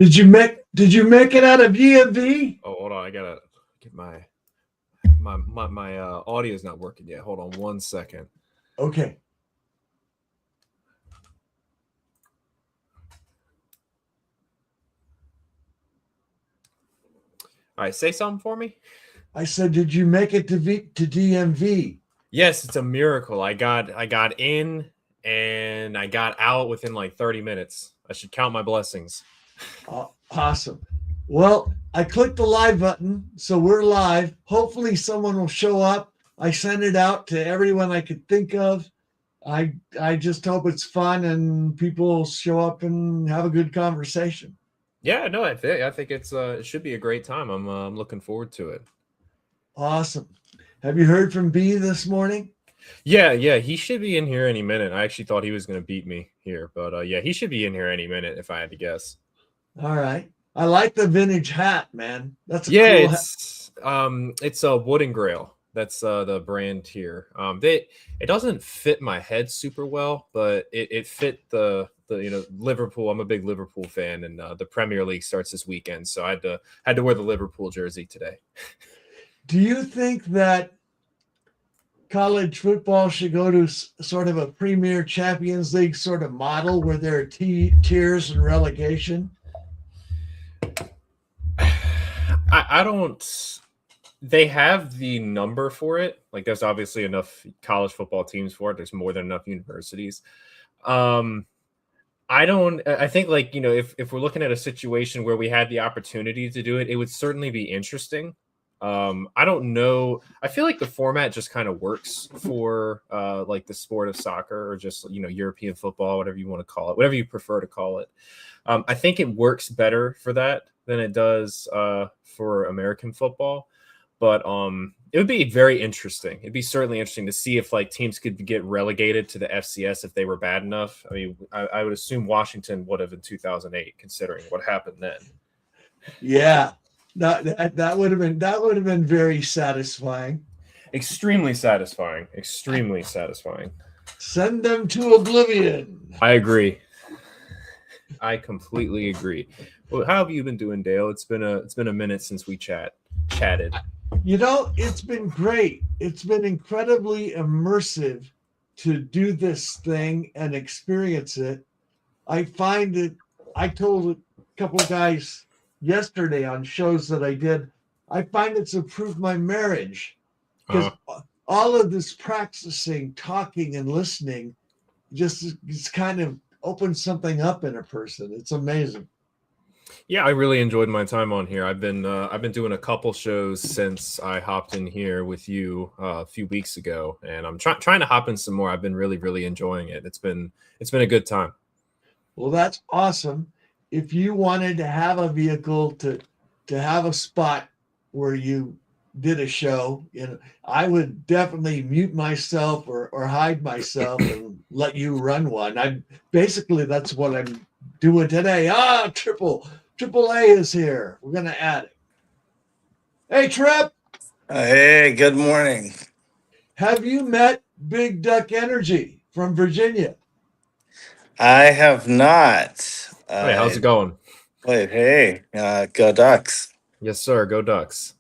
Did you make it out of EMV? Oh, hold on. I gotta get my audio is not working yet. Hold on 1 second. Okay. All right, say something for me. I said, did you make it to DMV? Yes, it's a miracle. I got in and I got out within like 30 minutes. I should count my blessings. Awesome. Well, I clicked the live button, so we're live. Hopefully someone will show up. I sent it out to everyone I could think of. I just hope it's fun and people show up and have a good conversation. Yeah, no, I think it should be a great time. I'm looking forward to it. Awesome. Have you heard from B this morning? Yeah, he should be in here any minute. I actually thought he was going to beat me here, but yeah, he should be in here any minute if I had to guess. All right. I like the vintage hat, man. That's a cool hat. It's a Wood and Grail. That's the brand here. It doesn't fit my head super well, but it fit the Liverpool. I'm a big Liverpool fan, and the Premier League starts this weekend, so I had to wear the Liverpool jersey today. Do you think that college football should go to sort of a Premier Champions League sort of model where there are tiers and relegation? I don't. They have the number for it. Like, there's obviously enough college football teams for it. There's more than enough universities. I think, like, if we're looking at a situation where we had the opportunity to do it, it would certainly be interesting. I don't know. I feel like the format just kind of works for like the sport of soccer, or just, European football, whatever you want to call it, whatever you prefer to call it. I think it works better for that than it does for American football. But it would be very interesting. It'd be certainly interesting to see if, like, teams could get relegated to the FCS if they were bad enough. I mean, I would assume Washington would have in 2008, considering what happened then. Yeah, that would have been very satisfying. Extremely satisfying. Extremely satisfying. Send them to oblivion. I agree. I completely agree. Well, how have you been doing, Dale? It's been a minute since we chatted. It's been great. It's been incredibly immersive to do this thing and experience it. I find it, I told a couple of guys yesterday on shows that I did, I find it's improved my marriage, because all of this practicing, talking and listening, it's kind of opens something up in a person. It's amazing. Yeah, I really enjoyed my time on here. I've been doing a couple shows since I hopped in here with you a few weeks ago, and I'm trying to hop in some more. I've been really, really enjoying it. It's been a good time. Well, that's awesome. If you wanted to have a vehicle to have a spot where you did a show, I would definitely mute myself or hide myself and let you run one. That's what I'm doing today. Triple A is here. We're going to add it. Hey, Trip. Hey, good morning. Have you met Big Duck Energy from Virginia? I have not. Hey, how's it going? Wait, hey, go Ducks. Yes, sir. Go Ducks.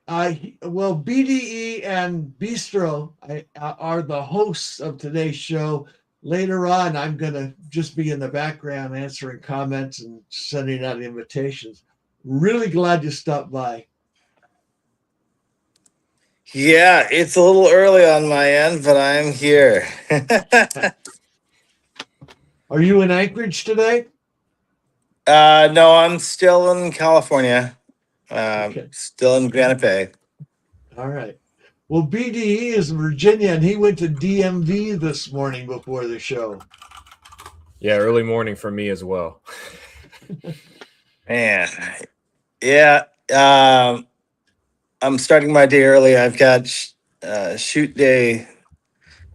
Well, BDE and B-Stro are the hosts of today's show. Later on, I'm going to just be in the background answering comments and sending out invitations. Really glad you stopped by. Yeah, it's a little early on my end, but I'm here. Are you in Anchorage today? No, I'm still in California. Okay. Still in Granite Bay. All right. Well, BDE is in Virginia, and he went to DMV this morning before the show. Yeah, early morning for me as well. Man, yeah. I'm starting my day early. I've got shoot day.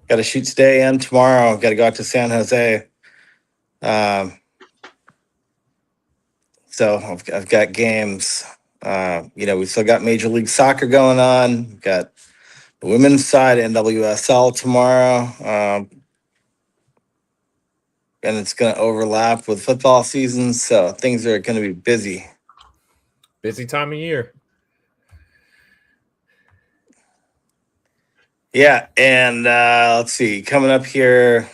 Got a shoot today and tomorrow. I've got to go out to San Jose. So I've got games. We still got Major League Soccer going on. We've got the women's side, NWSL tomorrow. and it's going to overlap with football season, so things are going to be busy. Busy time of year. Yeah, and let's see, coming up here,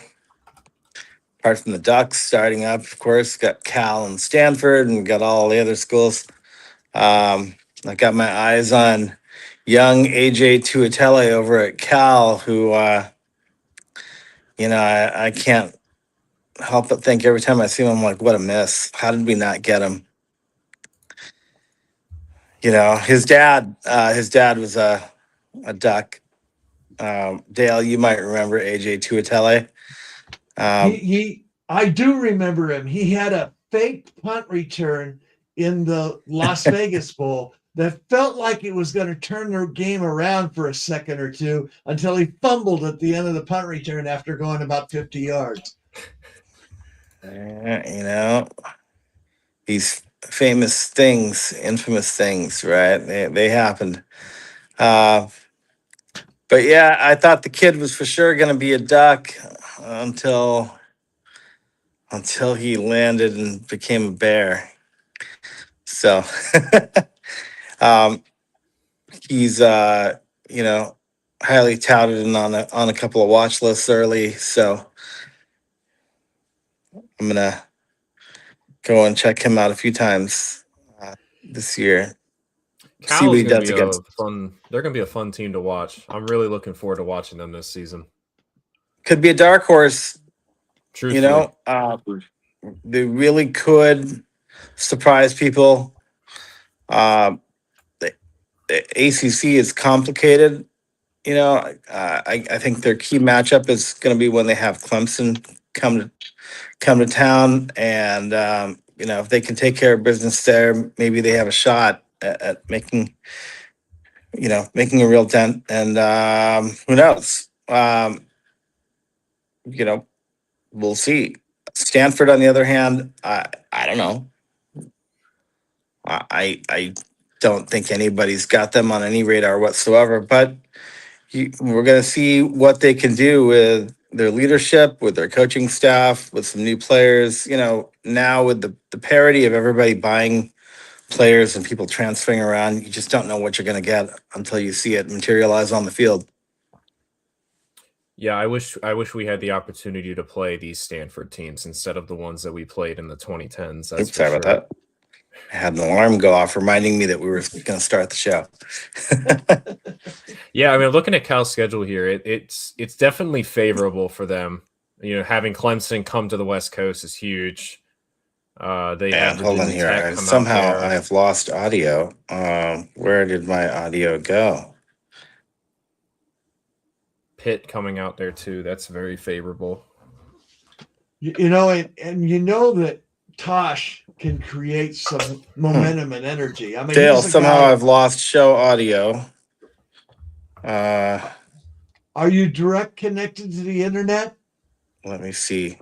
apart from the Ducks starting up, of course, got Cal and Stanford, and got all the other schools. I got my eyes on young AJ Tuatele over at Cal, who, I can't help but think every time I see him, I'm like, what a miss. How did we not get him? His dad was a Duck. Dale, you might remember AJ Tuatele. I do remember him. He had a fake punt return in the Las Vegas Bowl that felt like it was going to turn their game around for a second or two until he fumbled at the end of the punt return after going about 50 yards. These infamous things, right? They happened. But yeah, I thought the kid was for sure going to be a Duck until he landed and became a Bear. So he's highly touted and on a couple of watch lists early. So I'm gonna go and check him out a few times this year. See what he does against. They're going to be a fun team to watch. I'm really looking forward to watching them this season. Could be a dark horse. Truthfully. They really could surprise people. The ACC is complicated. I think their key matchup is going to be when they have Clemson come to town, and if they can take care of business there, maybe they have a shot at making a real dent. And who knows? We'll see. Stanford, on the other hand, I don't know. I don't think anybody's got them on any radar whatsoever, but we're going to see what they can do with their leadership, with their coaching staff, with some new players. Now with the parity of everybody buying players and people transferring around, you just don't know what you're going to get until you see it materialize on the field. Yeah, I wish we had the opportunity to play these Stanford teams instead of the ones that we played in the 2010s. Oops, sorry about that. I had an alarm go off reminding me that we were going to start the show. Yeah, I mean, looking at Cal's schedule here, it's definitely favorable for them. Having Clemson come to the West Coast is huge. They have hold on here. Somehow I have lost audio. Where did my audio go? Pitt coming out there too. That's very favorable. And that Tosh can create some momentum and energy. I mean, Dale, somehow I've lost show audio. Are you direct connected to the internet? Let me see.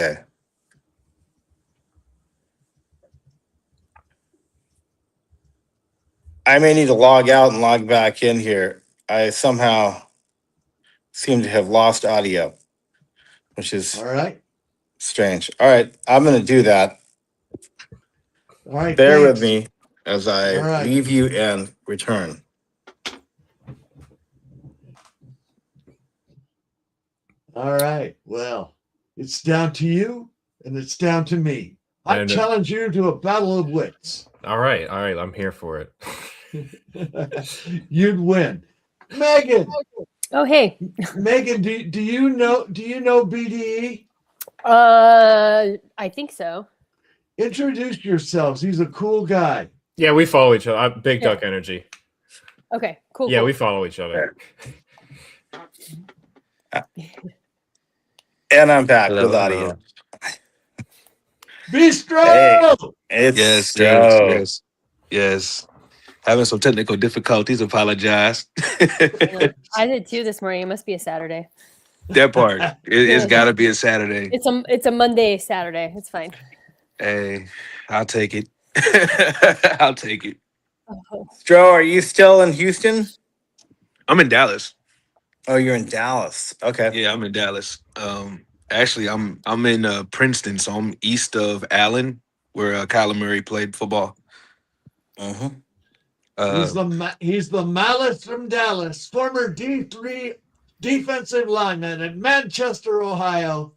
Okay. I may need to log out and log back in here. I somehow seem to have lost audio, which is all right. Strange. All right, I'm going to do that. All right. Bear with me as I leave you and return. All right. Well, it's down to you and it's down to me. I challenge you to a battle of wits. All right. I'm here for it. You'd win. Megan. Oh, hey. Megan, do you know BDE? I think so. Introduce yourselves. He's a cool guy. Yeah, we follow each other. Big Duck Energy. Okay, cool. Yeah, cool. we follow each other. And I'm back with audio. B-Stro! Hey, it's yes. Having some technical difficulties. Apologize. I did too this morning. It must be a Saturday. That part. It's got to be a Saturday. It's a Monday, Saturday. It's fine. Hey, I'll take it. I'll take it. Oh. Stro, are you still in Houston? I'm in Dallas. Oh, you're in Dallas. Okay. Yeah, I'm in Dallas. Actually, I'm in Princeton, so I'm east of Allen, where Kyler Murray played football. Mm-hmm. He's the Malice from Dallas, former D3 defensive lineman at Manchester, Ohio.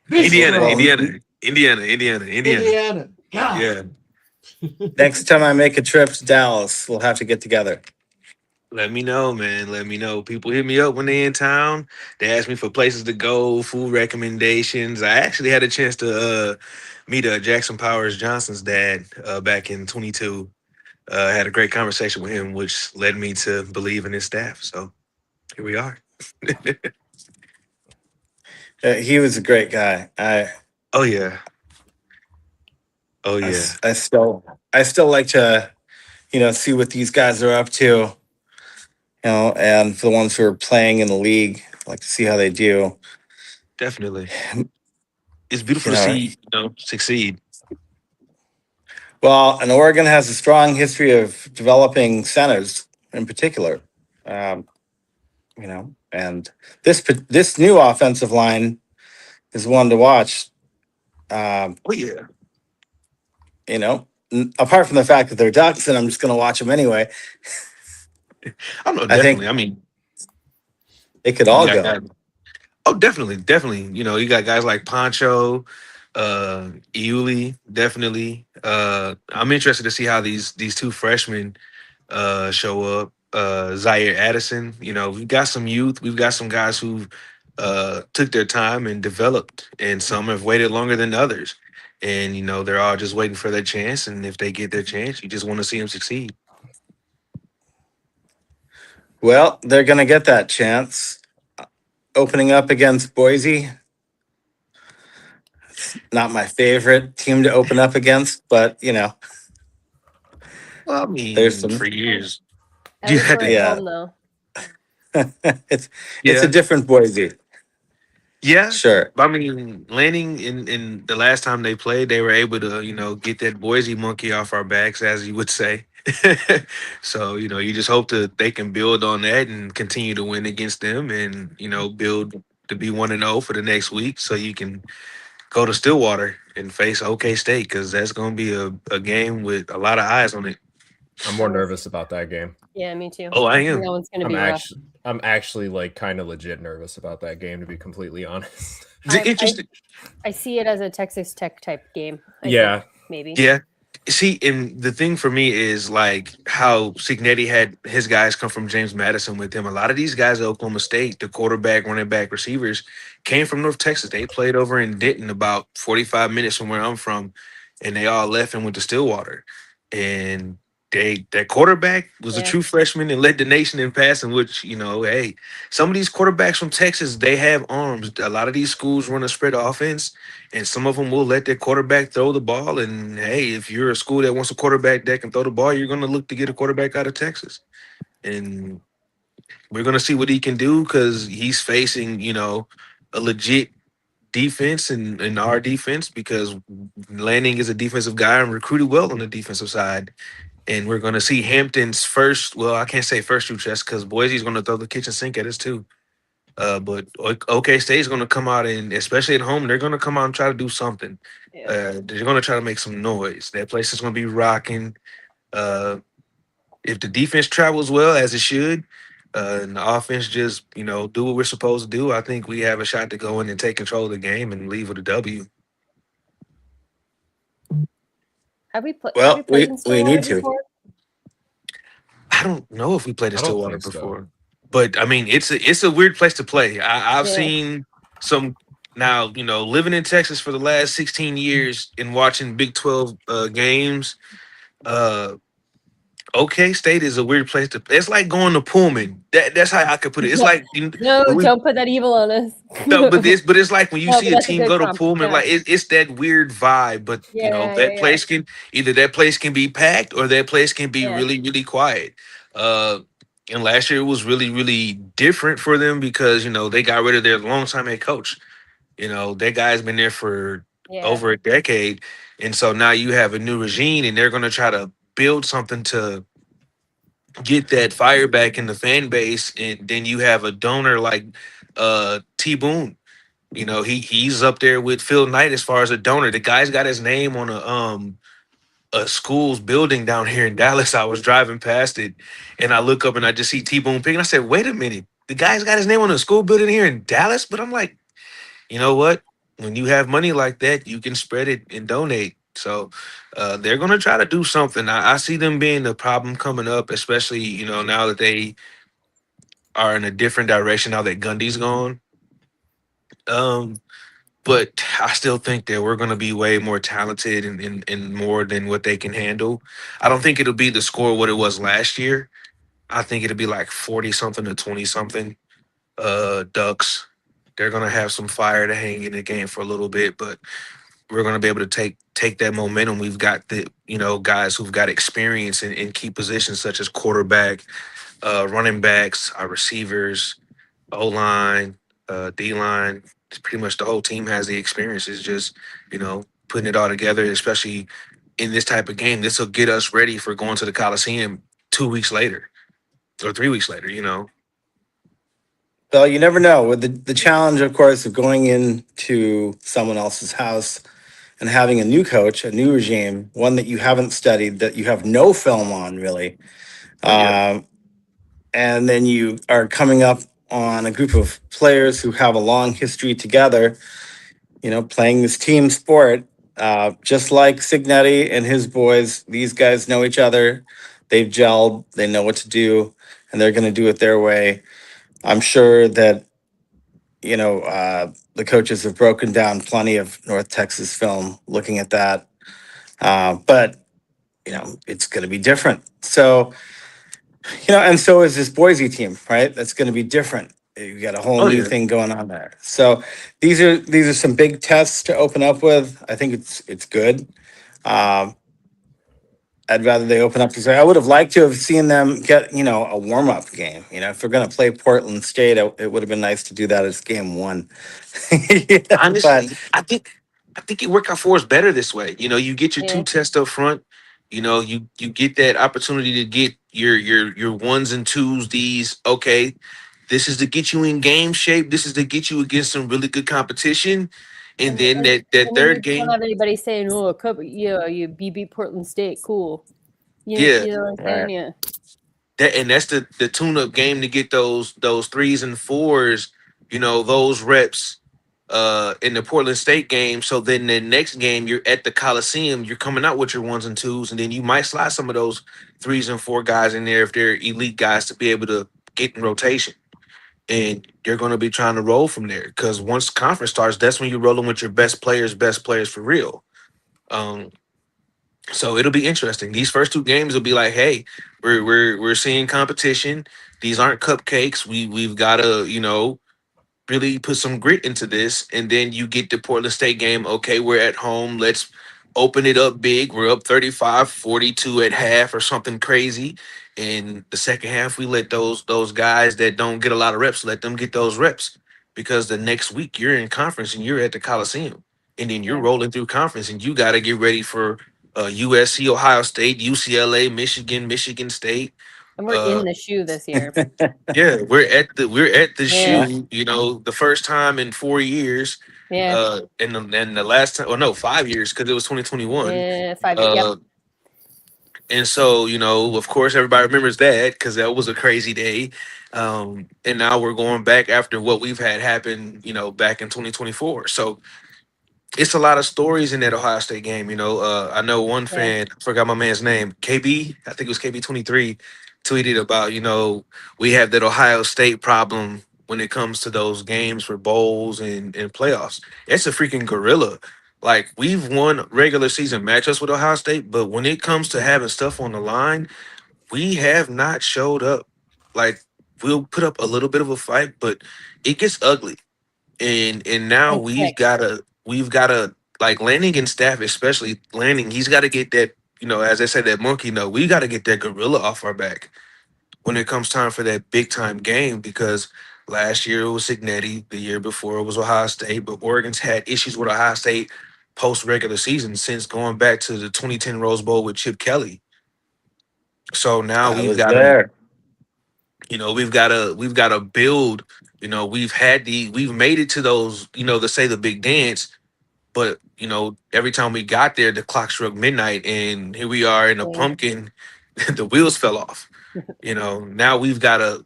Indiana, Well, Indiana. God. Yeah. next time I make a trip to Dallas, we'll have to get together. Let me know, man. Let me know. People hit me up when they in town. They ask me for places to go, food recommendations. I actually had a chance to meet Jackson Powers Johnson's dad back in 22. Had a great conversation with him, which led me to believe in his staff. So here we are. He was a great guy. Oh yeah. Oh I, yeah. I still like to, see what these guys are up to. And for the ones who are playing in the league, I like to see how they do. Definitely. It's beautiful You to know, see, succeed. Well, and Oregon has a strong history of developing centers in particular. Um, and this new offensive line is one to watch. Oh yeah. Apart from the fact that they're Ducks, and I'm just going to watch them anyway. I don't know, I think definitely. I mean, it could you all got go. guys, oh, definitely. You got guys like Poncho, Iuli, definitely. I'm interested to see how these two freshmen show up. Zaire Addison, we've got some youth. We've got some guys who took their time and developed, and some have waited longer than others. And they're all just waiting for their chance. And if they get their chance, you just want to see them succeed. Well, they're going to get that chance. Opening up against Boise, not my favorite team to open up against, but Well, I there's mean, some. for years, you At least had we're to. at Yeah. home though. it's Yeah. a different Boise, Yeah, sure. but I mean, landing in the last time they played, they were able to, get that Boise monkey off our backs, as you would say. So, you just hope that they can build on that and continue to win against them and, build to be 1-0 for the next week so you can go to Stillwater and face OK State because that's going to be a game with a lot of eyes on it. I'm more nervous about that game. Yeah, me too. Oh, I think am. that one's gonna be rough. I'm actually like kind of legit nervous about that game, to be completely honest. Interesting. I see it as a Texas Tech type game. I Yeah. think, maybe. Yeah. See, and the thing for me is like how Cignetti had his guys come from James Madison with him. A lot of these guys at Oklahoma State, the quarterback, running back, receivers, came from North Texas. They played over in Denton, about 45 minutes from where I'm from, and they all left and went to Stillwater. And that quarterback was a Yeah. true freshman and led the nation in passing, which, hey, some of these quarterbacks from Texas, they have arms. A lot of these schools run a spread offense, and some of them will let their quarterback throw the ball. And hey, if you're a school that wants a quarterback that can throw the ball, you're going to look to get a quarterback out of Texas. And we're going to see what he can do because he's facing, a legit defense in our defense because Lanning is a defensive guy and recruited well on the defensive side. And we're going to see Hampton's first, well, I can't say first true test because Boise's going to throw the kitchen sink at us too. But OK State's going to come out and, especially at home, they're going to come out and try to do something. Yeah. They're going to try to make some noise. That place is going to be rocking. If the defense travels well, as it should, and the offense just, do what we're supposed to do, I think we have a shot to go in and take control of the game and leave with a W. Have we played? Well, we in Stillwater need to. before? I don't know if we played in I don't Stillwater think so. before, but I mean, it's a weird place to play. I've Yeah. seen some now, living in Texas for the last 16 years and watching Big 12 games. OK State is a weird place to. It's like going to Pullman. That's how I could put it. It's like No, when we- don't put that evil on us. no, but it's like when you No, see but a that's a team good go to comp, Pullman, yeah. like it's that weird vibe. But that place can that place can be packed or that place can be really, really quiet. And last year it was really, really different for them because they got rid of their longtime head coach. That guy's been there for over a decade, and so now you have a new regime, and they're going to try to build something to get that fire back in the fan base, and then you have a donor like T Boone. You know, he's up there with Phil Knight as far as a donor. The guy's got his name on a school's building down here in Dallas. I was driving past it, and I look up and I just see T Boone Pig, and I said, "Wait a minute, the guy's got his name on a school building here in Dallas." But I'm like, you know what? When you have money like that, you can spread it and donate. So they're gonna try to do something. I see them being the problem coming up, especially now that they are in a different direction now that Gundy's gone. Um, but I still think that we're going to be way more talented and more than what they can handle. I don't think it'll be the score what it was last year. I think it'll be like 40 something to 20 something. Ducks. They're going to have some fire to hang in the game for a little bit, but we're going to be able to take that momentum. We've got the guys who've got experience in key positions such as quarterback, running backs, our receivers, O line, D line. Pretty much the whole team has the experience. It's just putting it all together, especially in this type of game. This will get us ready for going to the Coliseum 2 weeks later or 3 weeks later. Well, you never know. With the challenge, of course, of going into someone else's house and having a new coach, a new regime, one that you haven't studied, that you have no film on, really. Yeah. And then you are coming up on a group of players who have a long history together, playing this team sport. Just like Signetti and his boys, these guys know each other. They've gelled. They know what to do, and they're going to do it their way. I'm sure that, the coaches have broken down plenty of North Texas film looking at that. But, it's going to be different. So, and so is this Boise team, right? That's going to be different. You got a whole Oh, new yeah. thing going on there. So these are some big tests to open up with. I think it's good. I'd rather they open up to say I would have liked to have seen them get a warm up game. If they're going to play Portland State, it would have been nice to do that as game one. Honestly, But I think it worked out for us better this way. You get your Yeah. two tests up front. You get that opportunity to get your ones and twos. These okay. This is to get you in game shape. This is to get you against some really good competition. And then that third Don't game, have anybody saying, "Oh, a couple, yeah, you beat Portland State, cool." yeah, You know what I'm saying? Yeah. that's the tune-up game to get those threes and fours, those reps in the Portland State game. So then the next game you're at the Coliseum, you're coming out with your ones and twos, and then you might slide some of those threes and four guys in there if they're elite guys to be able to get in rotation. And you're going to be trying to roll from there because once conference starts, that's when you're rolling with your best players for real. Um, so it'll be interesting. These first two games will be like, hey, we're seeing competition. These aren't cupcakes. We've got to really put some grit into this. And then you get the Portland State game. Okay, we're at home. Let's open it up big. We're up 35-42 at half or something crazy. In the second half, we let those guys that don't get a lot of reps, let them get those reps. Because the next week you're in conference and you're at the Coliseum. And then you're Yeah. rolling through conference and you got to get ready for USC, Ohio State, UCLA, Michigan State. And we're in the shoe this year. Yeah, we're at the Yeah. shoe. The first time in 4 years. Yeah. And the last time, 5 years because it was 2021. Yeah. 5 years. Yep. And so of course, everybody remembers that because that was a crazy day. And now we're going back after what we've had happen, back in 2024. So it's a lot of stories in that Ohio State game. I know one fan, I forgot my man's name, KB, I think it was KB23, tweeted about, we have that Ohio State problem when it comes to those games for bowls and playoffs. It's a freaking gorilla. Like, we've won regular season matchups with Ohio State, but when it comes to having stuff on the line, we have not showed up. Like, we'll put up a little bit of a fight, but it gets ugly. And now And we've gotta like Lanning and staff, especially Lanning, he's got to get that, as I said, that monkey we got to get that gorilla off our back when it comes time for that big time game, because last year it was Signetti, the year before it was Ohio State, but Oregon's had issues with Ohio State post regular season since going back to the 2010 Rose Bowl with Chip Kelly. So now I we've was got to, there. we've got to build. We've made it to those, let's say the big dance, but every time we got there, the clock struck midnight, and here we are in a Same. pumpkin. The wheels fell off. Now we gotta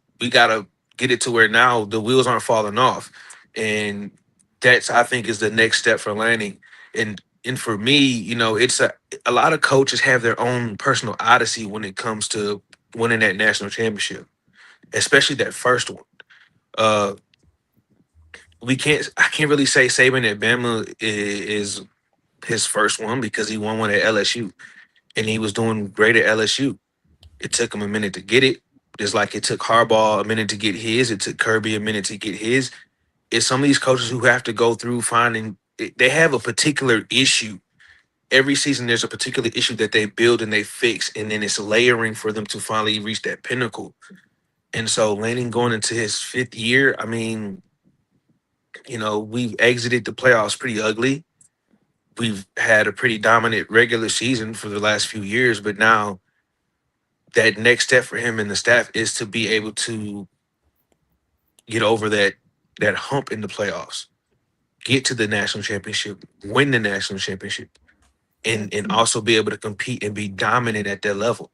get it to where now the wheels aren't falling off, and that's, I think, is the next step for Lanning. And for me, it's a lot of coaches have their own personal odyssey when it comes to winning that national championship, especially that first one. Uh, I can't really say Saban at Bama is his first one because he won one at LSU, and he was doing great at LSU. It took him a minute to get it, just like it took Harbaugh a minute to get his. It took Kirby a minute to get his. It's some of these coaches who have to go through they have a particular issue. Every season, there's a particular issue that they build and they fix, and then it's layering for them to finally reach that pinnacle. And so, Lanning going into his fifth year, I mean, we've exited the playoffs pretty ugly. We've had a pretty dominant regular season for the last few years, but now that next step for him and the staff is to be able to get over that hump in the playoffs, get to the national championship, win the national championship, and also be able to compete and be dominant at that level.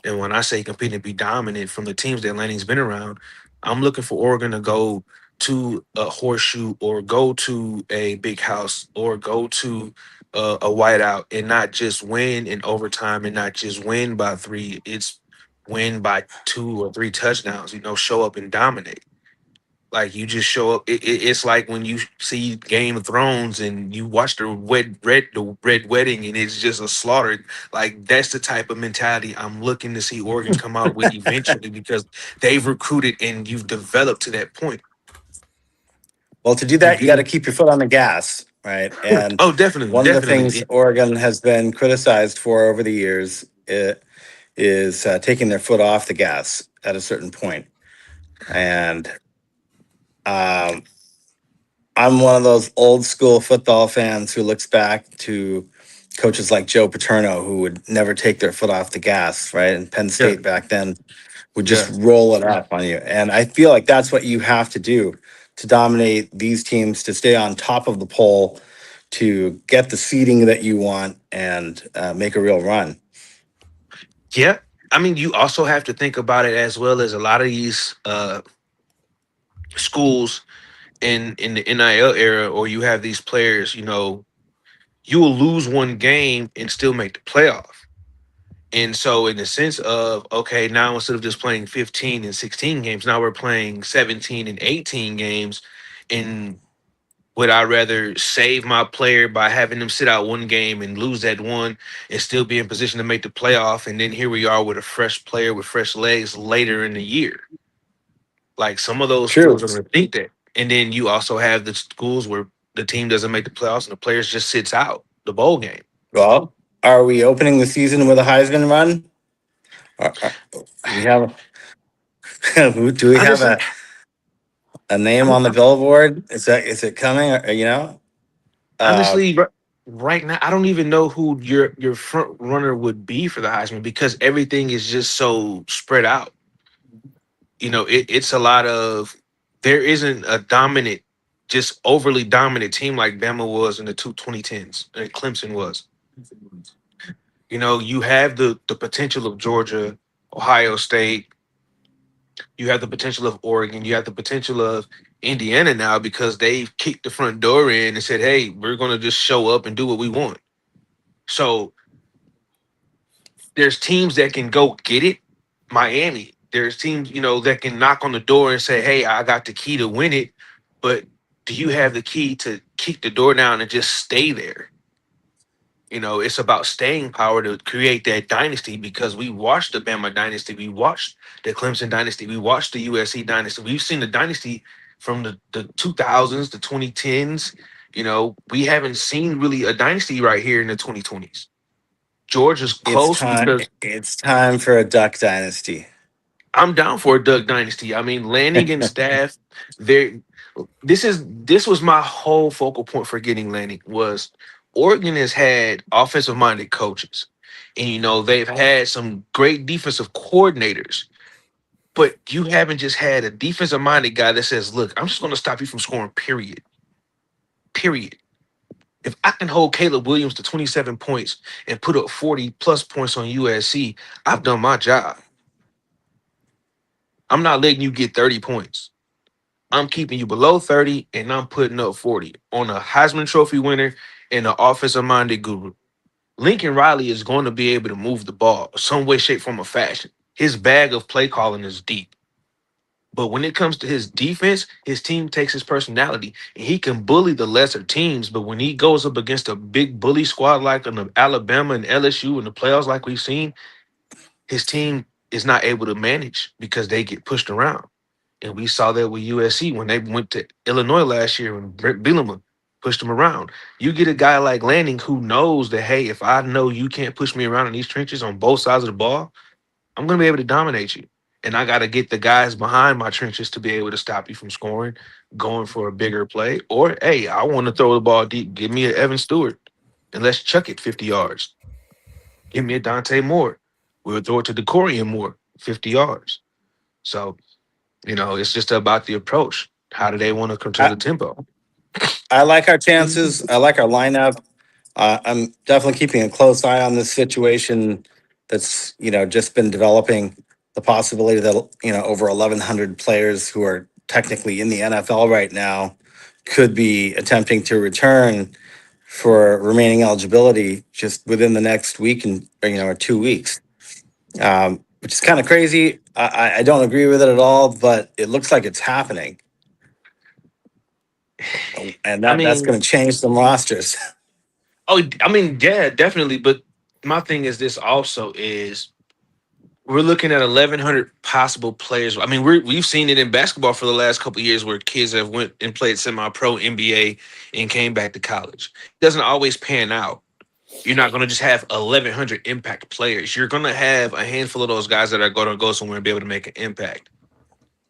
And when I say compete and be dominant from the teams that Lanning's been around, I'm looking for Oregon to go to a horseshoe or go to a big house or go to a whiteout and not just win in overtime and not just win by 3. It's win by 2 or 3 touchdowns. Show up and dominate. Like, you just show up. It's like when you see Game of Thrones and you watch the red wedding and it's just a slaughter. Like, that's the type of mentality I'm looking to see Oregon come out with eventually because they've recruited and you've developed to that point. Well, to do that, you got to keep your foot on the gas, right? And Oh, definitely, one of the definitely. things Oregon has been criticized for over the years is taking their foot off the gas at a certain point. And I'm one of those old school football fans who looks back to coaches like Joe Paterno, who would never take their foot off the gas, right? And Penn State back then would just roll it up on you. And I feel like that's what you have to do to dominate these teams, to stay on top of the poll, to get the seeding that you want and make a real run. Yeah. I mean, you also have to think about it as well as a lot of these schools in the NIL era, or you have these players, you will lose one game and still make the playoff. And so in the sense of, okay, now instead of just playing 15 and 16 games, now we're playing 17 and 18 games. And would I rather save my player by having them sit out one game and lose that one and still be in position to make the playoff? And then here we are with a fresh player with fresh legs later in the year. Like, some of those schools are going to think that. And then you also have the schools where the team doesn't make the playoffs and the players just sits out the bowl game. Well, are we opening the season with a Heisman run? We have. Do we have a name on the billboard? Is it coming? Honestly, right now, I don't even know who your front runner would be for the Heisman because everything is just so spread out. It's a lot of, there isn't a dominant, just overly dominant team like Bama was in the 2010s and Clemson was. You have the potential of Georgia, Ohio State. You have the potential of Oregon. You have the potential of Indiana now because they've kicked the front door in and said, hey, we're going to just show up and do what we want. So there's teams that can go get it. Miami. There's teams, that can knock on the door and say, hey, I got the key to win it. But do you have the key to kick the door down and just stay there? It's about staying power to create that dynasty because we watched the Bama dynasty. We watched the Clemson dynasty. We watched the USC dynasty. We've seen the dynasty from the 2000s, the 2010s. We haven't seen really a dynasty right here in the 2020s. Georgia's close. It's time for a Duck dynasty. I'm down for a Duck dynasty. I mean, Lanning and staff, this was my whole focal point for getting Lanning was Oregon has had offensive-minded coaches. and they've had some great defensive coordinators. But you haven't just had a defensive minded guy that says, "Look, I'm just going to stop you from scoring." Period. Period. If I can hold Caleb Williams to 27 points and put up 40 plus points on USC, I've done my job. I'm not letting you get 30 points. I'm keeping you below 30, and I'm putting up 40 on a Heisman Trophy winner and an offensive-minded guru. Lincoln Riley is going to be able to move the ball some way, shape, form, or fashion. His bag of play calling is deep. But when it comes to his defense, his team takes his personality, and he can bully the lesser teams. But when he goes up against a big bully squad like an Alabama and LSU in the playoffs like we've seen, his team is not able to manage because they get pushed around. And we saw that with USC when they went to Illinois last year and Brett Bielema pushed them around. You get a guy like Lanning who knows that, hey, if I know you can't push me around in these trenches on both sides of the ball, I'm going to be able to dominate you. And I got to get the guys behind my trenches to be able to stop you from scoring, going for a bigger play. Or, hey, I want to throw the ball deep. Give me an Evan Stewart and let's chuck it 50 yards. Give me a Dante Moore. We'll throw it to DeCorian Moore, 50 yards. So, it's just about the approach. How do they want to control the tempo? I like our chances. I like our lineup. I'm definitely keeping a close eye on this situation that's, just been developing. The possibility that, over 1,100 players who are technically in the NFL right now could be attempting to return for remaining eligibility just within the next week or 2 weeks, which is kind of crazy. I don't agree with it at all, but it looks like it's happening. And that's going to change some rosters. Oh, yeah, definitely. But my thing is this also is we're looking at 1,100 possible players. I mean, we've seen it in basketball for the last couple of years where kids have went and played semi-pro NBA and came back to college. It doesn't always pan out. You're not going to just have 1,100 impact players. You're going to have a handful of those guys that are going to go somewhere and be able to make an impact.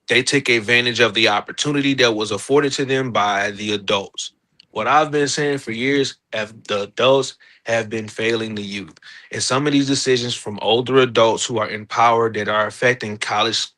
They take advantage of the opportunity that was afforded to them by the adults. What I've been saying for years, the adults have been failing the youth. And some of these decisions from older adults who are empowered that are affecting college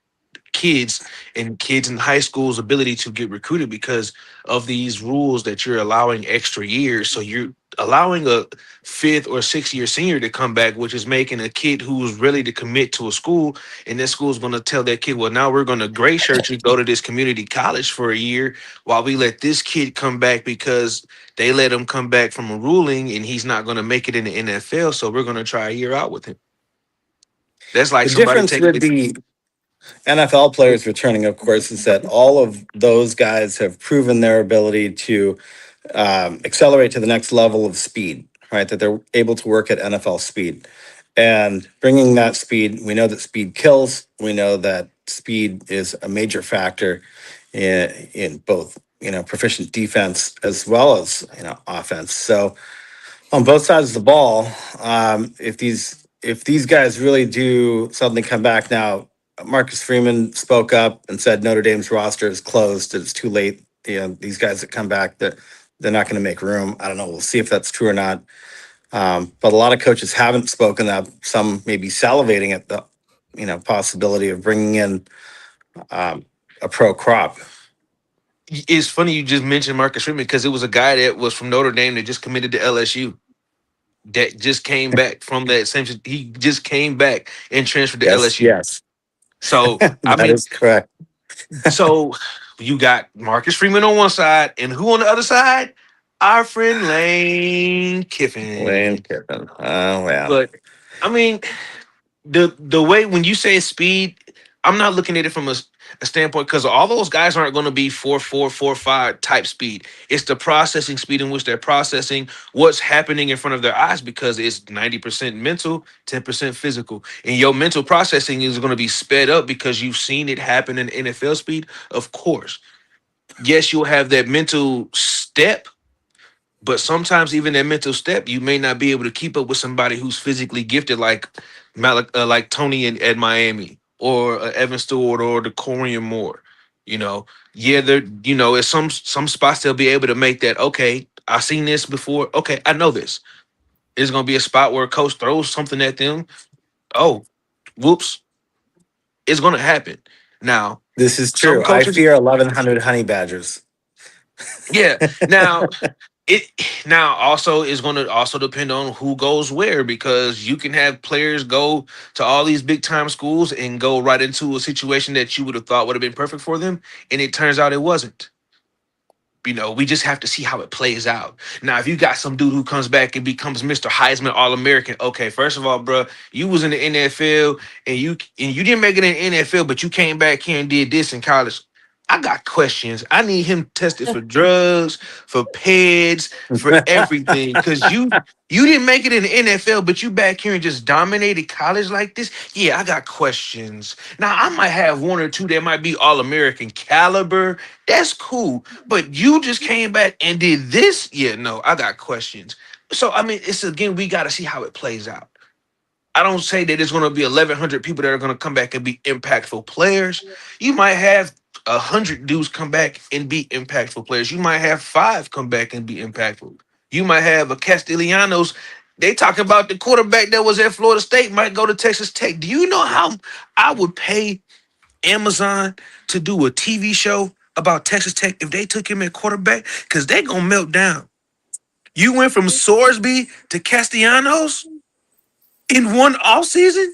kids and kids in high school's ability to get recruited because of these rules that you're allowing extra years. So you're allowing a 5th or 6th year senior to come back, which is making a kid who's ready to commit to a school. And that school is going to tell that kid, well, now we're going to gray shirt you, go to this community college for a year while we let this kid come back because they let him come back from a ruling and he's not going to make it in the NFL. So we're going to try a year out with him. That's like The somebody difference taking with the NFL players returning, of course, is that all of those guys have proven their ability to accelerate to the next level of speed, right? That they're able to work at NFL speed. And bringing that speed, we know that speed kills. We know that speed is a major factor in both, proficient defense as well as, offense. So on both sides of the ball, if these guys really do suddenly come back now, Marcus Freeman spoke up and said Notre Dame's roster is closed. It's too late. These guys that come back, they're not going to make room. I don't know. We'll see if that's true or not. But a lot of coaches haven't spoken up. Some may be salivating at the, possibility of bringing in a pro crop. It's funny you just mentioned Marcus Freeman because it was a guy that was from Notre Dame that just committed to LSU. That just came back from that same. He just came back and transferred to LSU. Yes, So that is correct. So you got Marcus Freeman on one side, and who on the other side? Our friend Lane Kiffin. Lane Kiffin. Oh well. But I mean, the way when you say speed, I'm not looking at it from a standpoint because all those guys aren't going to be 4.4, 4.5 type speed. It's the processing speed in which they're processing what's happening in front of their eyes because it's 90% mental, 10% physical. And your mental processing is going to be sped up because you've seen it happen in NFL speed. Of course. Yes, you'll have that mental step, but sometimes even that mental step, you may not be able to keep up with somebody who's physically gifted like like Tony at Miami or Evan Stewart or DeCorian Moore. Yeah, they're at some spots they'll be able to make that. Okay, I've seen this before. Okay, I know this. It's going to be a spot where a coach throws something at them. Oh, whoops. It's going to happen. Now, This is some true. I coaches, fear 1,100 honey badgers. yeah. Now, it also is going to also depend on who goes where, because you can have players go to all these big time schools and go right into a situation that you would have thought would have been perfect for them, and it turns out it wasn't. We just have to see how it plays out. Now, if you got some dude who comes back and becomes Mr. Heisman All-American, okay, first of all, bro, you was in the NFL and you didn't make it in the NFL, but you came back here and did this in college. I got questions. I need him tested for drugs, for peds, for everything. Because you didn't make it in the NFL, but you back here and just dominated college like this. Yeah, I got questions. Now, I might have one or two that might be All-American caliber. That's cool. But you just came back and did this? Yeah, no, I got questions. So, I mean, it's again, we got to see how it plays out. I don't say that it's going to be 1,100 people that are going to come back and be impactful players. You might have 100 dudes come back and be impactful players. You might have 5 come back and be impactful. You might have a Castellanos. They talking about the quarterback that was at Florida State might go to Texas Tech. Do you know how I would pay Amazon to do a TV show about Texas Tech if they took him at quarterback? Because they're going to melt down. You went from Sorsby to Castellanos in one offseason?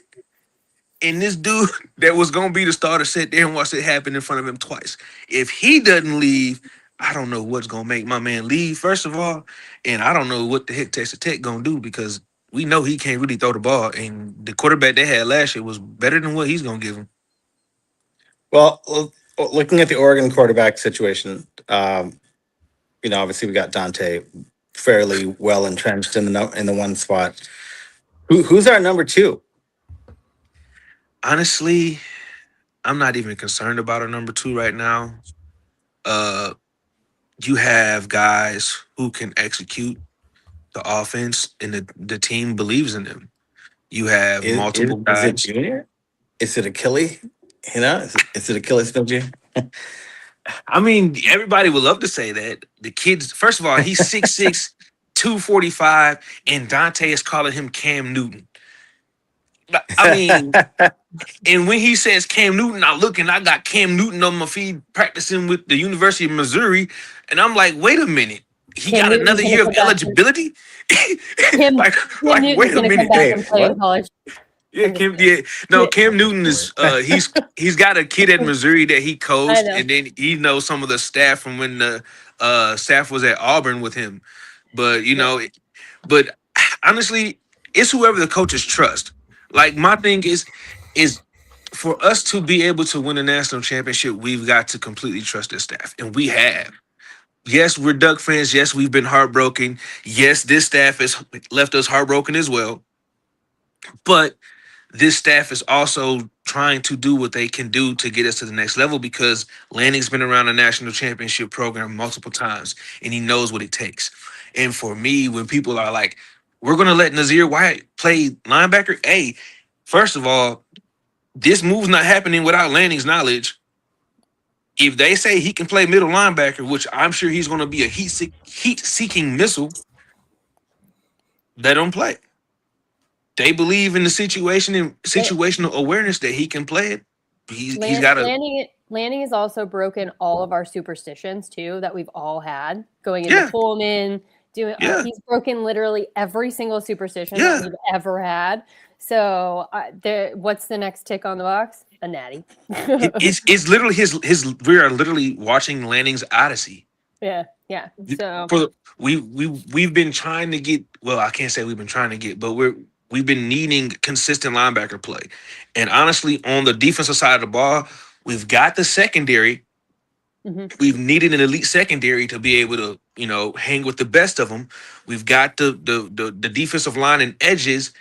And this dude that was going to be the starter sat there and watched it happen in front of him twice. If he doesn't leave, I don't know what's going to make my man leave, first of all. And I don't know what the heck Texas Tech going to do, because we know he can't really throw the ball. And the quarterback they had last year was better than what he's going to give him. Well, looking at the Oregon quarterback situation, obviously we got Dante fairly well entrenched in the one spot. Who's our number 2? Honestly, I'm not even concerned about our number 2 right now. You have guys who can execute the offense, and the team believes in them. You have multiple guys. Is it Junior? Is it Achilles? Is it Achilles Jr.? I mean, everybody would love to say that. The kids, first of all, he's 6'6", 245, and Dante is calling him Cam Newton. I mean, and when he says Cam Newton, I look and I got Cam Newton on my feed practicing with the University of Missouri, and I'm like, wait a minute, he Cam got Newton's another year of eligibility? Cam like Newton's wait a gonna come minute. back and play in college. Yeah, Cam Newton is he's got a kid at Missouri that he coached, and then he knows some of the staff from when the staff was at Auburn with him. But but honestly, it's whoever the coaches trust. Like, my thing is for us to be able to win a national championship, we've got to completely trust this staff, and we have. Yes, we're Duck fans. Yes, we've been heartbroken. Yes, this staff has left us heartbroken as well. But this staff is also trying to do what they can do to get us to the next level, because Lanning's been around a national championship program multiple times, and he knows what it takes. And for me, when people are like, we're going to let Nazir White play linebacker, hey, first of all, this move's not happening without Lanning's knowledge. If they say he can play middle linebacker, which I'm sure he's going to be a heat-seeking missile, let him play. They believe in the situation and situational awareness that he can play it. He's got a Lanning has also broken all of our superstitions too that we've all had going into Pullman. He's broken literally every single superstition that we've ever had. So what's the next tick on the box? A natty. It's literally his. We are literally watching Lanning's Odyssey. Yeah. So we've been trying to get. Well, I can't say we've been trying to get, but we've been needing consistent linebacker play. And honestly, on the defensive side of the ball, we've got the secondary. Mm-hmm. We've needed an elite secondary to be able to, hang with the best of them. We've got the defensive line and edges.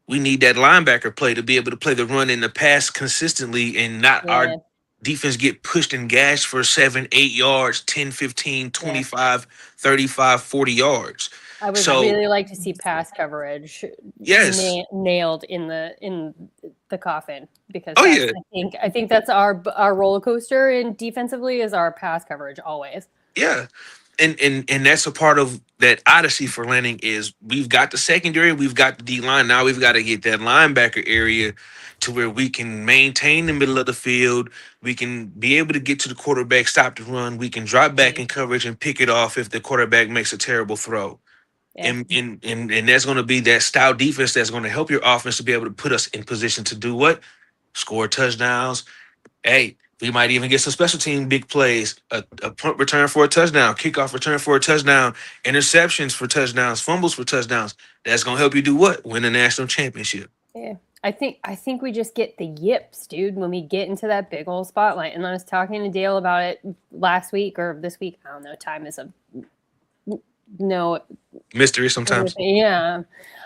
We need that linebacker play to be able to play the run and the pass consistently, and not our defense get pushed and gashed for 7, 8 yards, 10, 15, 25, 35, 40 yards. I would really like to see pass coverage nailed in the coffin, because I think that's our roller coaster, and defensively is our pass coverage always. Yeah. And that's a part of that odyssey for Lanning is we've got the secondary, we've got the D line. Now we've got to get that linebacker area to where we can maintain the middle of the field. We can be able to get to the quarterback, stop the run. We can drop back in coverage and pick it off if the quarterback makes a terrible throw. Yeah. And that's going to be that style defense that's going to help your offense to be able to put us in position to do what? Score touchdowns. Hey, we might even get some special team big plays, a punt return for a touchdown, kickoff return for a touchdown, interceptions for touchdowns, fumbles for touchdowns. That's going to help you do what? Win a national championship. Yeah. I think we just get the yips, dude, when we get into that big old spotlight. And I was talking to Dale about it last week or this week. I don't know. Time is no mystery sometimes. Yeah.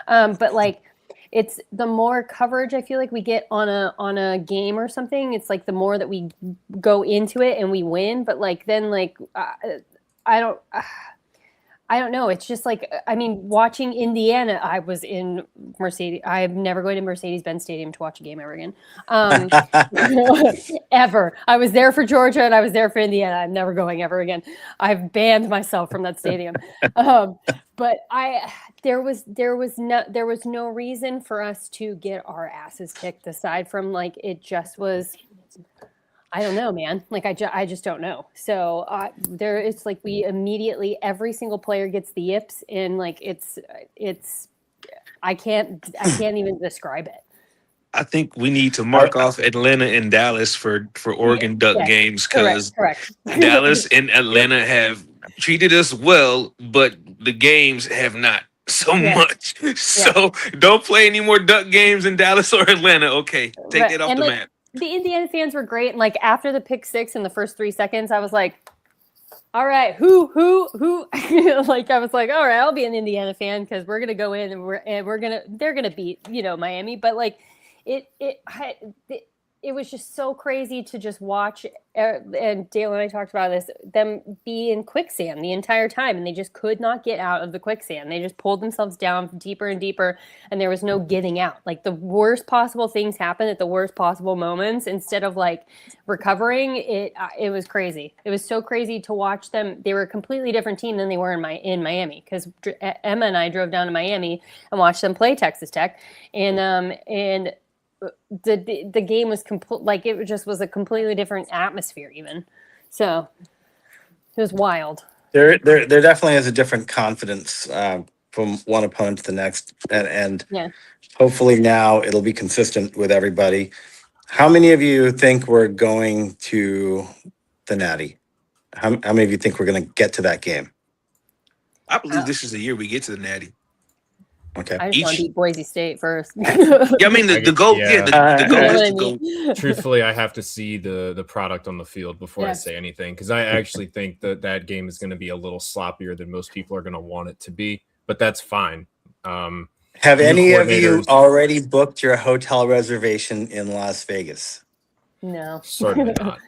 But like, it's the more coverage I feel like we get on a game or something. It's like the more that we go into it and we win. But like then like I don't know. It's just like, I mean, watching Indiana, I was in Mercedes. I'm never going to Mercedes-Benz Stadium to watch a game ever again. Ever. I was there for Georgia and I was there for Indiana. I'm never going ever again. I've banned myself from that stadium. But there was no reason for us to get our asses kicked aside from like, it just was, I don't know, man. Like I just don't know. So it's like we immediately every single player gets the yips, and like it's I can't even describe it. I think we need to mark off Atlanta and Dallas for Oregon Duck games because Dallas and Atlanta have treated us well, but the games have not so much. So don't play any more Duck games in Dallas or Atlanta. Okay, take that off the map. The Indiana fans were great. And like after the pick six in the first 3 seconds, I was like, all right, who? Like I was like, all right, I'll be an Indiana fan because we're gonna go in and they're gonna beat Miami. But like it was just so crazy to just watch. And Dale and I talked about this, them be in quicksand the entire time, and they just could not get out of the quicksand. They just pulled themselves down deeper and deeper, and there was no getting out. Like the worst possible things happened at the worst possible moments instead of like recovering. It was crazy. It was so crazy to watch them. They were a completely different team than they were in Miami, because Emma and I drove down to Miami and watched them play Texas Tech, and the game was like it just was a completely different atmosphere even. So it was wild. There definitely is a different confidence from one opponent to the next, and hopefully now it'll be consistent with everybody. How many of you think we're going to the Natty? How many of you think we're going to get to that game? I believe this is the year we get to the Natty. Okay. I just want to beat Boise State first. Yeah, I mean the goal. Yeah, the goal is to go. Truthfully, I have to see the product on the field before I say anything, because I actually think that game is going to be a little sloppier than most people are going to want it to be. But that's fine. Have any of you already booked your hotel reservation in Las Vegas? No, certainly not.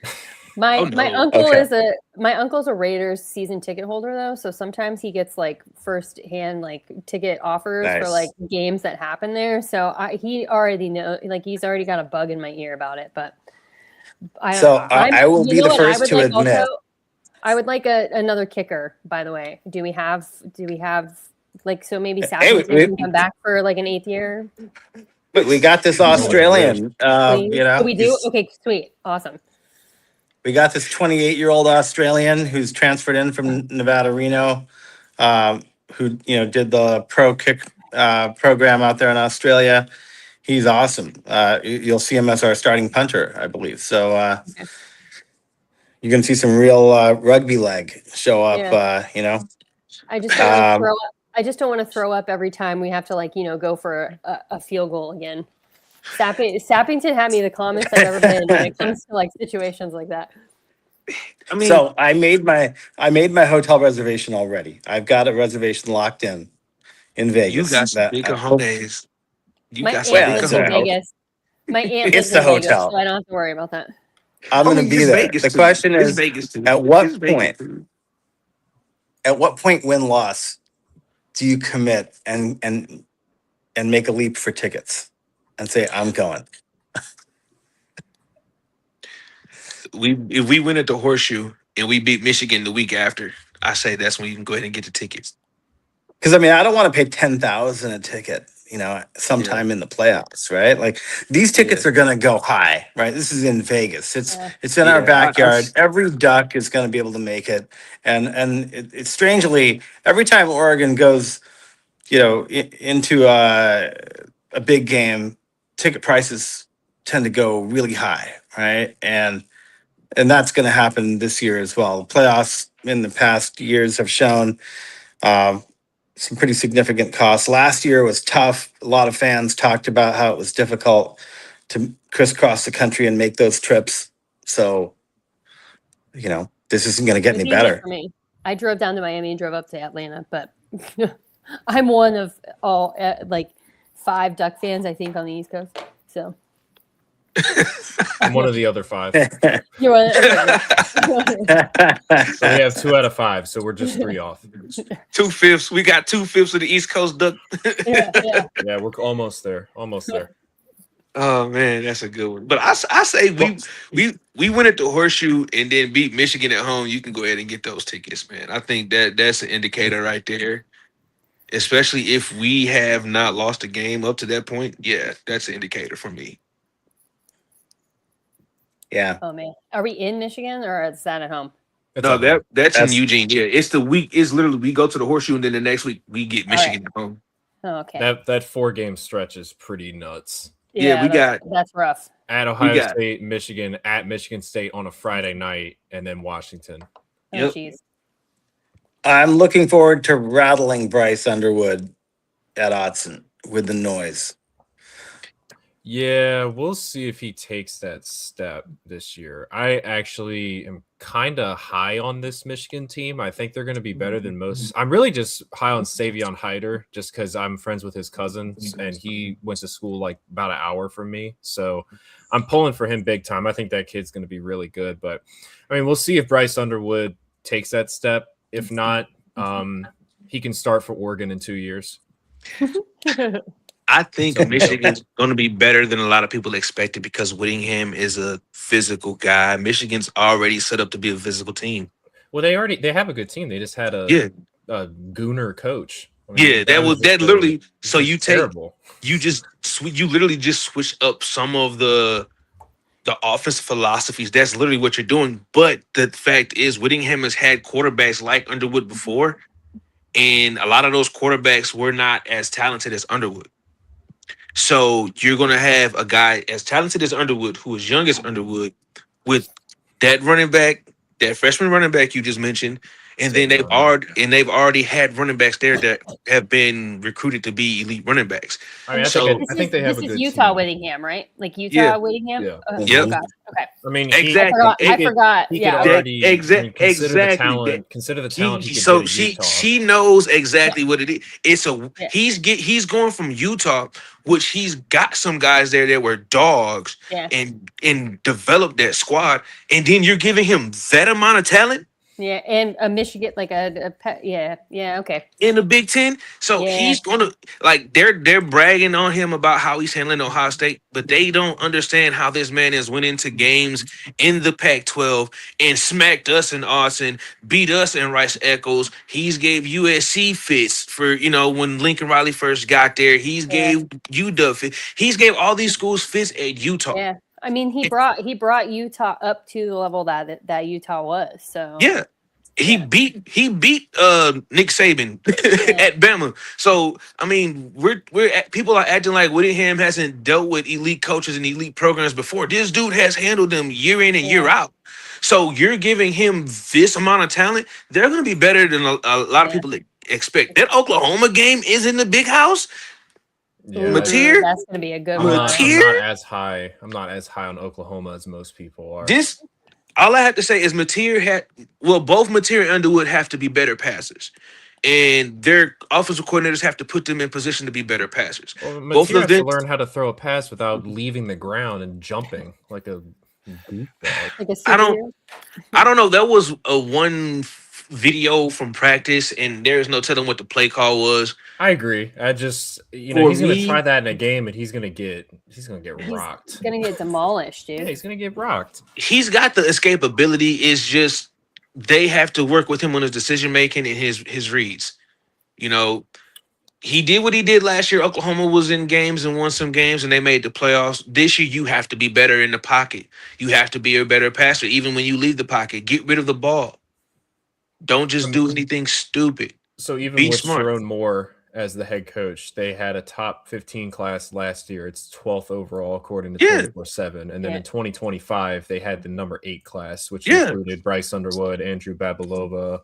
My uncle's a Raiders season ticket holder though, so sometimes he gets like first hand like ticket offers for like games that happen there. So he already like he's already got a bug in my ear about it. But I will be the first to admit. Also, I would like another kicker. By the way, do we have like so maybe South can come back for like an 8th year? But we got this Australian. We do. Okay, sweet, awesome. We got this 28-year-old Australian who's transferred in from Nevada, Reno, who did the pro kick program out there in Australia. He's awesome. You'll see him as our starting punter, I believe. So you're gonna see some real rugby leg show up. Yeah. I just don't want to throw up. I just don't want to throw up every time we have to go for a field goal again. Sappington had me the calmest I've ever been when it comes to like situations like that. I mean, so I made my hotel reservation already. I've got a reservation locked in Vegas. You got some big cojones. My aunt lives in Vegas. My aunt lives in Vegas, so I don't have to worry about that. I'm going to be there. The question is, at what point win-loss do you commit and make a leap for tickets? And say, I'm going. If we win at the Horseshoe and we beat Michigan the week after, I say that's when you can go ahead and get the tickets. Because I mean, I don't want to pay $10,000 a ticket, sometime in the playoffs, right? Like these tickets are going to go high, right? This is in Vegas. It's in our backyard. Every Duck is going to be able to make it, and it's strangely every time Oregon goes, into a big game, ticket prices tend to go really high, right? And that's going to happen this year as well. Playoffs in the past years have shown some pretty significant costs. Last year was tough. A lot of fans talked about how it was difficult to crisscross the country and make those trips. So, this isn't going to get any better. For me, I drove down to Miami and drove up to Atlanta, but I'm one of all 5 Duck fans, I think, on the East Coast. So I'm one of the other 5. You're one. So we have 2 out of 5, so we're just 3 off. 2/5. We got 2/5 of the East Coast Duck. Yeah, we're almost there. Oh man, that's a good one. But I say we win at the Horseshoe and then beat Michigan at home. You can go ahead and get those tickets, man. I think that's an indicator right there. Especially if we have not lost a game up to that point. Yeah, that's an indicator for me. Yeah. Oh man, are we in Michigan or is that at home? That's in Eugene. Yeah, it's the week. It's literally we go to the Horseshoe and then the next week we get Michigan at home. Oh, okay. That 4-game stretch is pretty nuts. Yeah, that's rough. At Ohio State, Michigan, at Michigan State on a Friday night, and then Washington. Oh, jeez. I'm looking forward to rattling Bryce Underwood at Autzen with the noise. Yeah, we'll see if he takes that step this year. I actually am kind of high on this Michigan team. I think they're going to be better than most. I'm really just high on Savion Hyder just because I'm friends with his cousins, and he went to school like about an hour from me. So I'm pulling for him big time. I think that kid's going to be really good. But, I mean, we'll see if Bryce Underwood takes that step. If not, he can start for Oregon in 2 years. I think Michigan's going to be better than a lot of people expected because Whittingham is a physical guy. Michigan's already set up to be a physical team. Well, they have a good team. They just had a gooner coach. I mean, that literally. So you terrible. You literally just switch up some of the offensive philosophies. That's literally what you're doing. But the fact is, Whittingham has had quarterbacks like Underwood before, and a lot of those quarterbacks were not as talented as Underwood. So you're going to have a guy as talented as Underwood, who is young as Underwood, with that running back, that freshman running back you just mentioned, and then they've already had running backs there that have been recruited to be elite running backs. I mean, I think they have a good Utah team. Whittingham, right? Like Utah Whittingham. Yeah. Oh, Yep. gosh. Okay. I mean, exactly. I forgot. Consider the talent. So she knows exactly what it is. He's going from Utah, which he's got some guys there that were dogs and developed that squad, and then you're giving him that amount of talent. Yeah, and a Michigan okay. In the Big Ten, so he's gonna they're bragging on him about how he's handling Ohio State, but they don't understand how this man is went into games in the Pac-12 and smacked us in Austin, beat us in Rice Eccles. He's gave USC fits for when Lincoln Riley first got there. He's gave UW fits. He's gave all these schools fits at Utah. Yeah. I mean, he brought Utah up to the level that Utah was. So he beat Nick Saban at Bama. So I mean, people are acting like Whittingham hasn't dealt with elite coaches and elite programs before. This dude has handled them year in and year out. So you're giving him this amount of talent. They're going to be better than a lot of people expect. That Oklahoma game is in the big house. Yeah, Mateer? That's going to be a good one. I'm not as high on Oklahoma as most people are. All I have to say is both Mateer and Underwood have to be better passers. And their offensive coordinators have to put them in position to be better passers. Well, Both of them to learn how to throw a pass without leaving the ground and jumping like a goofball. I don't know. That was a one video from practice, and there's no telling what the play call was. I agree. I just he's going to try that in a game, and he's going to get rocked. He's going to get demolished, dude. Yeah, he's going to get rocked. He's got the escapability. It's just they have to work with him on his decision making and his reads. You know, he did what he did last year. Oklahoma was in games and won some games, and they made the playoffs. This year, you have to be better in the pocket. You have to be a better passer, even when you leave the pocket. Get rid of the ball. Don't just do anything stupid. So even Be with smart. Sharon Moore as the head coach, they had a top 15 class last year. It's 12th overall according to 24/7. And then in 2025, they had the number 8 class, which included Bryce Underwood, Andrew Babalova,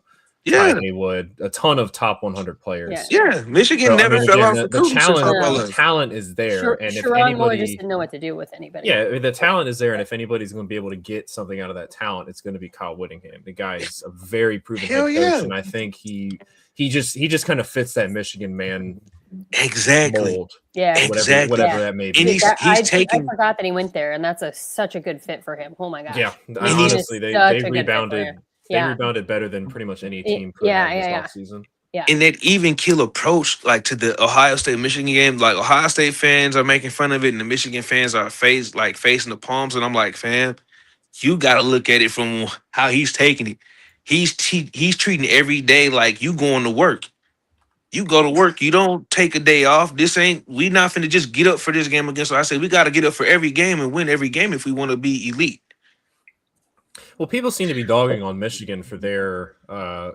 Ty Haywood, a ton of top 100 players. Michigan never fell off the talent is there. And if anybody just didn't know what to do with anybody. Yeah, the talent is there, and if anybody's going to be able to get something out of that talent, it's going to be Kyle Whittingham. The guy is a very proven head coach, and I think he just kind of fits that Michigan man mold. Yeah, whatever that may be. And I forgot that he went there, and that's such a good fit for him. Oh my gosh. Yeah, honestly, they rebounded. They rebounded better than pretty much any team could this offseason. Yeah. And that even kill approach, like to the Ohio State Michigan game, like Ohio State fans are making fun of it, and the Michigan fans are facing the palms. And I'm like, fam, you got to look at it from how he's taking it. He's treating every day like you going to work. You go to work. You don't take a day off. We not finna just get up for this game against. So I say we got to get up for every game and win every game if we want to be elite. Well, people seem to be dogging on Michigan for their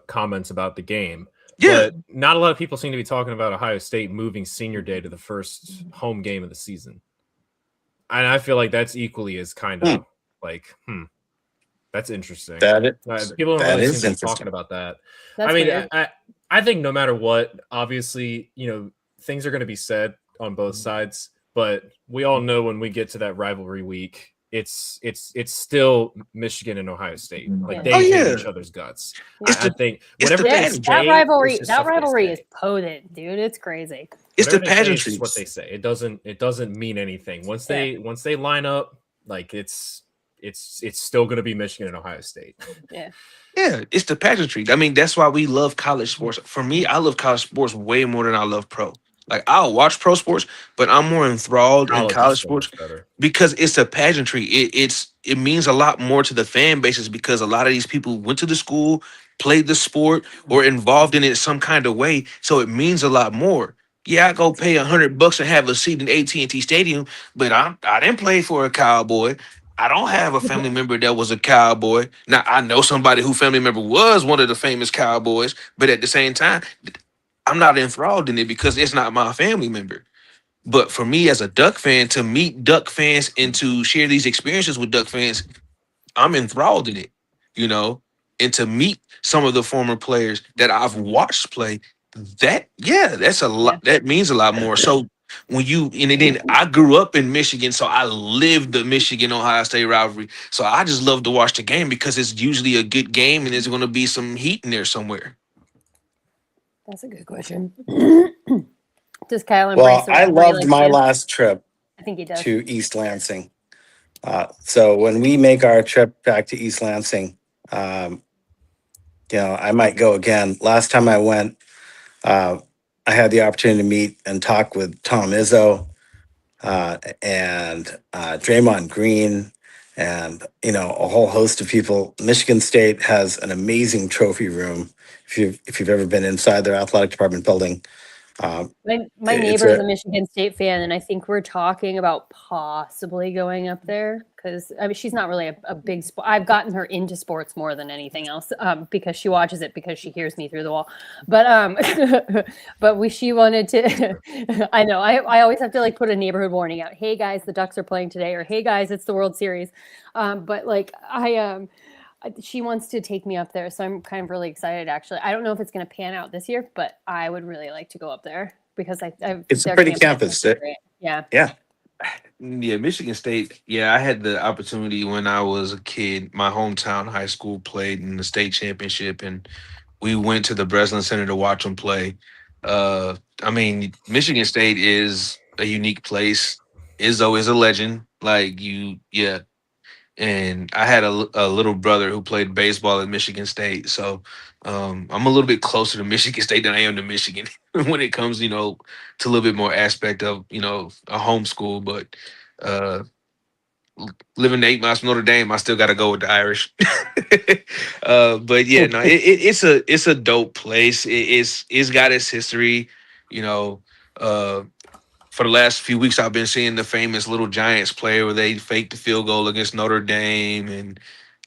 comments about the game. Yeah. But not a lot of people seem to be talking about Ohio State moving senior day to the first home game of the season. And I feel like that's equally as kind of that's interesting. People don't really seem to be talking about that. That's weird. I think no matter what, obviously, things are going to be said on both sides, but we all know when we get to that rivalry week, it's still Michigan and Ohio State. Like they hate each other's guts. I think whatever that rivalry is potent, dude. It's crazy. It's the pageantry. What they say. It doesn't mean anything. Once they line up, like it's still going to be Michigan and Ohio State. Yeah, it's the pageantry. I mean, that's why we love college sports. For me, I love college sports way more than I love pro. Like I'll watch pro sports, but I'm more enthralled in college sports because it's a pageantry. It means a lot more to the fan bases because a lot of these people went to the school, played the sport, or involved in it some kind of way. So it means a lot more. Yeah, I go pay $100 and have a seat in AT&T Stadium, but I didn't play for a Cowboy. I don't have a family member that was a Cowboy. Now I know somebody whose family member was one of the famous Cowboys, but at the same time, I'm not enthralled in it because it's not my family member. But for me as a Duck fan, to meet Duck fans and to share these experiences with Duck fans, I'm enthralled in it, and to meet some of the former players that I've watched play, that's a lot. That means a lot more. So I grew up in Michigan, so I lived the Michigan-Ohio State rivalry. So I just love to watch the game because it's usually a good game and there's going to be some heat in there somewhere. That's a good question. Does Kyle embrace I loved my last trip I think he does. to East Lansing. So when we make our trip back to East Lansing, I might go again. Last time I went, I had the opportunity to meet and talk with Tom Izzo and Draymond Green and, a whole host of people. Michigan State has an amazing trophy room. If you've ever been inside their athletic department building. My neighbor is a Michigan State fan, and I think we're talking about possibly going up there because she's not really a big sport. I've gotten her into sports more than anything else because she watches it because she hears me through the wall. But she wanted to. I know I always have to put a neighborhood warning out. Hey guys, the Ducks are playing today, or hey guys, it's the World Series. She wants to take me up there, so I'm kind of really excited. Actually, I don't know if it's going to pan out this year, but I would really like to go up there because it's a pretty campus. Yeah. Michigan State. Yeah, I had the opportunity when I was a kid. My hometown high school played in the state championship, and we went to the Breslin Center to watch them play. Michigan State is a unique place. Izzo is a legend. And I had a little brother who played baseball at Michigan State. So I'm a little bit closer to Michigan State than I am to Michigan when it comes, to a little bit more aspect of, a homeschool. But living 8 miles from Notre Dame, I still got to go with the Irish. But yeah, no, it's a dope place. It's got its history. You know, for the last few weeks, I've been seeing the famous Little Giants play where they faked the field goal against Notre Dame, and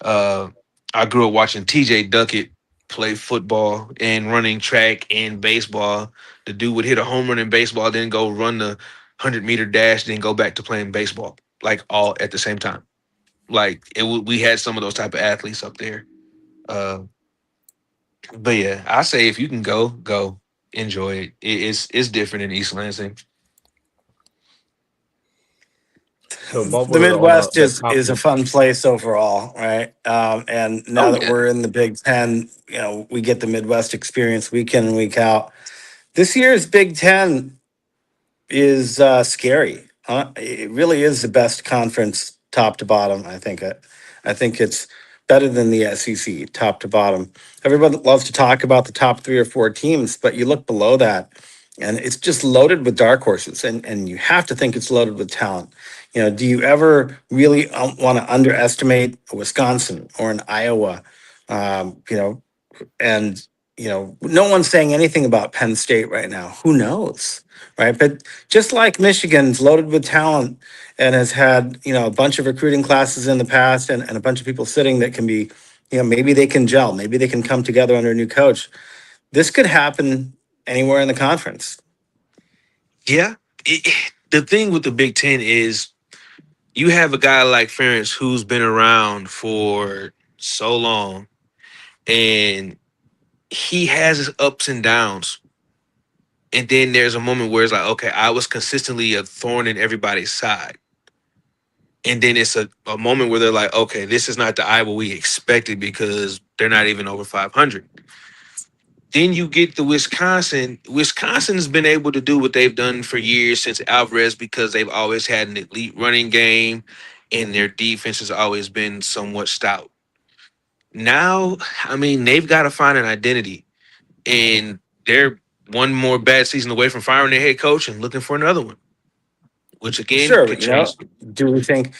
I grew up watching T.J. Duckett play football and running track and baseball. The dude would hit a home run in baseball, then go run the 100-meter dash, then go back to playing baseball, like all at the same time. Like we had some of those type of athletes up there. But yeah, I say if you can go enjoy it. It's different in East Lansing. So while The we're on Midwest the is a fun place overall, right? And now that we're in the Big Ten, you know, we get the Midwest experience week in and week out. This year's Big Ten is scary. It really is the best conference, top to bottom. I think it's better than the SEC, top to bottom. Everyone loves to talk about the top 3 or 4 teams, but you look below that, and it's just loaded with dark horses, and you have to think it's loaded with talent. You know, do you ever really want to underestimate a Wisconsin or an Iowa? You know, and you know, no one's saying anything about Penn State right now. Who knows, right? But just like Michigan's loaded with talent and has had, you know, a bunch of recruiting classes in the past and a bunch of people sitting that can be, you know, maybe they can gel, maybe they can come together under a new coach. This could happen anywhere in the conference. Yeah. The thing with the Big Ten is you have a guy like Ferentz who's been around for so long, and he has his ups and downs. And then there's a moment where it's like, okay, I was consistently a thorn in everybody's side. And then it's a moment where they're like, okay, this is not the Iowa we expected because they're not even over 500. Then you get the Wisconsin. Wisconsin's been able to do what they've done for years since Alvarez because they've always had an elite running game and their defense has always been somewhat stout. Now, I mean, they've got to find an identity, and they're one more bad season away from firing their head coach and looking for another one, which again, Sure, could but you know, change. do we think?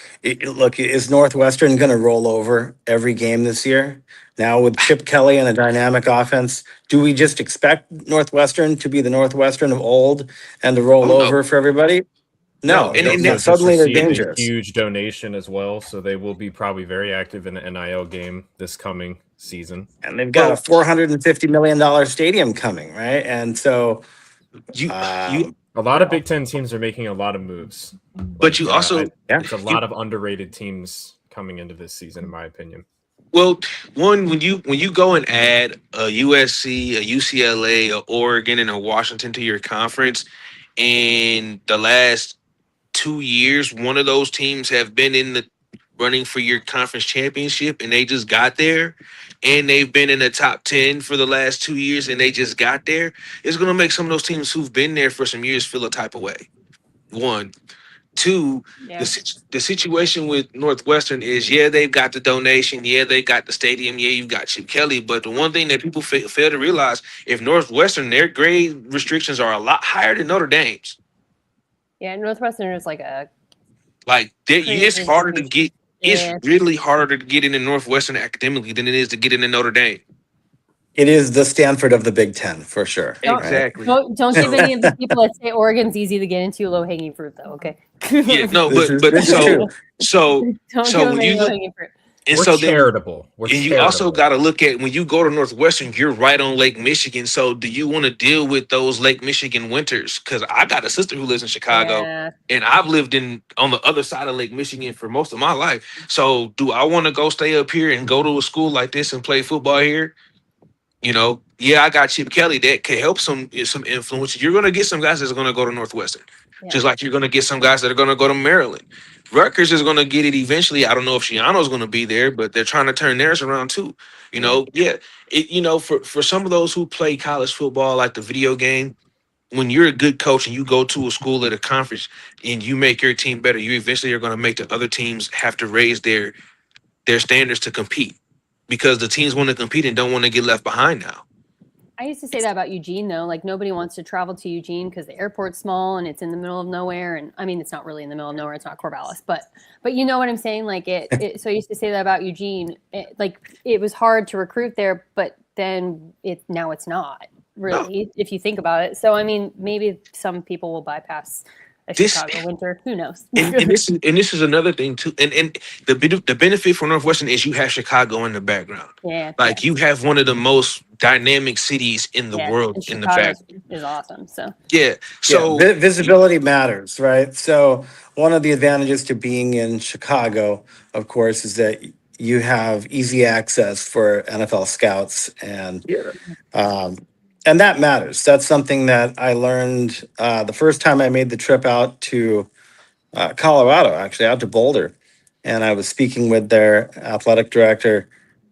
Look, is Northwestern going to roll over every game this year? Now with Chip Kelly and a dynamic offense, do we just expect Northwestern to be the Northwestern of old and to roll Oh, no. over for everybody? No, And also just suddenly they're received dangerous. a huge donation as well, so they will be probably very active in the NIL game this coming season. And they've got a $450 million stadium coming, right? And so A lot of Big Ten teams are making a lot of moves. But you also, it's a lot of underrated teams coming into this season, in my opinion. well, one, when you go and add a USC, a UCLA, a Oregon, and a Washington to your conference, in the last 2 years, one of those teams have been in the running for your conference championship, and they just got there. And they've been in the top 10 for the last 2 years, and they just got there. It's going to make some of those teams who've been there for some years feel a type of way. One. Two, the situation with Northwestern is, yeah, they've got the donation. Yeah, they got the stadium. Yeah, you've got Chip Kelly. But the one thing that people fail to realize, if Northwestern, their grade restrictions are a lot higher than Notre Dame's. Yeah, Northwestern is like a... It's harder to get. It's really harder to get into Northwestern academically than it is to get into Notre Dame. it is the Stanford of the Big Ten for sure. Exactly. Don't give any of the people that say Oregon's easy to get into low-hanging fruit, though. Okay. Yeah, no, This but is true. so Don't so give when them any you look, low-hanging fruit. and We're so then, charitable. and you also got to look at when you go to Northwestern, you're right on Lake Michigan. So do you want to deal with those Lake Michigan winters? Because I got a sister who lives in Chicago, and I've lived on the other side of Lake Michigan for most of my life. So do I want to go stay up here and go to a school like this and play football here? You know, yeah, I got Chip Kelly that could help some influence. You're going to get some guys that's going to go to Northwestern, just like you're going to get some guys that are going to go to Maryland. Rutgers is going to get it eventually. I don't know if Shiano's going to be there, but they're trying to turn theirs around too. You know, for some of those who play college football like the video game, when you're a good coach and you go to a school at a conference and you make your team better, you eventually are going to make the other teams have to raise their standards to compete, because the teams want to compete and don't want to get left behind now. I used to say that about Eugene, though. Like, nobody wants to travel to Eugene because the airport's small and it's in the middle of nowhere. And I mean, it's not really in the middle of nowhere. It's not Corvallis, but you know what I'm saying? Like so I used to say that about Eugene. It was hard to recruit there, but then now it's not really, if you think about it. So, I mean, maybe some people will bypass Chicago winter. Who knows? and this is another thing too. And the benefit for Northwestern is you have Chicago in the background. Yeah. Like you have one of the most dynamic cities in the world in the back. Is awesome. So So visibility matters, right? So one of the advantages to being in Chicago, of course, is that you have easy access for NFL scouts and that matters. That's something that I learned the first time I made the trip out to Colorado, actually out to Boulder. And I was speaking with their athletic director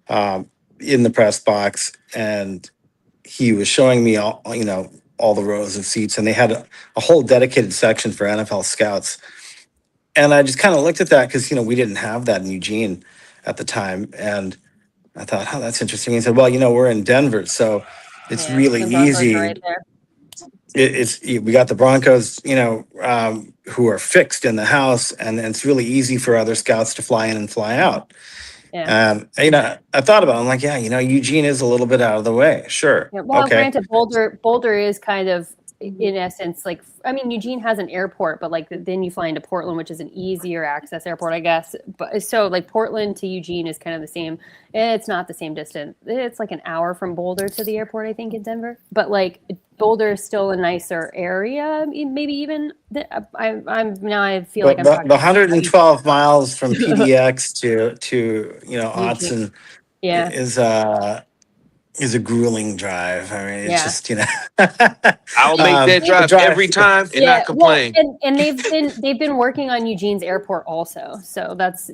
in the press box. And he was showing me all the rows of seats. And they had a whole dedicated section for NFL scouts. And I just kind of looked at that because, we didn't have that in Eugene at the time. And I thought, oh, that's interesting. He said, well, we're in Denver, so it's really easy. Right there. We got the Broncos, who are fixed in the house, and it's really easy for other scouts to fly in and fly out. Yeah. I thought about it. I'm like, Eugene is a little bit out of the way. Sure. Yeah, well, granted, Boulder is kind of, in essence, like, I mean, Eugene has an airport, but like then you fly into Portland, which is an easier access airport, I guess. But so like Portland to Eugene is kind of the same. It's not the same distance. It's like an hour from Boulder to the airport, I think, in Denver. But like Boulder is still a nicer area. Maybe even I feel like I'm the 112 miles from PDX to Autzen is a grueling drive. I mean, it's just I'll make that drive every time and not complain. Well, and they've been working on Eugene's airport also. So that's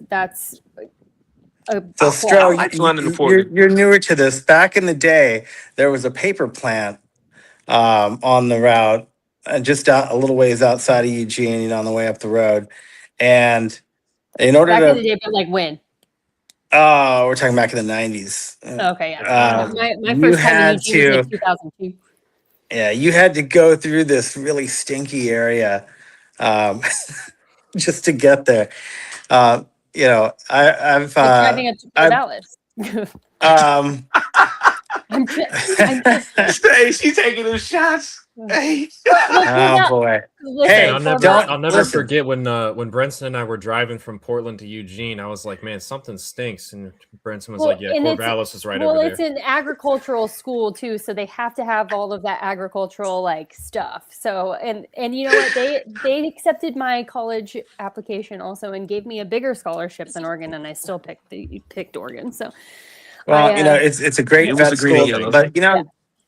so Stro, you're newer to this. Back in the day, there was a paper plant on the route, just out a little ways outside of Eugene, on the way up the road. And in order back in the day, but like when? Oh, we're talking back in the 90s. Okay, yeah. My first time in Eugene was like 2002. Yeah, you had to go through this really stinky area just to get there. I've driving up to Dallas. She's taking those shots. Hey. Oh boy! Hey, I'll never forget when Brenson and I were driving from Portland to Eugene. I was like, "Man, something stinks," and Brenson was like, "Yeah, Corvallis is right over there." Well, it's an agricultural school too, so they have to have all of that agricultural like stuff. So and you know what? They accepted my college application also and gave me a bigger scholarship than Oregon, and I still picked Oregon. So, well, it's a great vet school, but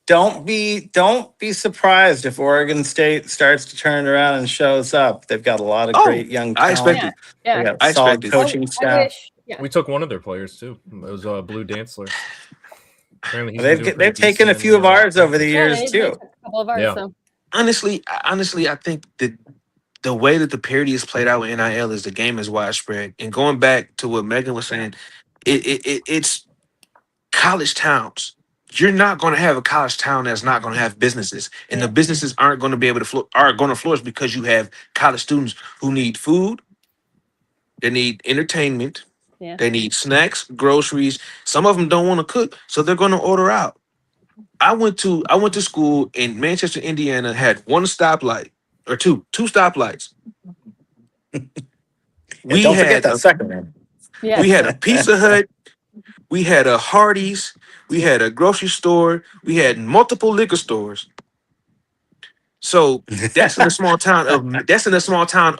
Don't be surprised if Oregon State starts to turn around and shows up. They've got a lot of great young talent. I expect it. They got solid coaching staff. We took one of their players too. It was Blue Dantzler. They've taken a few of ours over the years too. A couple of ours. So. Honestly, I think that the way that the parity is played out with NIL is the game is widespread. And going back to what Megan was saying, it's college towns. You're not going to have a college town that's not going to have businesses, and the businesses aren't going to be able to flourish because you have college students who need food, they need entertainment, they need snacks, groceries. Some of them don't want to cook, so they're going to order out. I went to school in Manchester, Indiana, had one stoplight or two stoplights. Don't forget that second one. Yeah. We had a Pizza Hut, we had a Hardee's. We had a grocery store. We had multiple liquor stores. So that's in a small town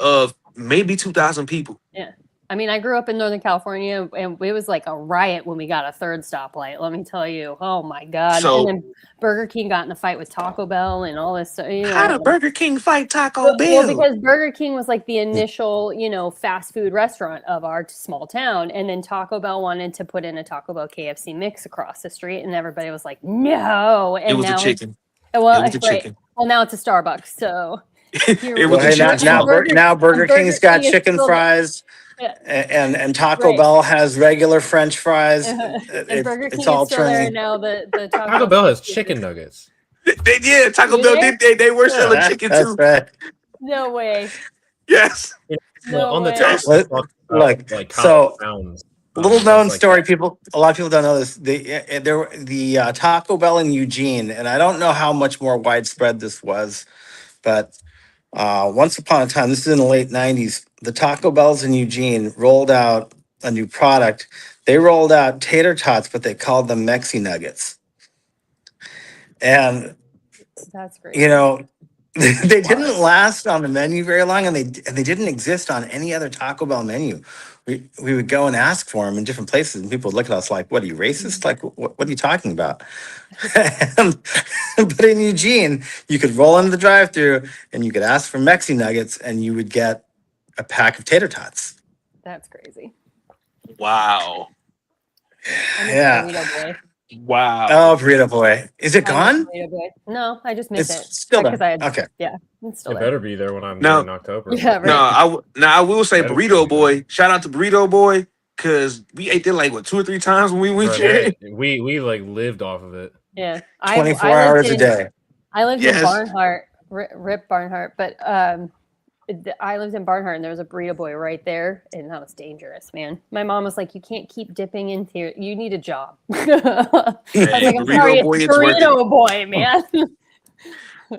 of maybe 2,000 people. Yeah. I mean, I grew up in Northern California, and it was like a riot when we got a third stoplight. Let me tell you. Oh my God! So, and then Burger King got in a fight with Taco Bell and all this. How did Burger King fight Taco Bell? Well, because Burger King was like the initial, fast food restaurant of our small town, and then Taco Bell wanted to put in a Taco Bell KFC mix across the street, and everybody was like, "No!" And it was now a chicken. Well, now it's a Starbucks. So. Here It we was Well, the hey, go. chicken sandwich. now Burger Burger King's got King is chicken still fries, Yeah. and Taco Right. Bell has regular French fries. And Burger It's King all is still there turning. now. The Taco Bell has chicken nuggets. Taco Do Bell they? did. They were selling Yeah, chicken that's too. right. No way. Yes. Well, No on the way. top, Look, talk about, look, like so pounds. little known Like story. that. A lot of people don't know this. The Taco Bell in Eugene, and I don't know how much more widespread this was, but once upon a time, this is in the late '90s. The Taco Bells in Eugene rolled out a new product. They rolled out tater tots, but they called them Mexi Nuggets, and That's great. you know, they didn't last on the menu very long, and they didn't exist on any other Taco Bell menu. We would go and ask for them in different places, and people would look at us like, "What are you, racist? Like, what are you talking about?" But in Eugene, you could roll into the drive-thru and you could ask for Mexi Nuggets, and you would get a pack of tater tots. That's crazy. Wow. I miss Yeah. Burrito Boy. Wow. Oh, Burrito Boy, is it I gone? miss Burrito Boy. No, I just miss It's it. still there. Because I had, Okay. yeah, it's still It there. better be there when I'm No. there in October. Yeah, right. No, I will say Better Burrito be Boy. Shout out to Burrito Boy because we ate there like 2 or 3 times when we went Bro, there. we like lived off of it. Yeah. 24 I lived hours a in- day. I lived Yes. in Barnhart, Rip Barnhart, but I lived in Barnhart and there was a Burrito Boy right there, and that was dangerous, man. My mom was like, "You can't keep dipping into your. You need a job." I was like, "I'm Burrito sorry, Boy, it's it's worth it." Burrito Boy, man."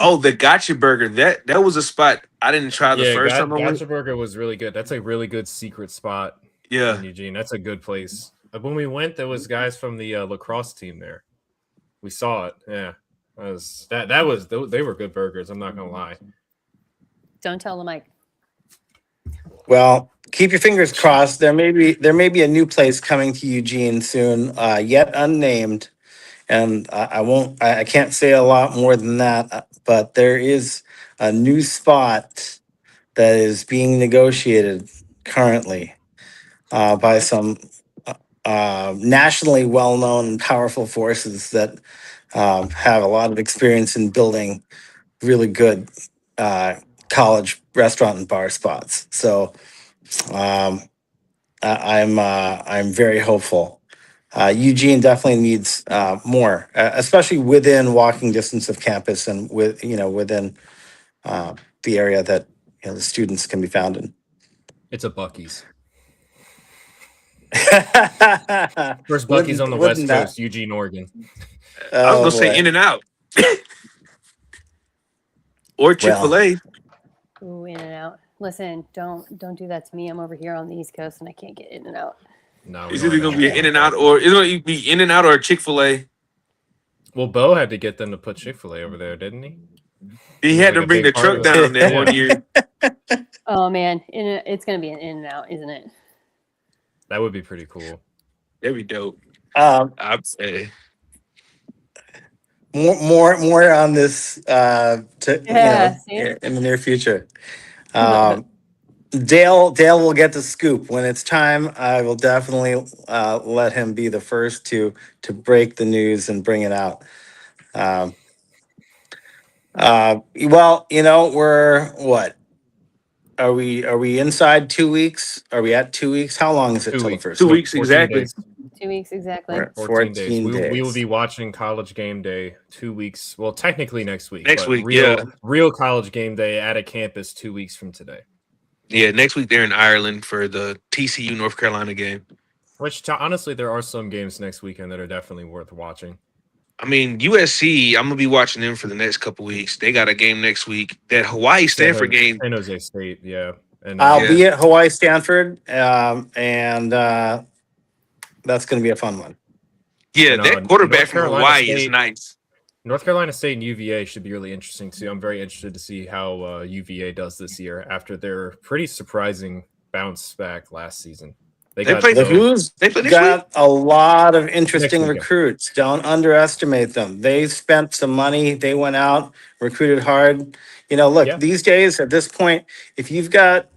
Oh, the Gotcha Burger. That was a spot I didn't try the Yeah, first time I went. Gotcha Burger was really good. That's a really good secret spot Yeah. in Eugene. That's a good place. When we went, there was guys from the lacrosse team there. We saw it. Yeah, they were good burgers. I'm not gonna lie. Don't tell the mic. Well, keep your fingers crossed. There may be a new place coming to Eugene soon, yet unnamed, and I can't say a lot more than that. But there is a new spot that is being negotiated currently by some nationally well-known and powerful forces that have a lot of experience in building really good college restaurant and bar spots. So I'm very hopeful. Eugene definitely needs more, especially within walking distance of campus and within the area that the students can be found in. It's a Buc-ee's. First First Buc-ee's on the West Coast, Eugene, Oregon. I was gonna say In and Out. Or Chick-fil-A. Ooh, In and Out. Listen, don't do that to me. I'm over here on the East Coast and I can't get In and Out. No, It's either gonna be an In and Out or it's gonna be In and Out or a Chick-fil-A. Well, Bo had to get them to put Chick-fil-A over there, didn't he? He was had like to a bring big the part truck of it. down there Yeah. one year. Oh man, it's gonna be an In and Out, isn't it? That would be pretty cool. That'd be dope. I'd say more on this See? in the near future. Dale will get the scoop when it's time. I will definitely let him be the first to break the news and bring it out. Well, we're what? Are we inside 2 weeks? Are we at 2 weeks? How long is it 2 till the weeks. first? 2 week? weeks 14 exactly. days. 2 weeks exactly. We're at 14 days. 14 days. We will be watching College Game Day 2 weeks. Well, technically next week. Next but week, real College Game Day at a campus 2 weeks from today. Yeah, next week they're in Ireland for the TCU North Carolina game. Which honestly, there are some games next weekend that are definitely worth watching. I mean, USC, I'm gonna be watching them for the next couple weeks. They got a game next week. That Hawaii Stanford game. San Jose State, yeah. And I'll be at Hawaii Stanford, and that's going to be a fun one. Yeah, that quarterback from Hawaii is nice. North Carolina State and UVA should be really interesting too. I'm very interested to see how UVA does this year after their pretty surprising bounce back last season. They got a lot of interesting weekend. recruits. Don't underestimate them. They spent some money. They went out, recruited hard. These days at this point, if you've got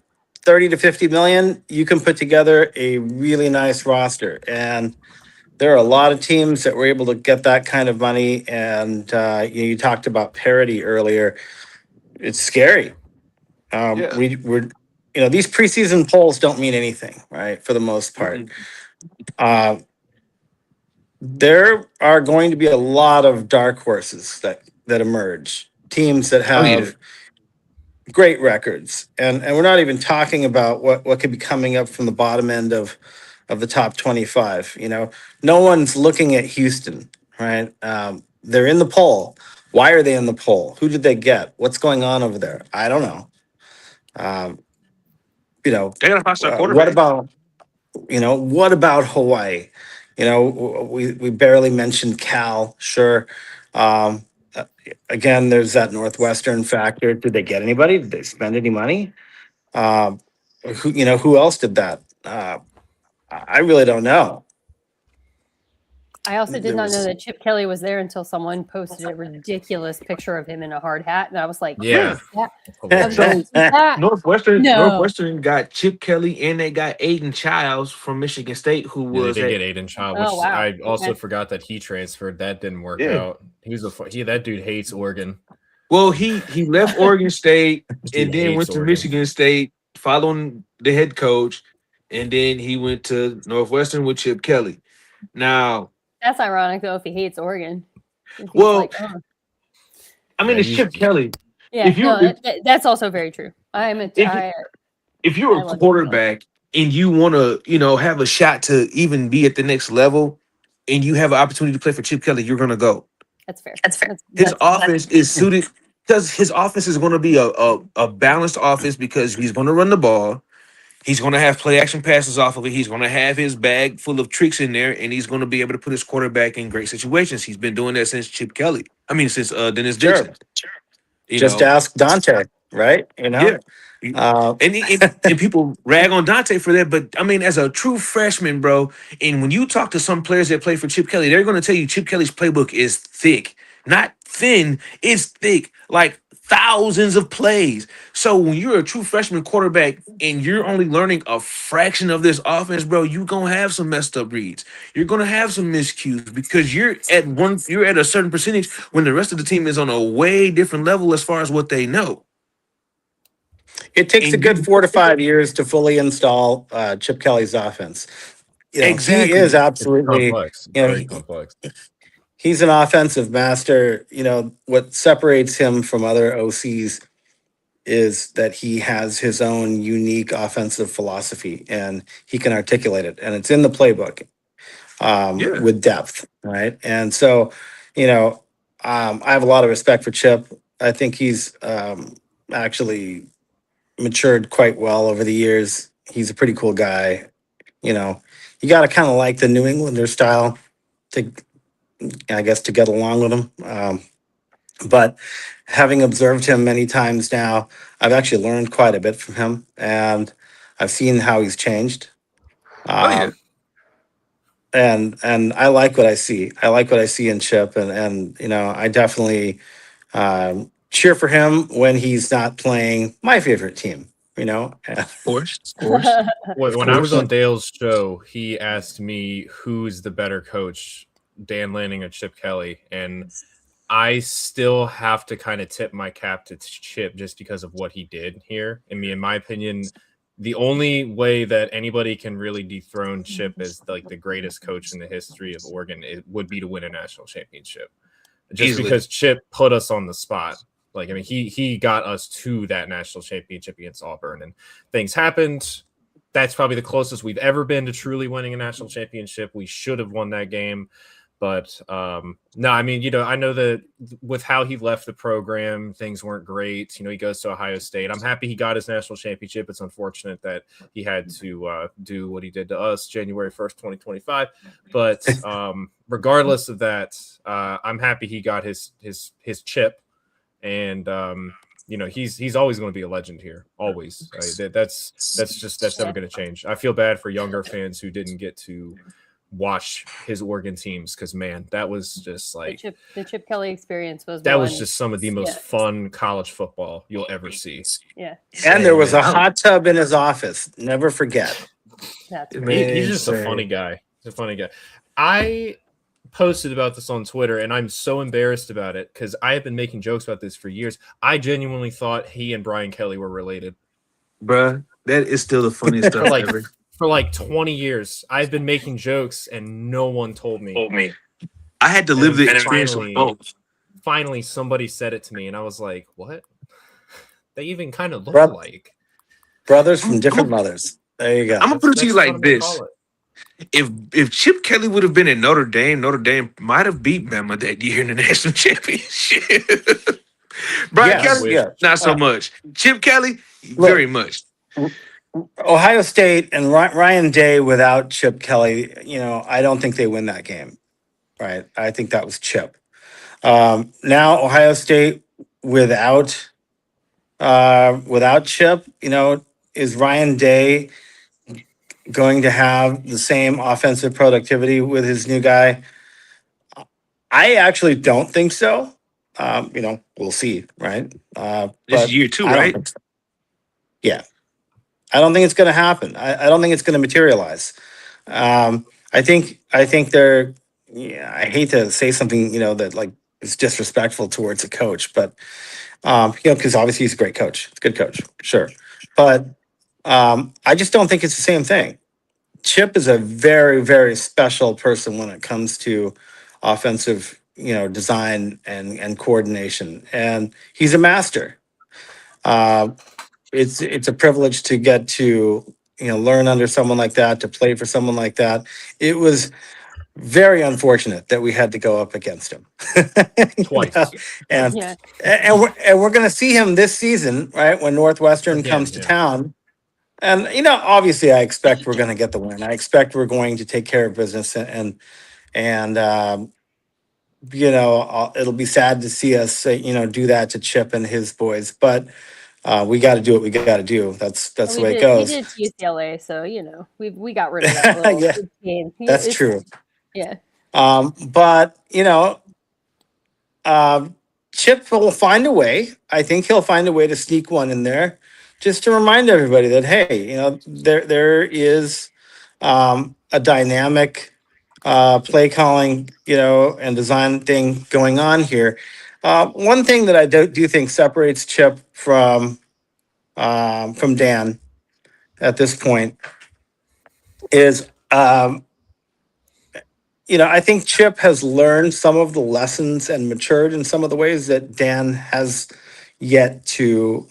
30 to 50 million, you can put together a really nice roster. And there are a lot of teams that were able to get that kind of money. And you talked about parity earlier. It's scary. We're these preseason polls don't mean anything, right? For the most part. There are going to be a lot of dark horses that emerge, teams that have great records, and we're not even talking about what could be coming up from the bottom end of the top 25. No one's looking at Houston, right? They're in the poll. Why are they in the poll? Who did they get? What's going on over there? I don't know. They got a five-star What quarterback. what about Hawaii? We barely mentioned Cal. Sure. Again, there's that Northwestern factor. Did they get anybody? Did they spend any money? Who else did that? I really don't know. I also did not know that Chip Kelly was there until someone posted a ridiculous picture of him in a hard hat, and I was like, Yeah. Northwestern got Chip Kelly, and they got Aiden Childs from Michigan State, who was they did get Aiden Child, which I also forgot that he transferred. That didn't work out. That dude hates Oregon. Well, he left Oregon State and then went to Michigan State, following the head coach, and then he went to Northwestern with Chip Kelly. Now, that's ironic though if he hates Oregon. Well, it's Chip Kelly. Yeah, that's also very true. If you're a quarterback and you want to, have a shot to even be at the next level, and you have an opportunity to play for Chip Kelly, you're going to go. That's fair. His offense is suited because his offense is going to be a balanced offense because he's going to run the ball. He's going to have play action passes off of it. He's going to have his bag full of tricks in there, and he's going to be able to put his quarterback in great situations. He's been doing that since Chip Kelly. Since Dennis Dixon. Just ask Dante, right? Yeah. And people rag on Dante for that, but as a true freshman, bro, and when you talk to some players that play for Chip Kelly, they're going to tell you Chip Kelly's playbook is thick, not thin. It's thick, like thousands of plays. So when you're a true freshman quarterback and you're only learning a fraction of this offense, bro, you're gonna have some messed up reads. You're gonna have some miscues because you're at a certain percentage when the rest of the team is on a way different level as far as what they know. It takes a good 4 to 5 years to fully install Chip Kelly's offense. Exactly. He is absolutely complex. Very complex. He's an offensive master. What separates him from other OCs is that he has his own unique offensive philosophy, and he can articulate it, and it's in the playbook with depth, right? And so, I have a lot of respect for Chip. I think he's actually matured quite well over the years. He's a pretty cool guy. You got to kind of like the New Englander style to get along with him. But having observed him many times now, I've actually learned quite a bit from him, and I've seen how he's changed. And I like what I see. I like what I see in Chip, and I definitely cheer for him when he's not playing my favorite team. Of course. When I was on Dale's show, he asked me who's the better coach, Dan Lanning or Chip Kelly, and I still have to kind of tip my cap to Chip just because of what he did here. In my opinion, the only way that anybody can really dethrone Chip as like the greatest coach in the history of Oregon would be to win a national championship. Just because Chip put us on the spot. He got us to that national championship against Auburn, and things happened. That's probably the closest we've ever been to truly winning a national championship. We should have won that game. But I know that with how he left the program, things weren't great. He goes to Ohio State. I'm happy he got his national championship. It's unfortunate that he had to do what he did to us January 1st, 2025. But regardless of that, I'm happy he got his chip. And he's always going to be a legend here. Always. Right? That's never going to change. I feel bad for younger fans who didn't get to watch his Oregon teams because that was just like the Chip Kelly experience was just some of the most fun college football you'll ever see. Yeah. And there was a hot tub in his office. Never forget. He's just a funny guy. He's a funny guy. posted about this on Twitter, and I'm so embarrassed about it because I have been making jokes about this for years. I genuinely thought he and Brian Kelly were related. Bruh, that is still the funniest stuff ever. For like 20 years, I've been making jokes, and no one told me. I had to live the experience with both. Finally, somebody said it to me, and I was like, what? They even kind of look alike. Brothers from different mothers. There you go. I'm going to put it to you like this. If Chip Kelly would have been at Notre Dame might have beat Bama that year in the national championship. Brian Kelly, not so much. Chip Kelly, very much. Ohio State and Ryan Day without Chip Kelly, I don't think they win that game. Right? I think that was Chip. Now Ohio State without Chip, is Ryan Day going to have the same offensive productivity with his new guy? I actually don't think so. We'll see, right? This year too, right? So. Yeah. I don't think it's going to happen. I don't think it's going to materialize. I think they're, I hate to say something, that like is disrespectful towards a coach, but, because obviously he's a great coach. It's a good coach, sure. But I just don't think it's the same thing. Chip is a very, very special person when it comes to offensive, design and coordination, and he's a master. It's a privilege to get to, learn under someone like that, to play for someone like that. It was very unfortunate that we had to go up against him twice. And we're going to see him this season, right? When Northwestern comes to town. And, obviously I expect we're going to get the win. I expect we're going to take care of business and it'll be sad to see us, do that to Chip and his boys, but we got to do what we got to do. That's the way it goes. We did UCLA, so we got rid of that little game. That's true. Yeah. But Chip will find a way. I think he'll find a way to sneak one in there, just to remind everybody that hey, there is a dynamic play calling, and design thing going on here. One thing that I do think separates Chip from Dan at this point is, I think Chip has learned some of the lessons and matured in some of the ways that Dan has yet to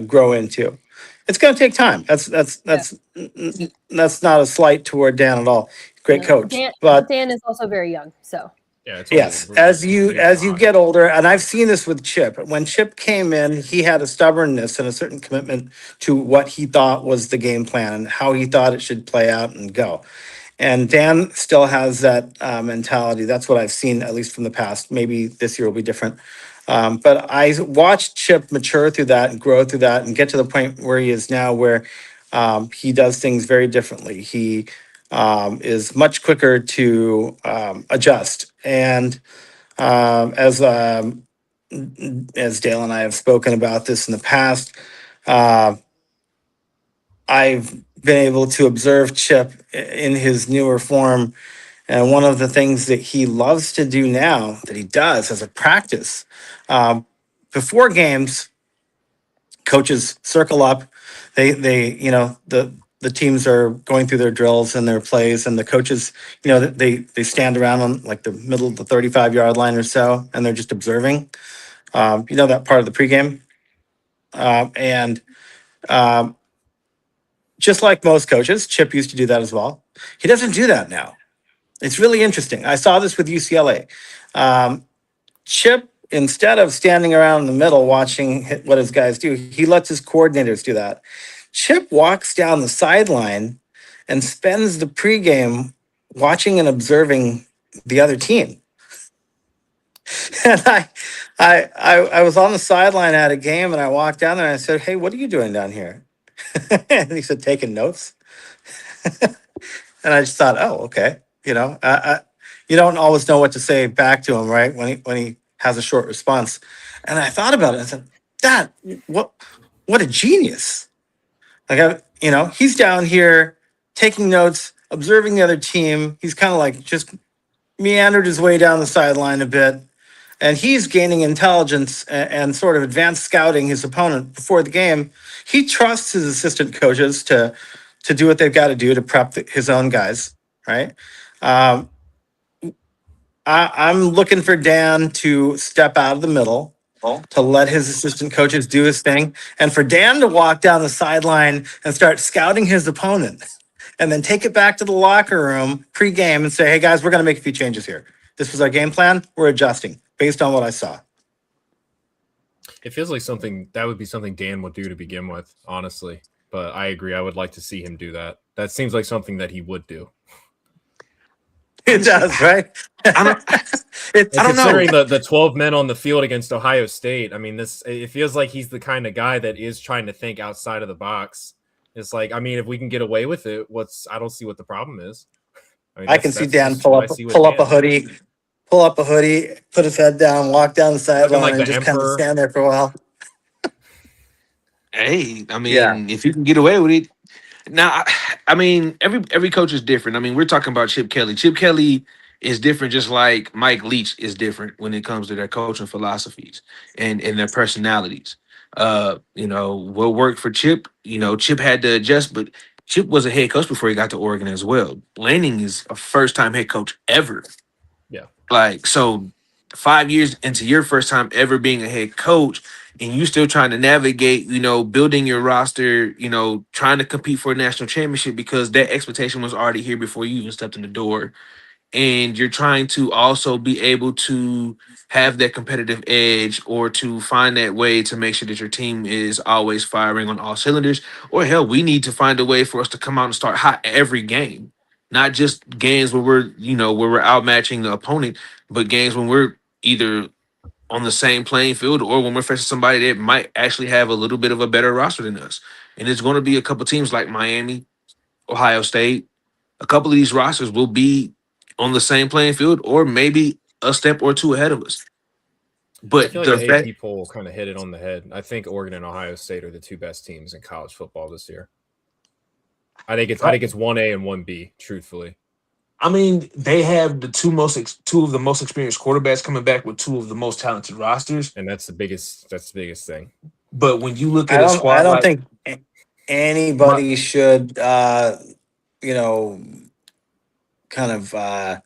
grow into. It's going to take time. That's not a slight toward Dan at all. Great coach, but Dan is also very young. So yes, as you get older, and I've seen this with Chip. When Chip came in, he had a stubbornness and a certain commitment to what he thought was the game plan and how he thought it should play out and go. And Dan still has that mentality. That's what I've seen, at least from the past. Maybe this year will be different. But I watched Chip mature through that and grow through that and get to the point where he is now, where he does things very differently. He is much quicker to adjust. And as Dale and I have spoken about this in the past, I've been able to observe Chip in his newer form. And one of the things that he loves to do now, that he does as a practice, before games, coaches circle up. The teams are going through their drills and their plays, and the coaches, they stand around on like the middle of the 35-yard line or so, and they're just observing. That part of the pregame, and just like most coaches, Chip used to do that as well. He doesn't do that now. It's really interesting. I saw this with UCLA. Chip, instead of standing around in the middle watching what his guys do, he lets his coordinators do that. Chip walks down the sideline and spends the pregame watching and observing the other team. And I was on the sideline at a game, and I walked down there and I said, "Hey, what are you doing down here?" And he said, "Taking notes." And I just thought, "Oh, okay." You don't always know what to say back to him, right? When he has a short response. And I thought about it. I said, "Dad, what a genius!" Like, he's down here taking notes, observing the other team. He's kind of like just meandered his way down the sideline a bit, and he's gaining intelligence and sort of advanced scouting his opponent before the game. He trusts his assistant coaches to do what they've got to do to prep his own guys, right? Um, I'm looking for Dan to step out of the middle, to let his assistant coaches do his thing, and for Dan to walk down the sideline and start scouting his opponent, and then take it back to the locker room pre-game and say, "Hey guys, we're going to make a few changes here. This was our game plan. We're adjusting based on what I saw." It feels like something that would be something Dan would do to begin with, honestly. But I agree. I would like to see him do that. That seems like something that he would do. It does, right? I don't know. Considering the 12 men on the field against Ohio State, I mean, it feels like he's the kind of guy that is trying to think outside of the box. It's like, I mean, if we can get away with it, I don't see what the problem is. I mean, I can see Dan pull up a hoodie, put his head down, walk down the sideline, like and just kind of stand there for a while. Hey, I mean, if you can get away with it. Now, I mean, every coach is different. I mean, we're talking about Chip Kelly. Chip Kelly is different, just like Mike Leach is different when it comes to their coaching philosophies and their personalities. What worked for Chip, Chip had to adjust, but Chip was a head coach before he got to Oregon as well. Lanning is a first-time head coach ever. Yeah. Like, so 5 years into your first time ever being a head coach, and you still trying to navigate, building your roster, trying to compete for a national championship because that expectation was already here before you even stepped in the door. And you're trying to also be able to have that competitive edge or to find that way to make sure that your team is always firing on all cylinders. Or hell, we need to find a way for us to come out and start hot every game. Not just games where we're outmatching the opponent, but games when we're either on the same playing field or when we're facing somebody that might actually have a little bit of a better roster than us. And it's going to be a couple teams like Miami, Ohio State. A couple of these rosters will be on the same playing field or maybe a step or two ahead of us. But I feel like the AP poll kind of hit it on the head. I think Oregon and Ohio State are the two best teams in college football this year. I think it's 1A and 1B, truthfully. I mean, they have two of the most experienced quarterbacks coming back with two of the most talented rosters, and that's the biggest thing. But when you look at a squad, I don't think anybody should, kind of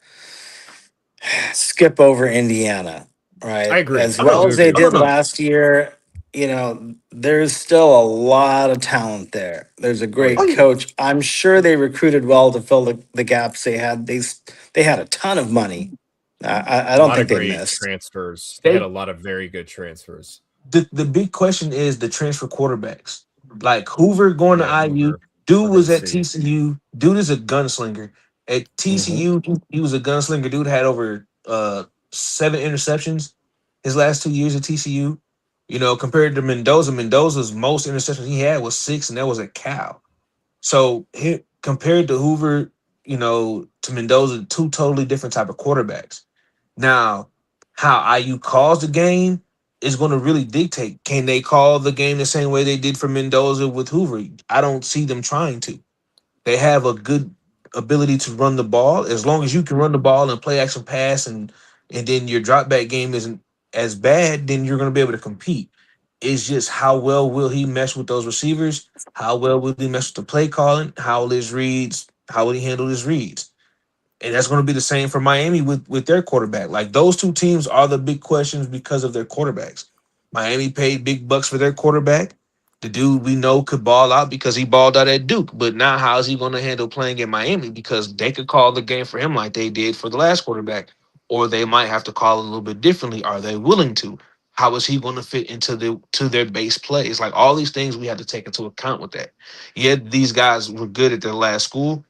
skip over Indiana, right? I agree. As well as they did last year. There's still a lot of talent there. There's a great coach. I'm sure they recruited well to fill the gaps they had. They had a ton of money. I don't think they missed transfers. They had a lot of very good transfers. The big question is the transfer quarterbacks. Like Hoover going to IU. Dude was at TCU. Dude is a gunslinger. At TCU, he was a gunslinger. Dude had over 7 interceptions his last 2 years at TCU. Compared to Mendoza's most interceptions he had was 6, and that was at Cal. So compared to Hoover, to Mendoza, 2 totally different type of quarterbacks. Now, how IU calls the game is going to really dictate. Can they call the game the same way they did for Mendoza with Hoover? I don't see them trying to. They have a good ability to run the ball. As long as you can run the ball and play action pass and then your drop back game isn't as bad, then you're going to be able to compete. It's just how well will he mesh with those receivers? How well will he mesh with the play calling? How will he handle his reads? And that's going to be the same for Miami with their quarterback. Like, those two teams are the big questions because of their quarterbacks. Miami paid big bucks for their quarterback. The dude we know could ball out because he balled out at Duke. But now how is he going to handle playing in Miami? Because they could call the game for him like they did for the last quarterback. Or they might have to call a little bit differently. Are they willing to? How is he going to fit into their base plays? Like, all these things we have to take into account with that. Yeah, these guys were good at their last school.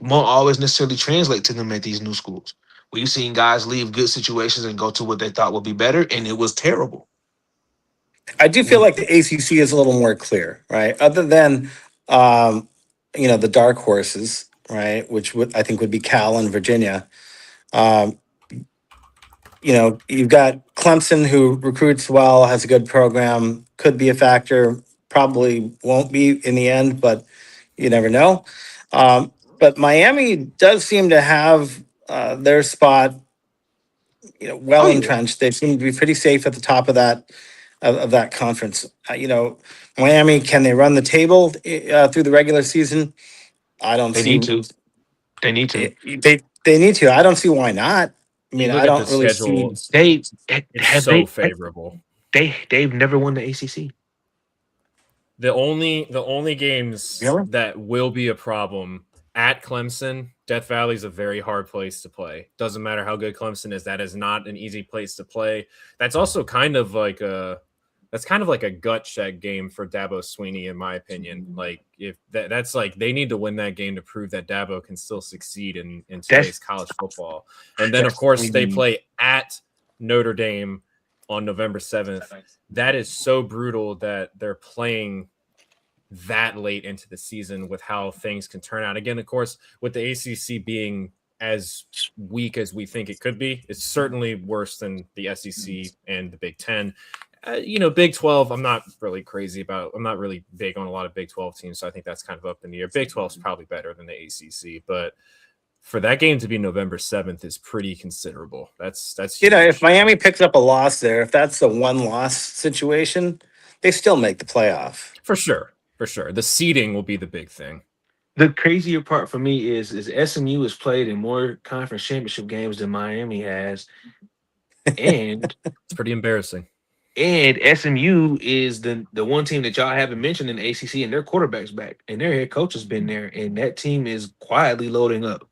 Won't always necessarily translate to them at these new schools. We've seen guys leave good situations and go to what they thought would be better, and it was terrible. I do feel like the ACC is a little more clear, right? Other than, the dark horses, right? Which I think would be Cal and Virginia. You've got Clemson, who recruits well, has a good program, could be a factor, probably won't be in the end, but you never know. But Miami does seem to have their spot, well Oh, yeah. entrenched. They seem to be pretty safe at the top of that conference. Miami, can they run the table through the regular season? I don't They see. need to. They need to. They need to. I don't see why not. I You mean, look I at the don't really see. schedule; They it's have so favorable. they've never won the ACC. The only games Really? that will be a problem at Clemson, Death Valley is a very hard place to play. Doesn't matter how good Clemson is, that is not an easy place to play. That's also kind of like a gut check game for Dabo Swinney, in my opinion. Like if that's like they need to win that game to prove that Dabo can still succeed in today's college football. And then of course they play at Notre Dame on November 7th. That is so brutal that they're playing that late into the season with how things can turn out. Again, of course, with the ACC being as weak as we think it could be, it's certainly worse than the SEC and the Big Ten. Big 12, I'm not really crazy about. I'm not really big on a lot of Big 12 teams, so I think that's kind of up in the air. Big 12 is probably better than the ACC, but for that game to be November 7th is pretty considerable. That's huge. If Miami picks up a loss there, if that's a one-loss situation, they still make the playoff. For sure. The seeding will be the big thing. The crazier part for me is SMU has played in more conference championship games than Miami has, and it's pretty embarrassing. And SMU is the one team that y'all haven't mentioned in the ACC, and their quarterback's back, and their head coach has been there, and that team is quietly loading up.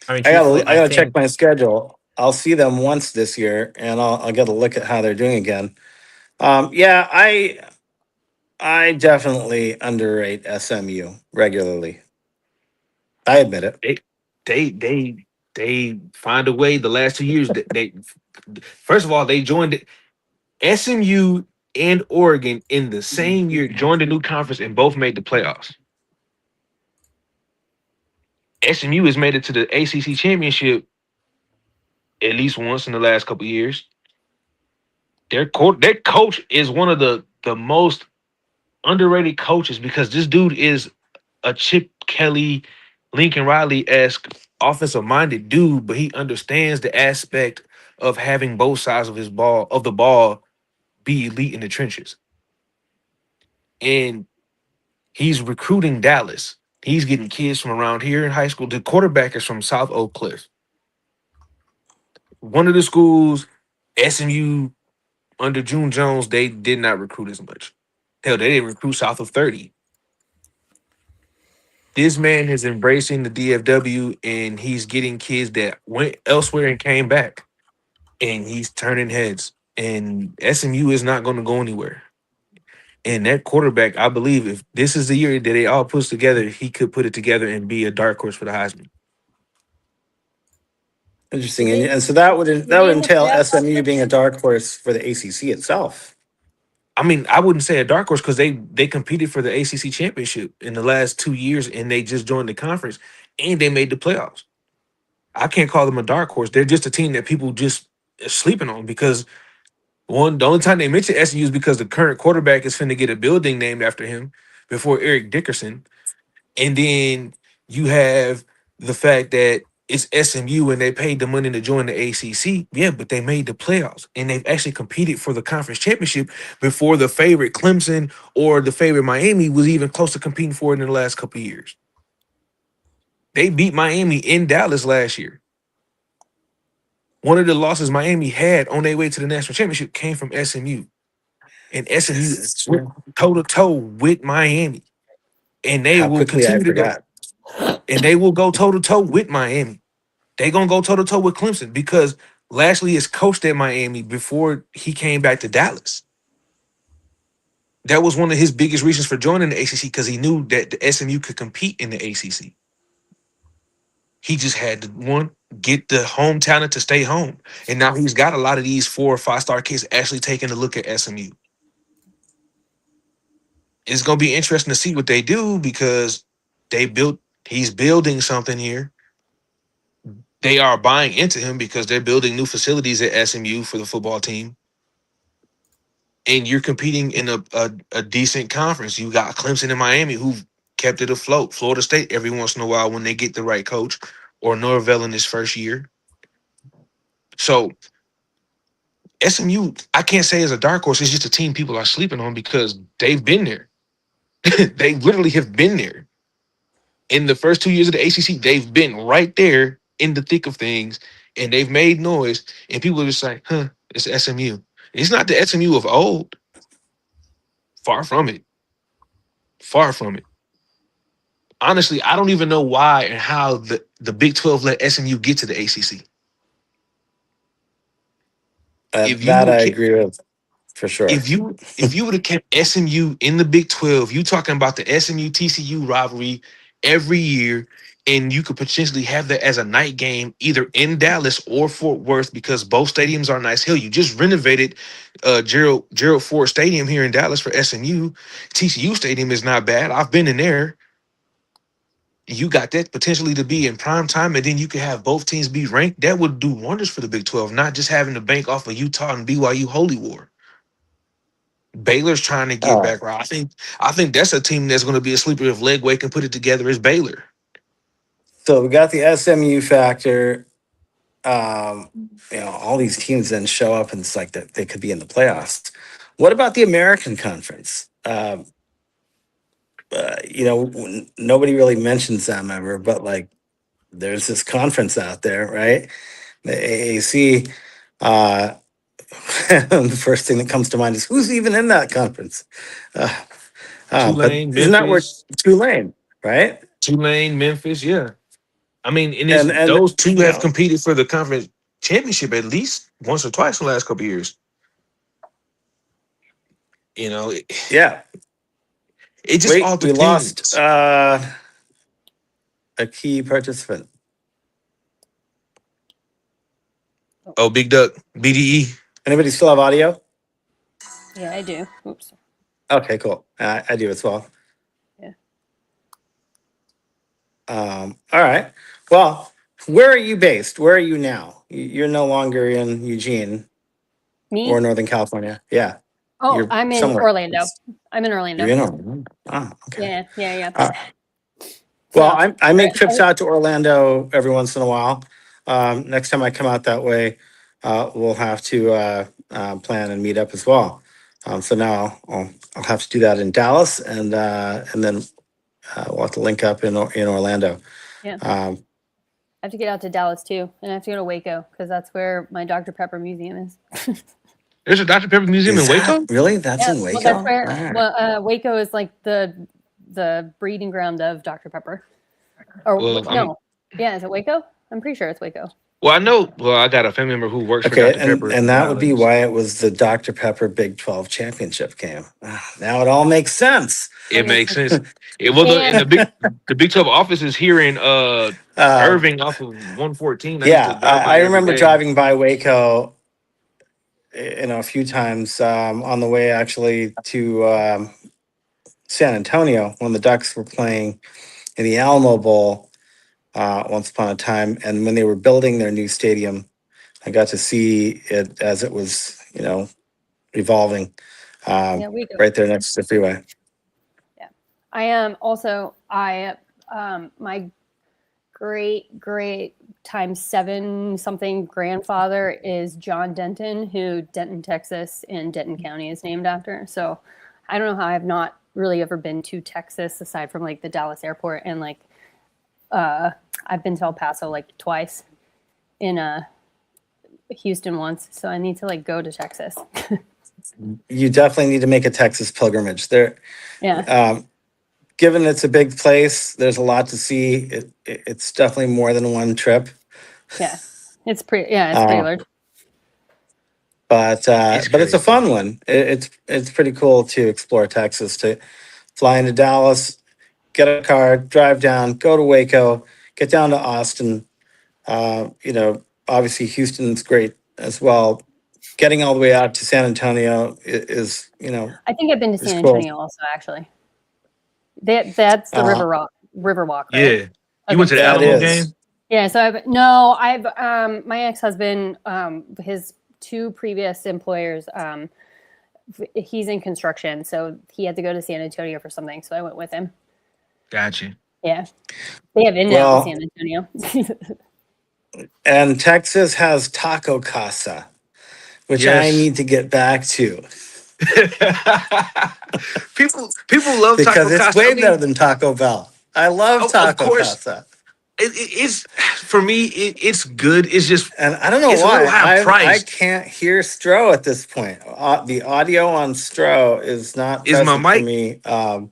I mean, I gotta check my schedule. I'll see them once this year, and I'll get a look at how they're doing again. I definitely underrate SMU regularly. I admit it. They find a way. The last 2 years, they first of all they joined it. SMU and Oregon in the same year joined a new conference and both made the playoffs. SMU has made it to the ACC championship at least once in the last couple of years. Their coach is one of the most underrated coaches because this dude is a Chip Kelly, Lincoln Riley-esque offensive-minded dude, but he understands the aspect of having both sides of the ball be elite in the trenches. And he's recruiting Dallas. He's getting kids from around here in high school. The quarterback is from South Oak Cliff. One of the schools, SMU, under June Jones, they did not recruit as much. Hell, they didn't recruit south of 30. This man is embracing the DFW, and he's getting kids that went elsewhere and came back. And he's turning heads. And SMU is not going to go anywhere. And that quarterback, I believe, if this is the year that they all put together, he could put it together and be a dark horse for the Heisman. Interesting, and so that would entail SMU being a dark horse for the ACC itself. I mean, I wouldn't say a dark horse because they competed for the ACC championship in the last 2 years, and they just joined the conference, and they made the playoffs. I can't call them a dark horse. They're just a team that people just are sleeping on because the only time they mention SMU is because the current quarterback is finna get a building named after him before Eric Dickerson. And then you have the fact that it's SMU and they paid the money to join the ACC. Yeah, but they made the playoffs and they've actually competed for the conference championship before the favorite Clemson or the favorite Miami was even close to competing for it in the last couple of years. They beat Miami in Dallas last year. One of the losses Miami had on their way to the national championship came from SMU. And SMU went toe-to-toe with Miami. And they will continue to go. And they will go toe-to-toe with Miami. They're going to go toe-to-toe with Clemson because Lashley is coached at Miami before he came back to Dallas. That was one of his biggest reasons for joining the ACC because he knew that the SMU could compete in the ACC. He just had to, get the home talent to stay home. And now he's got a lot of these 4 or 5-star kids actually taking a look at SMU. It's going to be interesting to see what they do because he's building something here. They are buying into him because they're building new facilities at SMU for the football team. And you're competing in a decent conference. You got Clemson and Miami who've kept it afloat. Florida State every once in a while when they get the right coach or Norvell in his first year. So SMU, I can't say is a dark horse. It's just a team people are sleeping on because they've been there. They literally have been there. In the first 2 years of the ACC, they've been right there in the thick of things, and they've made noise. And people are just like, "Huh, it's SMU." It's not the SMU of old. Far from it. Far from it. Honestly, I don't even know why and how the Big 12 let SMU get to the ACC. If you That would I have kept, agree with for sure. if you would have kept SMU in the Big 12, you talking about the SMU TCU rivalry every year, and you could potentially have that as a night game either in Dallas or Fort Worth because both stadiums are nice. Hell, you just renovated Gerald Ford Stadium here in Dallas for SMU. TCU Stadium is not bad. I've been in there. You got that potentially to be in prime time, and then you could have both teams be ranked. That would do wonders for the Big 12, not just having to bank off of Utah and BYU Holy War. Baylor's trying to get back right. I think that's a team that's going to be a sleeper if Legway can put it together as Baylor. So we got the SMU factor. All these teams then show up and it's like that they could be in the playoffs. What about the American Conference? Nobody really mentions them ever, but like there's this conference out there, right? The AAC. The first thing that comes to mind is who's even in that conference. Tulane, but isn't that where Memphis, Tulane, right? Tulane, Memphis, yeah. I mean, and those two have competed for the conference championship at least once or twice in the last couple of years. Yeah. It just all depends. We lost a key participant. Oh, Big Duck, BDE. Anybody still have audio? Yeah, I do. Oops. Okay, cool. I do as well. Yeah. All right. Well, where are you based? Where are you now? You're no longer in Eugene. Me? Or Northern California. Yeah. Oh, I'm in somewhere. Orlando. I'm in Orlando. You're in Orlando. Oh, okay. Yeah. Well, I make trips out to Orlando every once in a while. Next time I come out that way, we'll have to plan and meet up as well. So now I'll have to do that in Dallas, and then we'll have to link up in Orlando. Yeah. I have to get out to Dallas too, and I have to go to Waco because that's where my Dr. Pepper museum is. There's a Dr. Pepper museum in Waco? Really? That's in Waco? Well, that's where, Waco is like the breeding ground of Dr. Pepper. Yeah, is it Waco? I'm pretty sure it's Waco. Well, I know. Well, I got a family member who works for Dr. Pepper. And that would be why it was the Dr. Pepper Big 12 championship game. Now it all makes sense. It makes sense. The Big 12 office is here in Irving off of 114. I remember driving by Waco a few times on the way actually to San Antonio when the Ducks were playing in the Alamo Bowl once upon a time. And when they were building their new stadium, I got to see it as it was, evolving right there next to the freeway. Yeah. I am also, my great times 7 something grandfather is John Denton, who Denton, Texas and Denton County is named after. So I don't know how I've not really ever been to Texas aside from like the Dallas airport, and like I've been to El Paso like twice, in Houston once. So I need to like go to Texas. You definitely need to make a Texas pilgrimage there. Yeah. Given it's a big place, there's a lot to see. It's definitely more than one trip. Yeah, it's pretty large. But it's a fun one. It's pretty cool to explore Texas, to fly into Dallas, get a car, drive down, go to Waco, get down to Austin. Obviously Houston's great as well. Getting all the way out to San Antonio is I think I've been to San Antonio also, actually. That's the Riverwalk, right? Yeah. You went to the Alamo game? Yeah, so I've my ex-husband, his 2 previous employers, he's in construction, so he had to go to San Antonio for something, so I went with him. Gotcha. Yeah. They have in now in San Antonio. And Texas has Taco Casa, which I need to get back to. people love because Taco it's Casa. way better than Taco Bell. I love Taco Casa. It's for me. It's good. It's just, and I don't know it's why a little high I priced. can't hear Stro at this point. The audio on Stro is not Is my present for mic? me. I can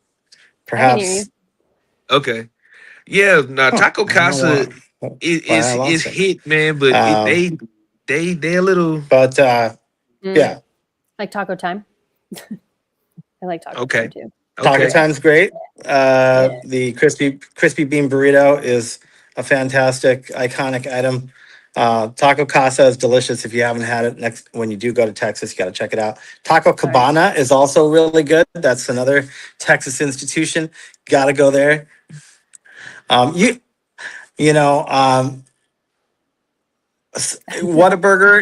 Perhaps. hear you. Okay. Yeah. Now Taco Casa is hit, man. But they a little. But yeah. Like Taco Time. I like Taco Time too. Taco Time's great. The crispy bean burrito is a fantastic, iconic item. Taco Casa is delicious. If you haven't had it, when you do go to Texas, you got to check it out. Taco Cabana is also really good. That's another Texas institution. Got to go there. Whataburger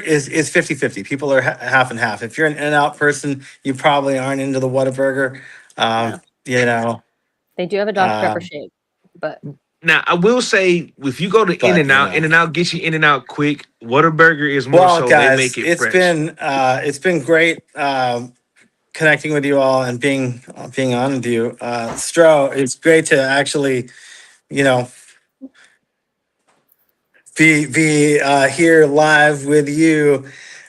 is 50-50. People are half and half. If you're an In-N-Out person, you probably aren't into the Whataburger. They do have a Dr. Pepper shake, but now I will say, if you go to In-N-Out, In-N-Out gets you In-N-Out quick. Whataburger is more so guys, they make it fresh. It's been great connecting with you all and being on with you. Stro, it's great to actually, be here live with you.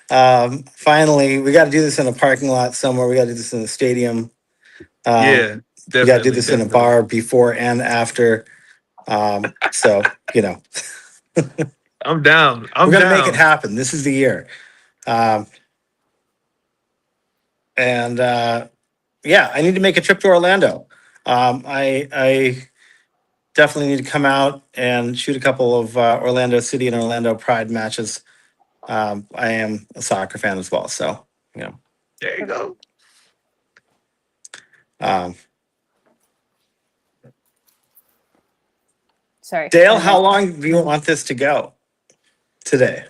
Finally, we got to do this in a parking lot somewhere. We got to do this in the stadium. Yeah, definitely. We got to do this in a bar before and after. So I'm down. We're gonna make it happen. This is the year. I need to make a trip to Orlando. I definitely need to come out and shoot a couple of Orlando City and Orlando Pride matches. I am a soccer fan as well, so there you go. Sorry, Dale, how long do you want this to go today?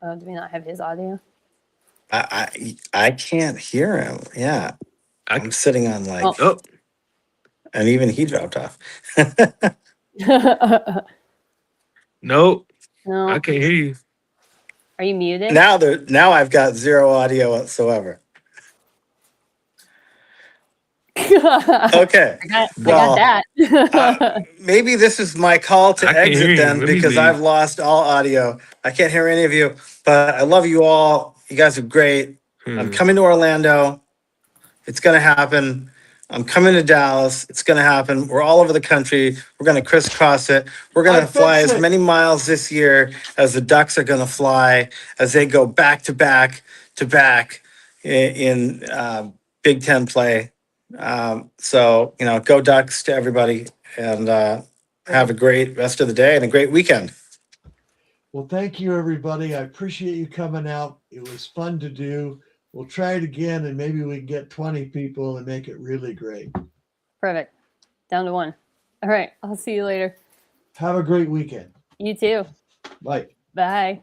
Do we not have his audio? I can't hear him. Yeah, I'm sitting on and even he dropped off. No, No, I can't hear you. Are you muted? Now I've got zero audio whatsoever. Okay. I got that. Maybe this is my call to exit then, because I've lost all audio. I can't hear any of you, but I love you all. You guys are great. I'm coming to Orlando. It's going to happen. I'm coming to Dallas. It's going to happen. We're all over the country. We're going to crisscross it. We're going to fly as many miles this year as the Ducks are going to fly as they go back to back to back in Big Ten play. So, go Ducks to everybody, and have a great rest of the day and a great weekend. Well, thank you, everybody. I appreciate you coming out. It was fun to do. We'll try it again, and maybe we can get 20 people and make it really great. Perfect. Down to 1. All right. I'll see you later. Have a great weekend. You too. Bye. Bye.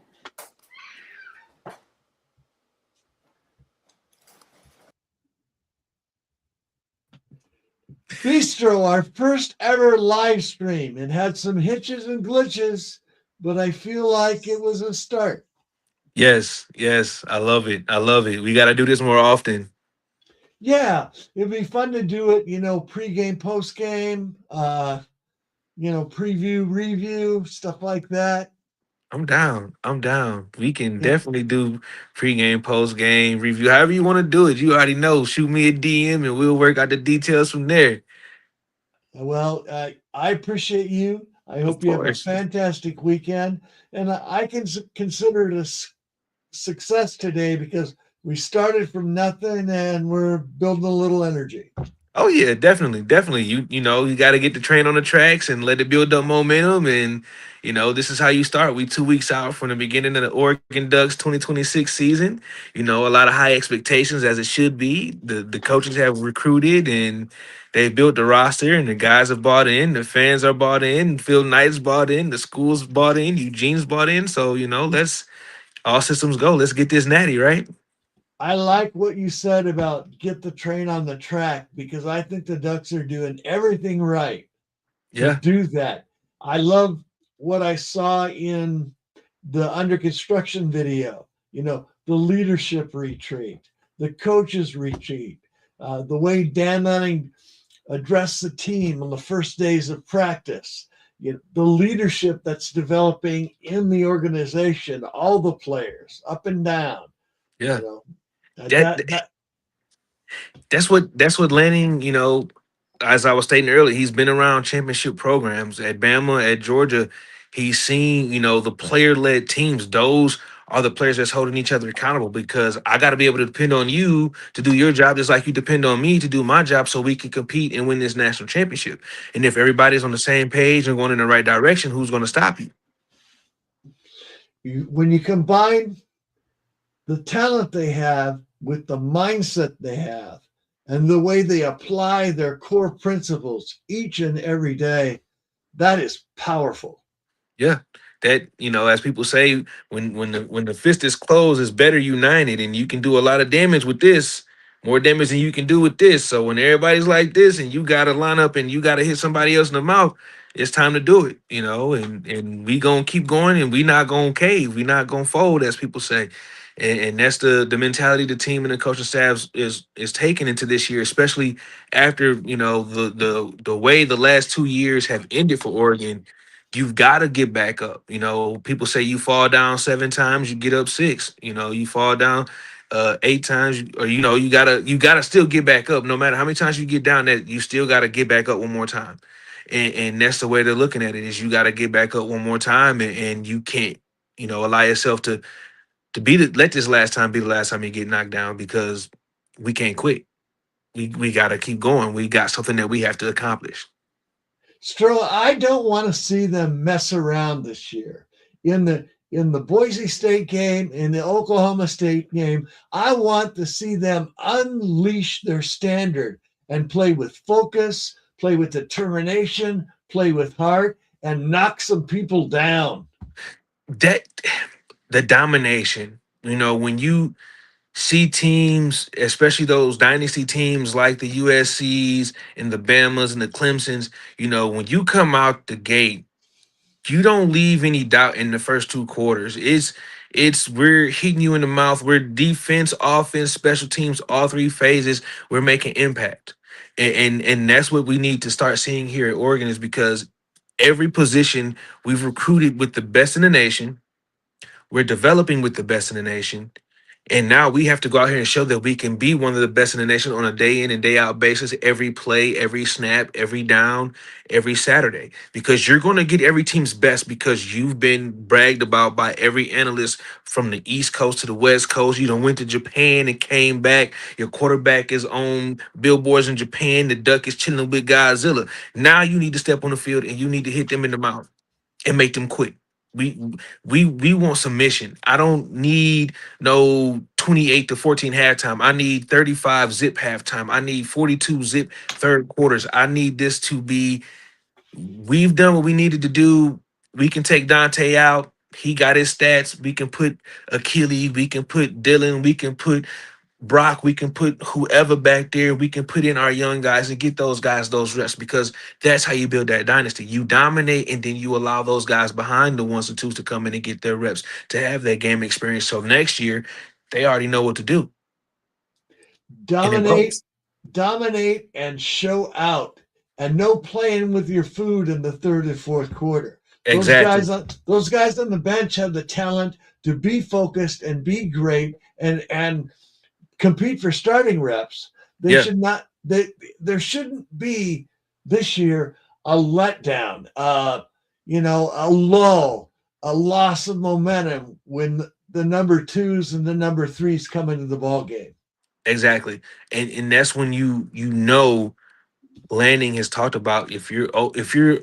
B-Stro, our first ever live stream. It had some hitches and glitches, but I feel like it was a start. Yes. I love it. We got to do this more often. Yeah, it'd be fun to do it, pregame, postgame, preview, review, stuff like that. I'm down. We can definitely do pregame, postgame, review, however you want to do it. You already know. Shoot me a DM and we'll work out the details from there. Well, I appreciate you. I hope you have a fantastic weekend. And I can consider it a success today because we started from nothing and we're building a little energy. Oh yeah, definitely. You got to get the train on the tracks and let it build up momentum. And this is how you start. We 2 weeks out from the beginning of the Oregon Ducks 2026 season. A lot of high expectations, as it should be. The coaches have recruited and they've built the roster, and the guys have bought in. The fans are bought in. Phil Knight's bought in. The school's bought in. Eugene's bought in. So let's all systems go. Let's get this natty, right? I like what you said about get the train on the track, because I think the Ducks are doing everything right to Yeah. do that. I love what I saw in the under construction video, the leadership retreat, the coaches retreat, the way Dan Manning addressed the team on the first days of practice, the leadership that's developing in the organization, all the players up and down, Yeah. you know, That that that's what Lanning, as I was stating earlier, he's been around championship programs at Bama, at Georgia. He's seen, the player-led teams. Those are the players that's holding each other accountable, because I got to be able to depend on you to do your job just like you depend on me to do my job, so we can compete and win this national championship. And if everybody's on the same page and going in the right direction, who's going to stop you? when you combine the talent they have with the mindset they have and the way they apply their core principles each and every day, that is powerful. Yeah. That, as people say, when the fist is closed, it's better united, and you can do a lot of damage with this, more damage than you can do with this. So when everybody's like this and you gotta line up and you gotta hit somebody else in the mouth, it's time to do it, and we gonna keep going, and we not gonna cave, we not gonna fold, as people say. And that's the mentality the team and the coaching staff is taking into this year, especially after the way the last 2 years have ended for Oregon. You've got to get back up. People say you fall down 7 times, you get up 6. You fall down 8 times, or you gotta still get back up. No matter how many times you get down, that you still gotta get back up one more time. And that's the way they're looking at it, is you gotta get back up one more time, and you can't, allow yourself to let this last time be the last time you get knocked down, because we can't quit. We gotta keep going. We got something that we have to accomplish. Stroh, I don't want to see them mess around this year. In the Boise State game, in the Oklahoma State game, I want to see them unleash their standard and play with focus, play with determination, play with heart, and knock some people down. That the domination, when you see teams, especially those dynasty teams like the USCs and the Bamas and the Clemsons, when you come out the gate, you don't leave any doubt in the first 2 quarters. It's we're hitting you in the mouth. We're defense, offense, special teams, all 3 phases. We're making impact, and that's what we need to start seeing here at Oregon, is because every position we've recruited with the best in the nation. We're developing with the best in the nation. And now we have to go out here and show that we can be one of the best in the nation on a day in and day out basis, every play, every snap, every down, every Saturday. Because you're going to get every team's best, because you've been bragged about by every analyst from the East Coast to the West Coast. You done went to Japan and came back. Your quarterback is on billboards in Japan. The Duck is chilling with Godzilla. Now you need to step on the field and you need to hit them in the mouth and make them quit. We want submission. I don't need no 28-14 halftime. I need 35 zip halftime. I need 42 zip third quarters. I need this to be, we've done what we needed to do. We can take Dante out. He got his stats. We can put Achilles. We can put Dylan. We can put Brock, we can put whoever back there, we can put in our young guys and get those guys those reps, because that's how you build that dynasty. You dominate, and then you allow those guys behind the ones and twos to come in and get their reps, to have that game experience. So next year, they already know what to do. Dominate and show out, and no playing with your food in the third and fourth quarter. Exactly. Those guys on the bench have the talent to be focused and be great and compete for starting reps. Should not. There shouldn't be this year a letdown, a lull, a loss of momentum when the number 2s and the number 3s come into the ball game. Exactly, and that's when Lanning has talked about, if you're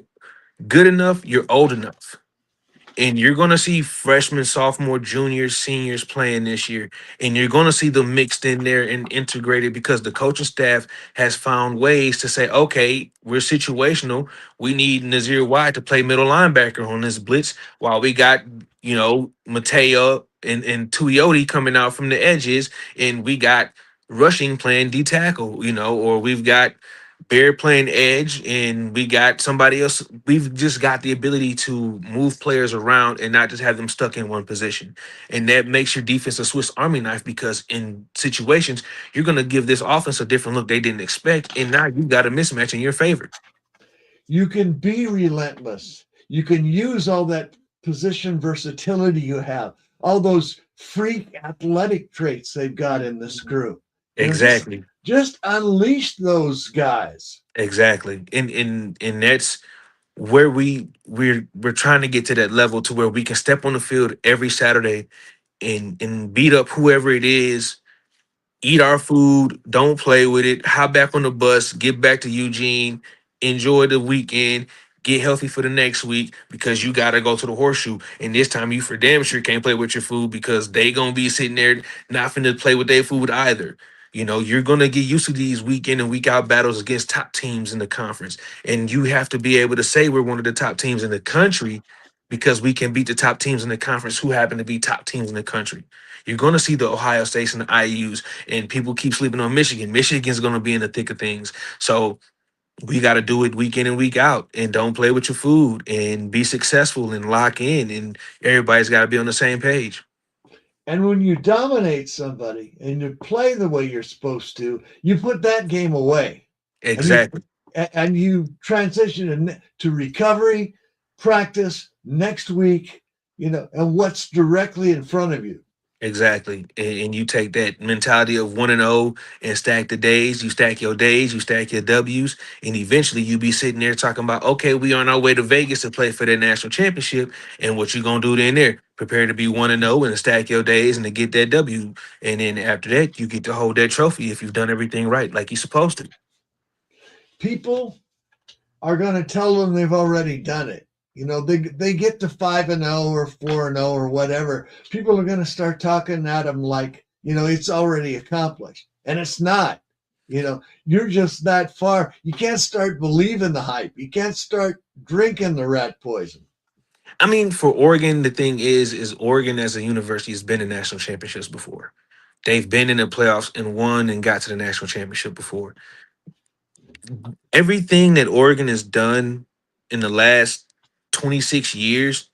good enough, you're old enough. And you're going to see freshmen, sophomore, juniors, seniors playing this year. And you're going to see them mixed in there and integrated, because the coaching staff has found ways to say, okay, we're situational. We need Nazir White to play middle linebacker on this blitz, while we got, Mateo and Tuioti coming out from the edges, and we got rushing playing D tackle, or we've got Bear playing edge, and we got somebody else. We've just got the ability to move players around and not just have them stuck in one position. And that makes your defense a Swiss Army knife, because in situations, you're going to give this offense a different look they didn't expect. And now you've got a mismatch in your favor. You can be relentless. You can use all that position versatility you have, all those freak athletic traits they've got in this group. Exactly. Just unleash those guys. Exactly. And that's where we're trying to get to that level to where we can step on the field every Saturday and beat up whoever it is, eat our food, don't play with it, hop back on the bus, get back to Eugene, enjoy the weekend, get healthy for the next week, because you got to go to the horseshoe. And this time you for damn sure can't play with your food, because they going to be sitting there not finna play with their food either. You're going to get used to these week in and week out battles against top teams in the conference. And you have to be able to say we're one of the top teams in the country, because we can beat the top teams in the conference who happen to be top teams in the country. You're going to see the Ohio States and the IUs, and people keep sleeping on Michigan. Michigan's going to be in the thick of things. So we got to do it week in and week out, and don't play with your food, and be successful and lock in, and everybody's got to be on the same page. And when you dominate somebody and you play the way you're supposed to, you put that game away. Exactly. And you transition to recovery, practice next week, and what's directly in front of you. Exactly. And you take that mentality of 1-0 and stack the days. You stack your days, you stack your W's, and eventually you be sitting there talking about, okay, we on our way to Vegas to play for the national championship. And what you going to do then there? Prepare to be 1-0 and stack your days and to get that W. And then after that, you get to hold that trophy if you've done everything right, like you're supposed to. People are going to tell them they've already done it. They get to 5-0 or 4-0 or whatever. People are going to start talking at them like, it's already accomplished. And it's not. You're just that far. You can't start believing the hype. You can't start drinking the rat poison. I mean, for Oregon, the thing is Oregon as a university has been in national championships before. They've been in the playoffs and won and got to the national championship before. Everything that Oregon has done in the last 26 years,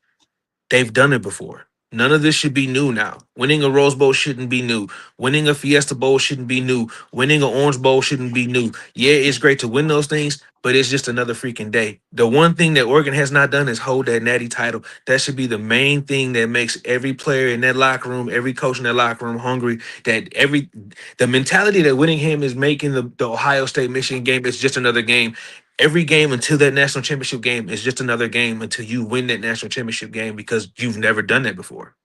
they've done it before. None of this should be new now. Winning a Rose Bowl shouldn't be new. Winning a Fiesta Bowl shouldn't be new. Winning an Orange Bowl shouldn't be new. Yeah, it's great to win those things, but it's just another freaking day. The one thing that Oregon has not done is hold that natty title. That should be the main thing that makes every player in that locker room, every coach in that locker room hungry. The mentality that Whittingham is making the Ohio State Michigan game is just another game. Every game until that national championship game is just another game until you win that national championship game, because you've never done that before.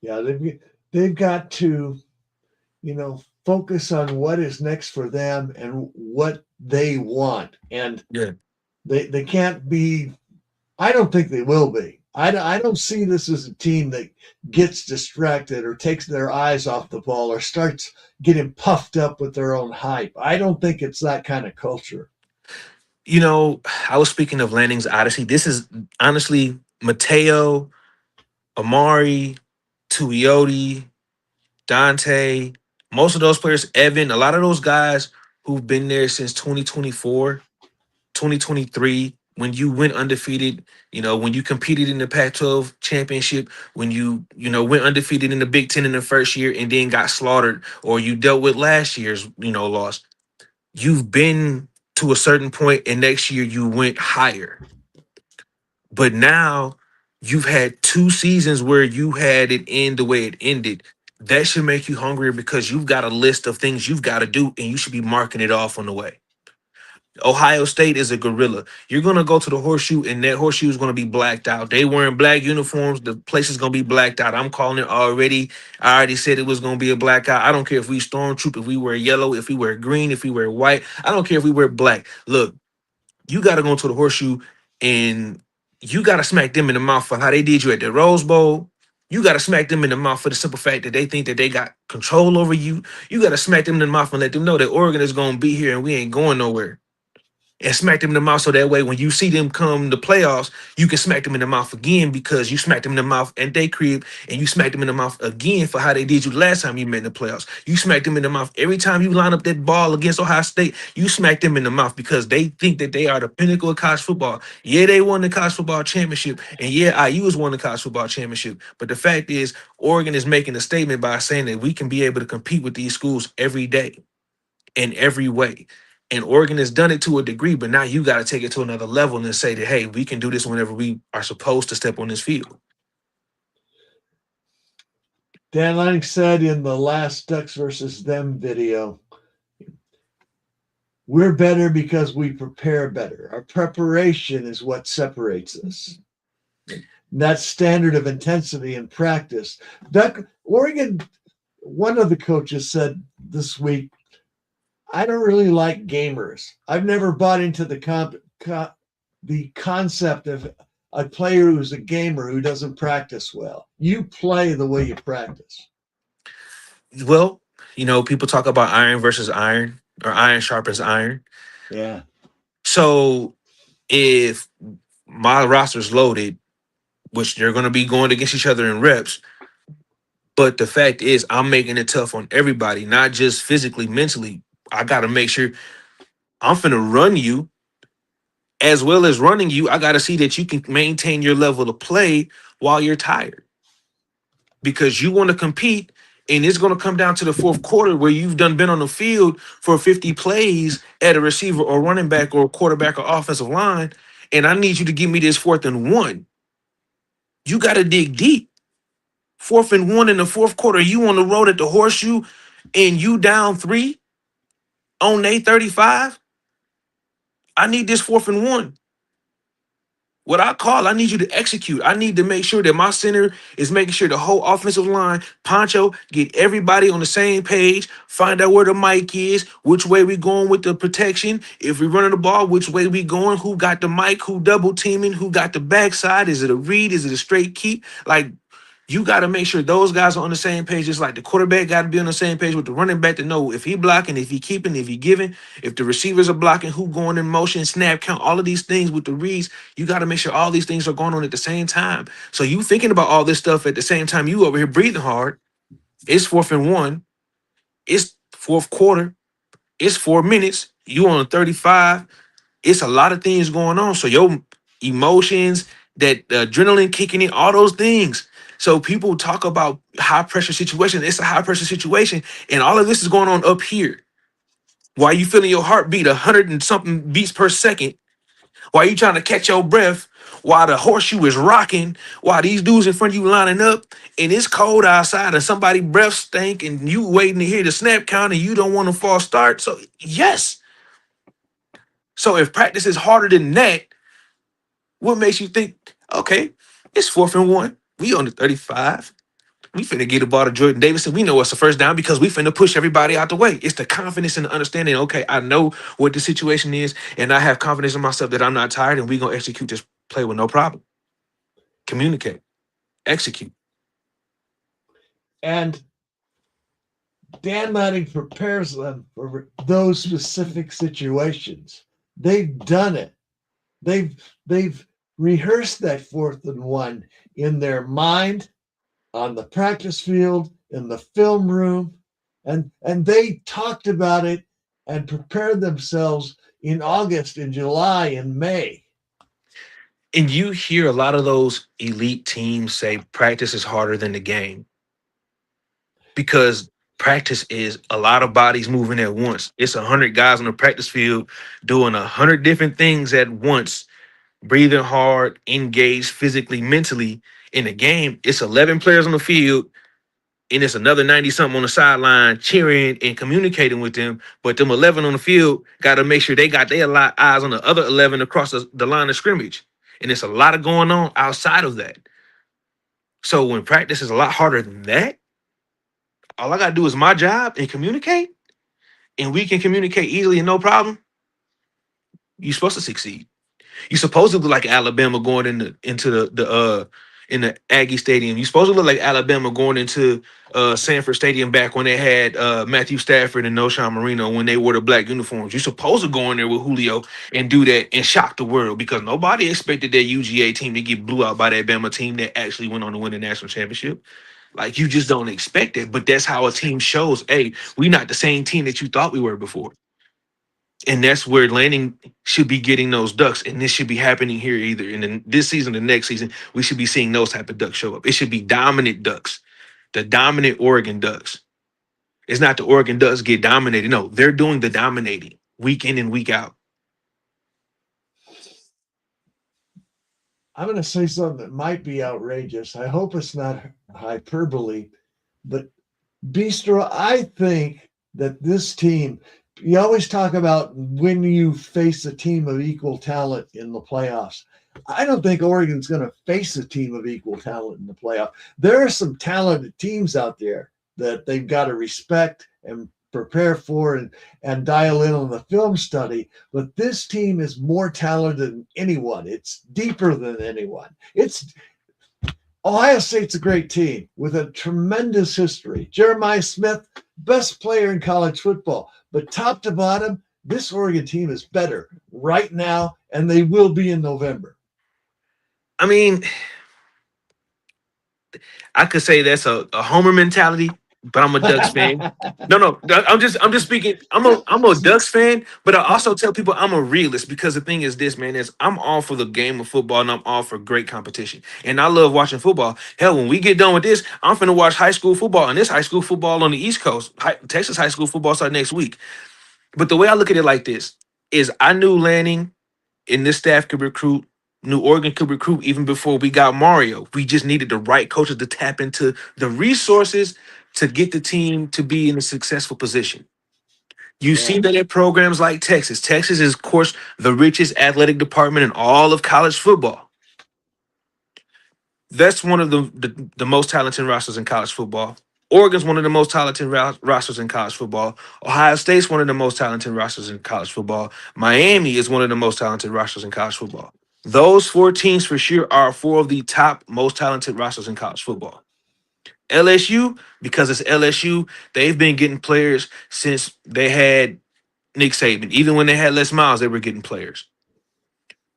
Yeah, they've got to, focus on what is next for them and what they want. And they can't be, I don't think they will be. I don't see this as a team that gets distracted or takes their eyes off the ball or starts getting puffed up with their own hype. I don't think it's that kind of culture. I was speaking of Lanning's Odyssey. This is honestly Mateo, Amari, Tuioti, Dante, most of those players, Evan, a lot of those guys who've been there since 2024, 2023, when you went undefeated, when you competed in the Pac-12 championship, when you went undefeated in the Big Ten in the first year and then got slaughtered, or you dealt with last year's, loss. You've been to a certain point, and next year you went higher. But now you've had 2 seasons where you had it end the way it ended. That should make you hungrier, because you've got a list of things you've got to do, and you should be marking it off on the way. Ohio State is a gorilla. You're going to go to the horseshoe, and that horseshoe is going to be blacked out. They wearing black uniforms. The place is going to be blacked out. I'm calling it already. I already said it was going to be a blackout. I don't care if we stormtroop, if we wear yellow, if we wear green, if we wear white. I don't care if we wear black. Look, you got to go to the horseshoe, and you got to smack them in the mouth for how they did you at the Rose Bowl. You got to smack them in the mouth for the simple fact that they think that they got control over you. You got to smack them in the mouth and let them know that Oregon is going to be here and we ain't going nowhere. and smack them in the mouth so that way when you see them come to playoffs, you can smack them in the mouth again because you smacked them in the mouth at their crib and you smacked them in the mouth again for how they did you last time you met in the playoffs. You smacked them in the mouth every time you line up that ball against Ohio State. You smacked them in the mouth because they think that they are the pinnacle of college football. Yeah, they won the college football championship, and yeah, IU has won the college football championship. But the fact is, Oregon is making a statement by saying that we can be able to compete with these schools every day in every way. And Oregon has done it to a degree, but now you got to take it to another level and say that, hey, we can do this whenever we are supposed to step on this field. Dan Lanning said in the last Ducks versus them video, we're better because we prepare better. Our preparation is what separates us. That standard of intensity and practice. Oregon, one of the coaches said this week, I don't really like gamers. I've never bought into the concept of a player who's a gamer who doesn't practice well. You play the way you practice. Well, people talk about iron versus iron or iron sharpens iron. Yeah. So if my roster's loaded, which they're going to be going against each other in reps, but the fact is I'm making it tough on everybody, not just physically, mentally. I got to make sure I'm finna run you. As well as running you, I got to see that you can maintain your level of play while you're tired. Because you want to compete, and it's going to come down to the fourth quarter where you've been on the field for 50 plays at a receiver or running back or quarterback or offensive line, and I need you to give me this 4th and 1. You got to dig deep. 4th and 1 in the fourth quarter, you on the road at the Horseshoe, and you down 3 on a 35. I need this 4th and 1. What I need you to execute. I need to make sure that my center is making sure the whole offensive line, Poncho, get everybody on the same page, find out where the mic is, which way we going with the protection. If we running the ball, which way we going, who got the mic, who double teaming, who got the backside. Is it a read? Is it a straight keep? Like, you got to make sure those guys are on the same page. Just like the quarterback got to be on the same page with the running back to know if he blocking, if he keeping, if he giving, if the receivers are blocking, who going in motion, snap count, all of these things with the reads. You got to make sure all these things are going on at the same time. So you thinking about all this stuff at the same time, you over here breathing hard. It's 4th and 1. It's fourth quarter. It's 4 minutes. You on 35. It's a lot of things going on. So your emotions, that adrenaline kicking in, all those things. So people talk about high pressure situation. It's a high pressure situation. And all of this is going on up here. While you feeling your heartbeat 100 and something beats per second, while you trying to catch your breath, while the horseshoe is rocking, while these dudes in front of you lining up, and it's cold outside and somebody breath stink and you waiting to hear the snap count and you don't want to false start. So yes. So if practice is harder than that, what makes you think, okay, it's 4th and 1. We on the 35. We finna get the ball to Jordan Davis, and we know it's a first down because we finna push everybody out the way. It's the confidence and the understanding, okay, I know what the situation is, and I have confidence in myself that I'm not tired, and we going to execute this play with no problem. Communicate. Execute. And Dan Lanning prepares them for those specific situations. They've done it. They've rehearsed that 4th and 1 in their mind, on the practice field, in the film room, and they talked about it and prepared themselves in August, in July, and May. And you hear a lot of those elite teams say practice is harder than the game because practice is a lot of bodies moving at once. It's 100 guys on the practice field doing 100 different things at once, breathing hard, engaged physically, mentally. In the game, it's 11 players on the field, and it's another 90-something on the sideline cheering and communicating with them. But them 11 on the field got to make sure they got their eyes on the other 11 across the line of scrimmage. And it's a lot of going on outside of that. So when practice is a lot harder than that, all I got to do is my job and communicate, and we can communicate easily and no problem. You're supposed to succeed. You're supposed to look like Alabama going into the in the Aggie Stadium. You're supposed to look like Alabama going into Sanford Stadium back when they had Matthew Stafford and Noshawn Marino when they wore the black uniforms. You're supposed to go in there with Julio and do that and shock the world because nobody expected that UGA team to get blew out by that Bama team that actually went on to win the national championship. Like, you just don't expect it. But that's how a team shows, hey, we're not the same team that you thought we were before. And that's where Lanning should be getting those ducks. And this should be happening here either in this season or the next season. We should be seeing those type of ducks show up. It should be dominant ducks, the dominant Oregon Ducks. It's not the Oregon Ducks get dominated. No, they're doing the dominating week in and week out. I'm going to say something that might be outrageous. I hope it's not hyperbole, but B-Stro, I think that this team, you always talk about when you face a team of equal talent in the playoffs. I don't think Oregon's going to face a team of equal talent in the playoff. There are some talented teams out there that they've got to respect and prepare for and dial in on the film study. But this team is more talented than anyone. It's deeper than anyone. Ohio State's a great team with a tremendous history. Jeremiah Smith, best player in college football. But top to bottom, this Oregon team is better right now, and they will be in November. I mean, I could say that's a homer mentality, but I'm a Ducks fan. No, I'm just speaking. I'm a Ducks fan, but I also tell people I'm a realist because the thing is this, man, is I'm all for the game of football and I'm all for great competition. And I love watching football. Hell, when we get done with this, I'm finna watch high school football, and this high school football on the East Coast. Texas high school football start next week. But the way I look at it like this is I knew Lanning and this staff could recruit, knew Oregon could recruit even before we got Mario. We just needed the right coaches to tap into the resources to get the team to be in a successful position. You see that at programs like Texas. Texas is, of course, the richest athletic department in all of college football. That's one of the most talented rosters in college football. Oregon's one of the most talented rosters in college football. Ohio State's one of the most talented rosters in college football. Miami is one of the most talented rosters in college football. Those four teams for sure are four of the top most talented rosters in college football. LSU, because it's LSU, they've been getting players since they had Nick Saban. Even when they had Les Miles, they were getting players.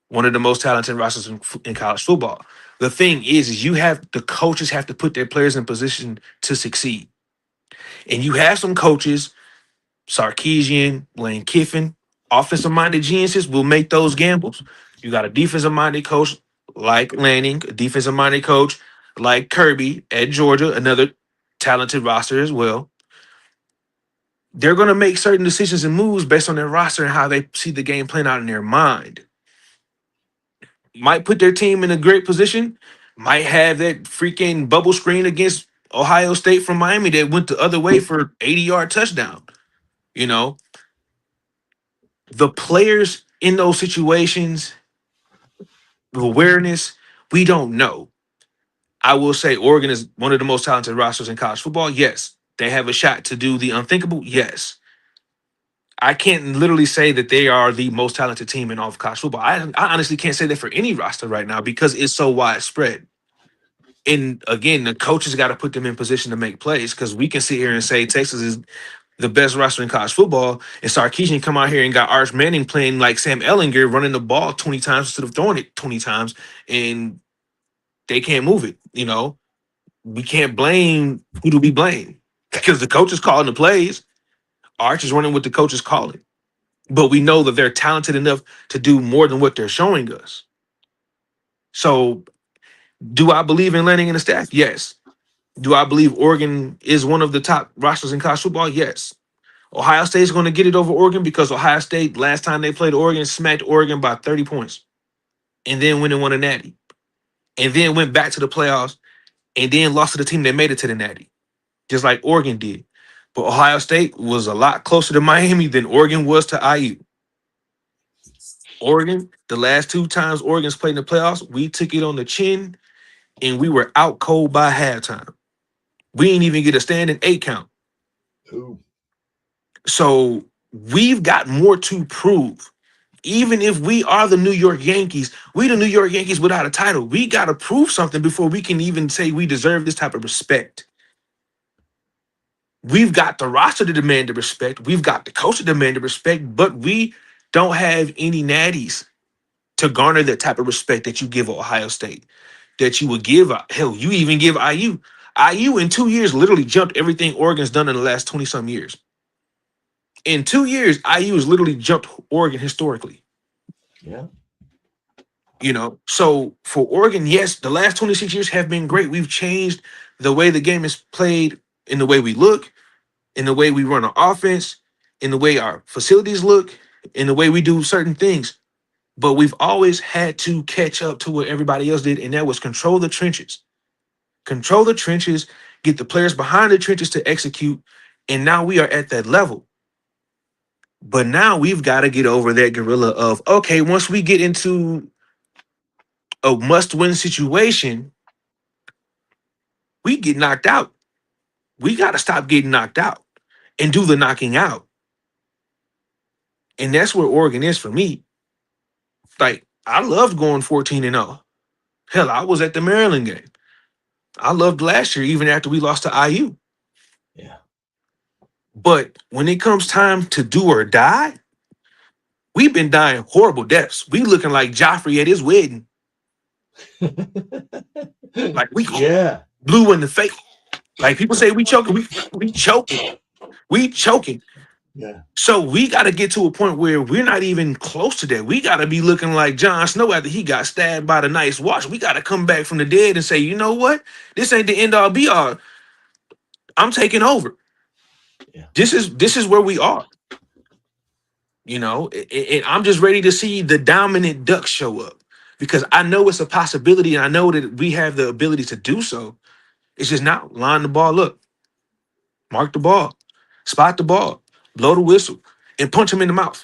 One of the most talented rosters in college football. The thing is the coaches have to put their players in position to succeed. And you have some coaches, Sarkisian, Lane Kiffin, offensive-minded geniuses will make those gambles. You got a defensive-minded coach like Lanning, a defensive-minded coach like Kirby at Georgia, another talented roster as well. They're going to make certain decisions and moves based on their roster and how they see the game playing out in their mind. Might put their team in a great position, might have that freaking bubble screen against Ohio State from Miami that went the other way for 80-yard touchdown. You know, the players in those situations, the awareness, we don't know. I will say Oregon is one of the most talented rosters in college football. Yes. They have a shot to do the unthinkable. Yes. I can't literally say that they are the most talented team in all of college football. I honestly can't say that for any roster right now because it's so widespread. And again, the coaches got to put them in position to make plays because we can sit here and say Texas is the best roster in college football, and Sarkisian come out here and got Arch Manning playing like Sam Ehlinger, running the ball 20 times instead of throwing it 20 times, and they can't move it. You know, we can't blame. Who do we blame? Because the coach is calling the plays. Arch is running what the coach is calling. But we know that they're talented enough to do more than what they're showing us. So do I believe in Lanning and the staff? Yes. Do I believe Oregon is one of the top rosters in college football? Yes. Ohio State is going to get it over Oregon because Ohio State, last time they played Oregon, smacked Oregon by 30 points and then went and won a natty and then went back to the playoffs and then lost to the team that made it to the natty, just like Oregon did. But Ohio State was a lot closer to Miami than Oregon was to IU. Oregon, the last two times Oregon's played in the playoffs, we took it on the chin and we were out cold by halftime. We didn't even get a standing 8 count. Ooh. So we've got more to prove even if we are the New York Yankees, we the New York Yankees without a title. We got to prove something before we can even say we deserve this type of respect. We've got the roster to demand the respect. We've got the coach to demand the respect, but we don't have any natties to garner that type of respect that you give Ohio State, that you would give. Hell, you even give IU. IU in 2 years literally jumped everything Oregon's done in the last 20-some years. In 2 years, IU has literally jumped Oregon historically. Yeah. You know, so for Oregon, yes, the last 26 years have been great. We've changed the way the game is played, in the way we look, in the way we run our offense, in the way our facilities look, in the way we do certain things. But we've always had to catch up to what everybody else did, and that was control the trenches. Control the trenches, get the players behind the trenches to execute, and now we are at that level. But now we've got to get over that gorilla of, okay, once we get into a must-win situation, we get knocked out. We got to stop getting knocked out and do the knocking out. And that's where Oregon is for me. Like, I loved going 14-0. Hell, I was at the Maryland game. I loved last year, even after we lost to IU. Yeah. But when it comes time to do or die, we've been dying horrible deaths. We looking like Joffrey at his wedding. Like we blue in the face. Like people say we choking. We choking. We choking. Yeah. So we got to get to a point where we're not even close to that. We got to be looking like Jon Snow after he got stabbed by the Night's Watch. We got to come back from the dead and say, you know what? This ain't the end all be all. I'm taking over. Yeah. This is where we are. You know, and I'm just ready to see the dominant Ducks show up because I know it's a possibility and I know that we have the ability to do so. It's just now line the ball up, mark the ball, spot the ball, blow the whistle, and punch him in the mouth.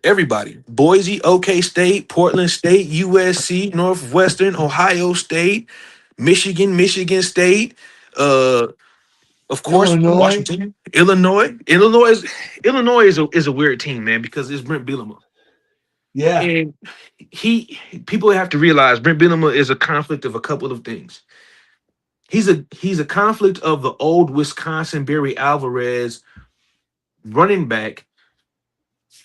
Everybody. Boise, OK State, Portland State, USC, Northwestern, Ohio State, Michigan State, of course, Illinois. Washington, Illinois. Illinois is a weird team, man, because it's Brent Bielema. Yeah. And people have to realize Brent Bielema is a conflict of a couple of things. He's a conflict of the old Wisconsin Barry Alvarez running back,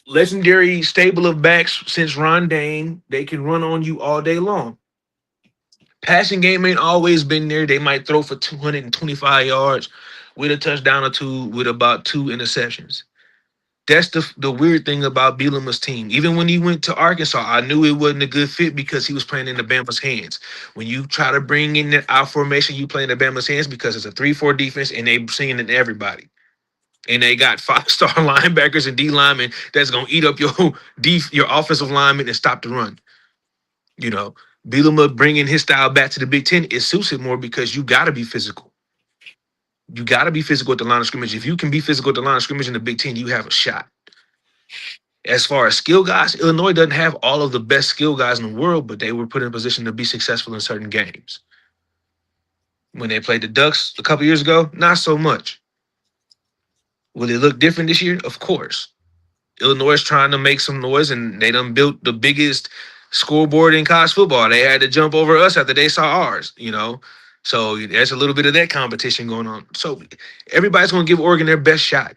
legendary stable of backs since Ron Dane. They can run on you all day long. Passing game ain't always been there. They might throw for 225 yards with a touchdown or two with about 2 interceptions. That's the weird thing about Bielema's team. Even when he went to Arkansas, I knew it wasn't a good fit because he was playing in the Bama's hands. When you try to bring in that out formation, you play in the Bama's hands because it's a 3-4 defense and they singing it to everybody. And they got 5-star linebackers and D linemen that's gonna eat up your offensive linemen and stop the run. You know, Bielema bringing his style back to the Big Ten, it suits it more because you got to be physical. You got to be physical at the line of scrimmage. If you can be physical at the line of scrimmage in the Big Ten, you have a shot. As far as skill guys, Illinois doesn't have all of the best skill guys in the world, but they were put in a position to be successful in certain games. When they played the Ducks a couple years ago, not so much. Will it look different this year? Of course. Illinois is trying to make some noise, and they done built the biggest scoreboard in college football. They had to jump over us after they saw ours, you know. So there's a little bit of that competition going on. So everybody's going to give Oregon their best shot.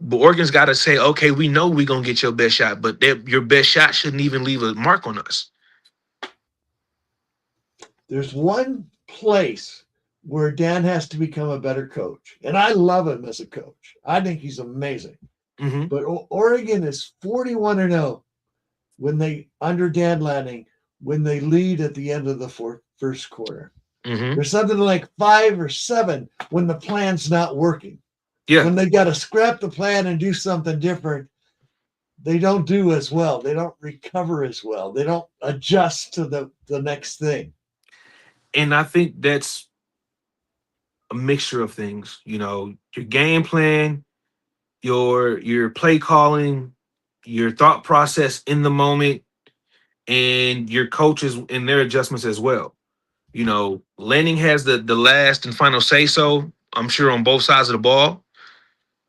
But Oregon's got to say, okay, we know we're going to get your best shot, but your best shot shouldn't even leave a mark on us. There's one place where Dan has to become a better coach, and I love him as a coach. I think he's amazing. Mm-hmm. But Oregon is 41-0 when they under Dan Lanning when they lead at the end of the first quarter. Mm-hmm. There's something like 5 or 7 when the plan's not working. Yeah. When they got to scrap the plan and do something different, they don't do as well. They don't recover as well. They don't adjust to the next thing. And I think that's a mixture of things. You know, your game plan, your play calling, your thought process in the moment, and your coaches and their adjustments as well. You know, Lanning has the last and final say so, I'm sure, on both sides of the ball.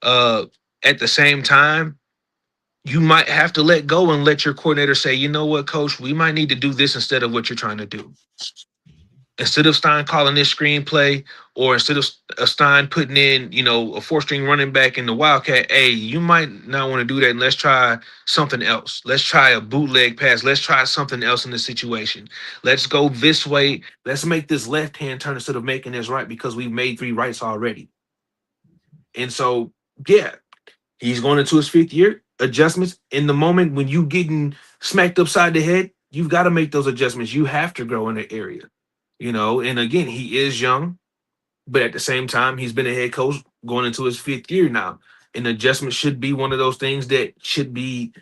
At the same time, you might have to let go and let your coordinator say, you know what, coach, we might need to do this instead of what you're trying to do. Instead of Stein calling this screenplay, or instead of Stein putting in, a 4-string running back in the Wildcat, hey, you might not want to do that. And let's try something else. Let's try a bootleg pass. Let's try something else in the situation. Let's go this way. Let's make this left hand turn instead of making this right, because we've made 3 rights already. And so, yeah, he's going into his 5th year. Adjustments in the moment when you getting smacked upside the head, you've got to make those adjustments. You have to grow in that area. And again, he is young, but at the same time, he's been a head coach going into his 5th year now. And adjustment should be one of those things that should be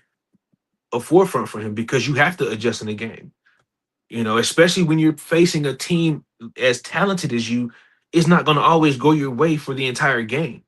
a forefront for him, because you have to adjust in the game. Especially when you're facing a team as talented as you, it's not going to always go your way for the entire game.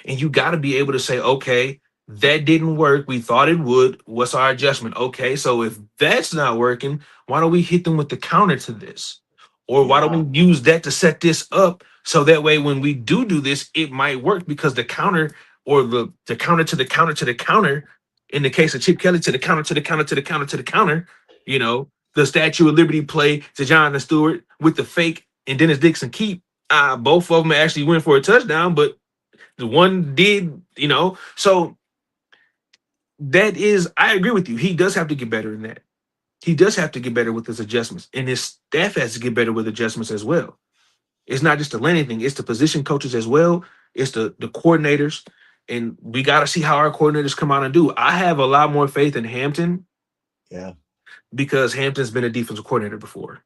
And you got to be able to say, okay, that didn't work. We thought it would. What's our adjustment? Okay, so if that's not working, why don't we hit them with the counter to this? Or why don't we use that to set this up, so that way when we do this, it might work, because the counter, or the counter to the counter to the counter, in the case of Chip Kelly, to the counter to the counter to the counter to the counter, the Statue of Liberty play to Jonathan Stewart with the fake and Dennis Dixon keep. Both of them actually went for a touchdown, but the one did, So that is, I agree with you. He does have to get better in that. He does have to get better with his adjustments, and his staff has to get better with adjustments as well. It's not just the landing thing; it's the position coaches as well. It's the coordinators, and we got to see how our coordinators come out and do. I have a lot more faith in Hampton, because Hampton's been a defensive coordinator before.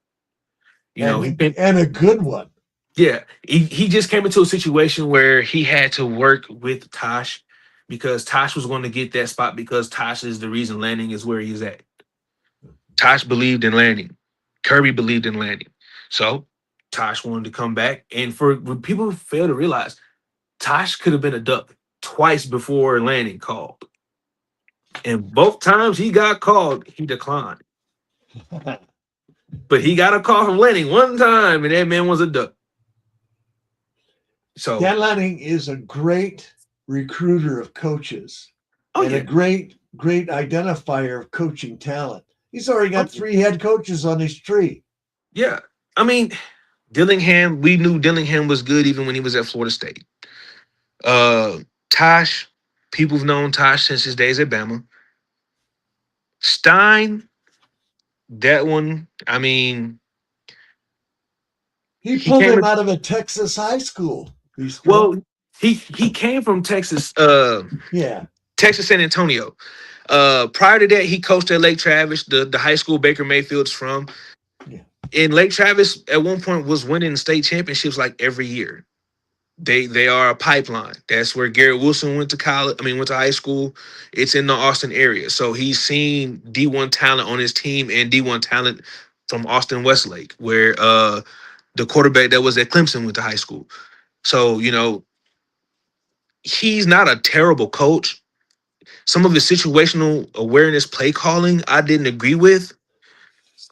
And a good one. Yeah, he just came into a situation where he had to work with Tosh, because Tosh was going to get that spot, because Tosh is the reason Lanning is where he's at. Tosh believed in Lanning. Kirby believed in Lanning. So Tosh wanted to come back. And when people fail to realize, Tosh could have been a Duck twice before Lanning called. And both times he got called, he declined. But he got a call from Lanning one time, and that man was a Duck. So Dan Lanning is a great recruiter of coaches, a great identifier of coaching talent. He's already got 3 head coaches on his tree. Yeah. I mean, Dillingham, we knew Dillingham was good even when he was at Florida State. Tosh, people have known Tosh since his days at Bama. Stein, that one, I mean, he pulled him out of a Texas high school. Well, he came from Texas. Texas San Antonio. Prior to that, he coached at Lake Travis, the high school Baker Mayfield's from. Yeah. And Lake Travis at one point was winning state championships like every year. They are a pipeline. That's where Garrett Wilson went to high school. It's in the Austin area. So he's seen D1 talent on his team and D1 talent from Austin Westlake, where the quarterback that was at Clemson went to high school. So, he's not a terrible coach. Some of his situational awareness play calling, I didn't agree with.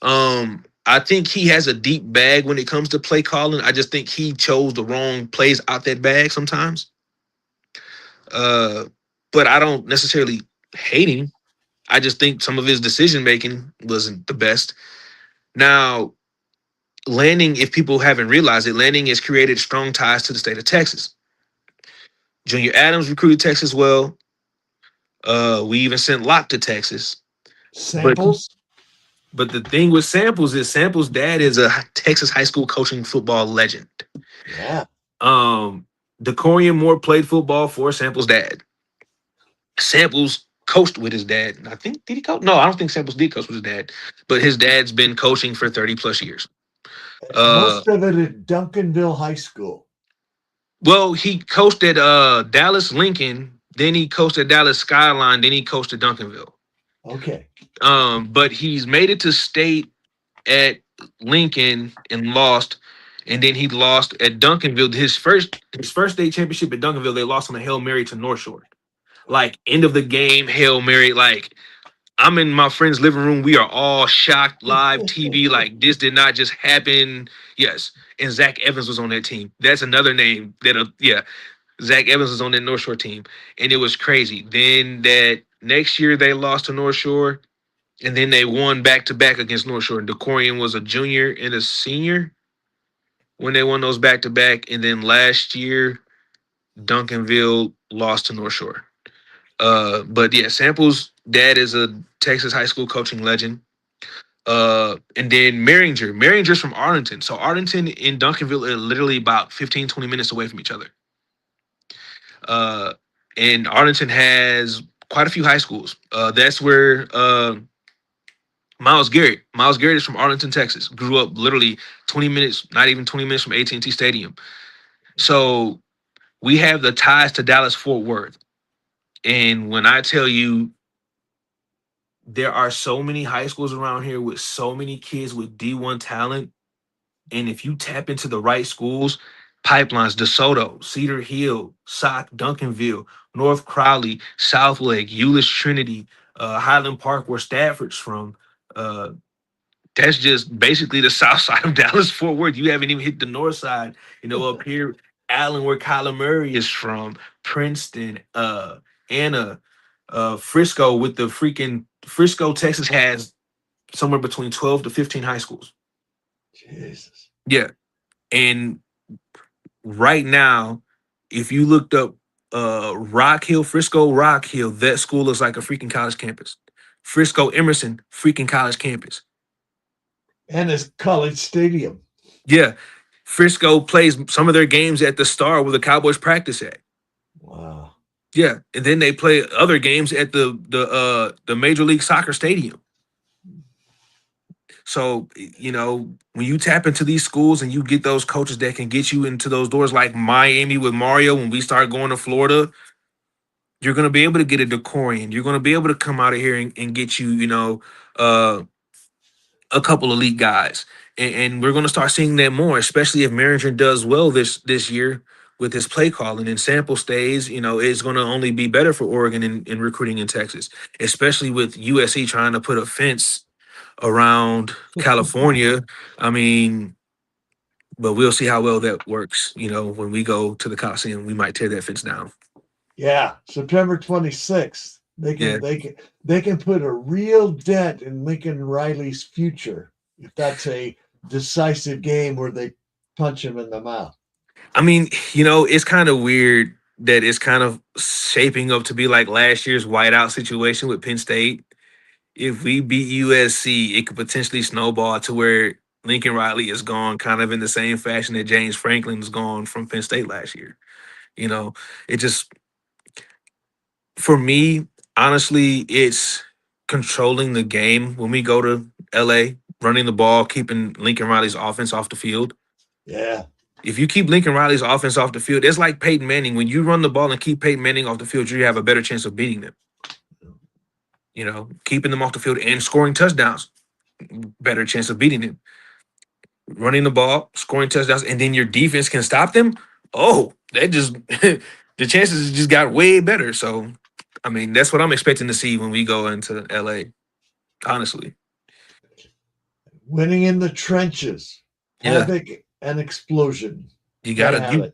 I think he has a deep bag when it comes to play calling. I just think he chose the wrong plays out that bag sometimes. But I don't necessarily hate him. I just think some of his decision making wasn't the best. Now, Lanning, if people haven't realized it, Lanning has created strong ties to the state of Texas. Junior Adams recruited Texas well. We even sent Locke to Texas. Samples? But the thing with Samples is Samples' dad is a Texas high school coaching football legend. Yeah. DeCorian Moore played football for Samples' dad. Samples coached with his dad. I think, did he coach? No, I don't think Samples did coach with his dad. But his dad's been coaching for 30 plus years. Most of it at Duncanville High School. Well, he coached at Dallas Lincoln. Then he coached at Dallas Skyline. Then he coached at Duncanville. Okay. But he's made it to state at Lincoln and lost. And then he lost at Duncanville. His first state championship at Duncanville, they lost on a Hail Mary to North Shore. Like, end of the game, Hail Mary. Like, I'm in my friend's living room. We are all shocked, live TV. Like, this did not just happen. Yes. And Zach Evans was on that team. That's another name Zach Evans was on that North Shore team. And it was crazy. Then that Next year they lost to North Shore, and then they won back-to-back against North Shore. DeCorian was a junior and a senior when they won those back-to-back, and then last year Duncanville lost to North Shore. But yeah, Sample's dad is a Texas high school coaching legend. And then Marion's from Arlington. So Arlington and Duncanville are literally about 15, 20 minutes away from each other. And Arlington has quite a few high schools. That's where Miles Garrett is from Arlington, Texas. Grew up literally 20 minutes, not even 20 minutes from AT&T Stadium. So we have the ties to Dallas-Fort Worth. And when I tell you there are so many high schools around here with so many kids with D1 talent, and if you tap into the right schools, Pipelines, DeSoto, Cedar Hill, Sock, Duncanville, North Crowley, South Lake, Euless Trinity, Highland Park, where Stafford's from, that's just basically the south side of Dallas-Fort Worth. You haven't even hit the north side. Up here, Allen, where Kyler Murray is from, Princeton, Anna, Frisco. With the freaking Frisco, Texas has somewhere between 12 to 15 high schools. Jesus. Yeah. And right now, if you looked up Frisco Rock Hill, that school looks like a freaking college campus. Frisco Emerson, freaking college campus. And his college stadium. Yeah. Frisco plays some of their games at the Star where the Cowboys practice at. Wow. Yeah. And then they play other games at the Major League Soccer Stadium. So, when you tap into these schools and you get those coaches that can get you into those doors, like Miami with Mario, when we start going to Florida, you're going to be able to get a DeCorian. You're going to be able to come out of here and get you, a couple elite guys. And we're going to start seeing that more, especially if Merringer does well this year with his play calling and Sample stays, it's going to only be better for Oregon in recruiting in Texas, especially with USC trying to put a fence around California. I mean, but we'll see how well that works. When we go to the Coliseum, we might tear that fence down. Yeah, September 26th. They can put a real dent in Lincoln Riley's future if that's a decisive game where they punch him in the mouth. I mean, it's kind of weird that it's kind of shaping up to be like last year's whiteout situation with Penn State. If we beat USC, it could potentially snowball to where Lincoln Riley is gone kind of in the same fashion that James Franklin's gone from Penn State last year. It just, for me, honestly, it's controlling the game when we go to LA, running the ball, keeping Lincoln Riley's offense off the field. Yeah. If you keep Lincoln Riley's offense off the field, it's like Peyton Manning. When you run the ball and keep Peyton Manning off the field, you have a better chance of beating them. Keeping them off the field and scoring touchdowns, better chance of beating them. Running the ball, scoring touchdowns, and then your defense can stop them. Oh, that just the chances just got way better. So, I mean, that's what I'm expecting to see when we go into LA. Honestly, winning in the trenches, havoc and explosion. You gotta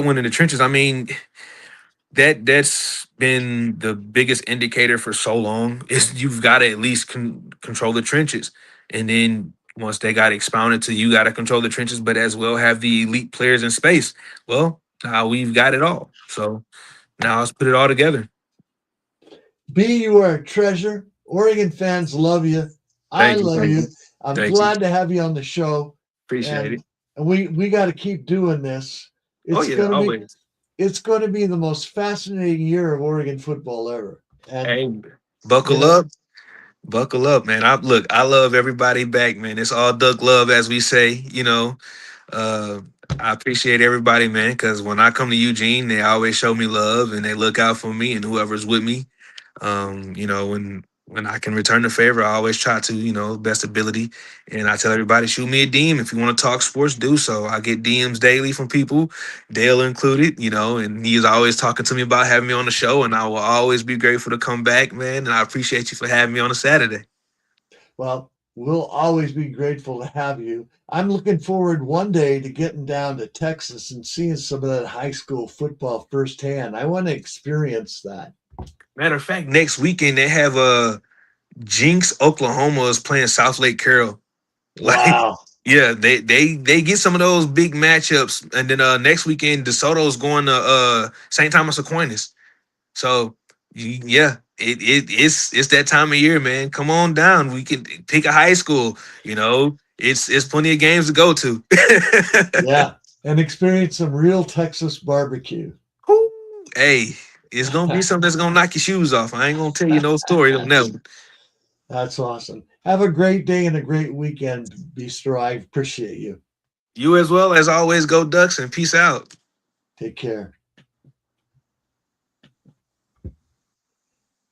win in the trenches. I mean, that's been the biggest indicator for so long. Is you've got to at least control the trenches, and then once they got expounded to you got to control the trenches, but as well have the elite players in space. Well, now we've got it all. So now let's put it all together. B, you are a treasure. Oregon fans love you. I love you. I'm glad to have you on the show. Appreciate it. And we got to keep doing this. It's going to be the most fascinating year of Oregon football ever. And buckle up. Buckle up, man. I love everybody back, man. It's all Duck love, as we say, I appreciate everybody, man, because when I come to Eugene, they always show me love and they look out for me and whoever's with me. When I can return the favor, I always try to, best ability. And I tell everybody, shoot me a DM. If you want to talk sports, do so. I get DMs daily from people, Dale included, and he's always talking to me about having me on the show. And I will always be grateful to come back, man. And I appreciate you for having me on a Saturday. Well, we'll always be grateful to have you. I'm looking forward one day to getting down to Texas and seeing some of that high school football firsthand. I want to experience that. Matter of fact, next weekend they have Jinx, Oklahoma is playing South Lake Carroll. Like, Wow. yeah, they get some of those big matchups, and then next weekend DeSoto's going to St. Thomas Aquinas. So yeah, it's that time of year, man. Come on down. We can pick a high school. You know, it's plenty of games to go to. Yeah. And experience some real Texas barbecue. Woo. Hey, it's gonna be something that's gonna knock your shoes off. I ain't gonna tell you no story. Don't never. That's awesome. Have a great day and a great weekend, B-Stro. I appreciate you. You as well. As always, go Ducks and peace out. Take care.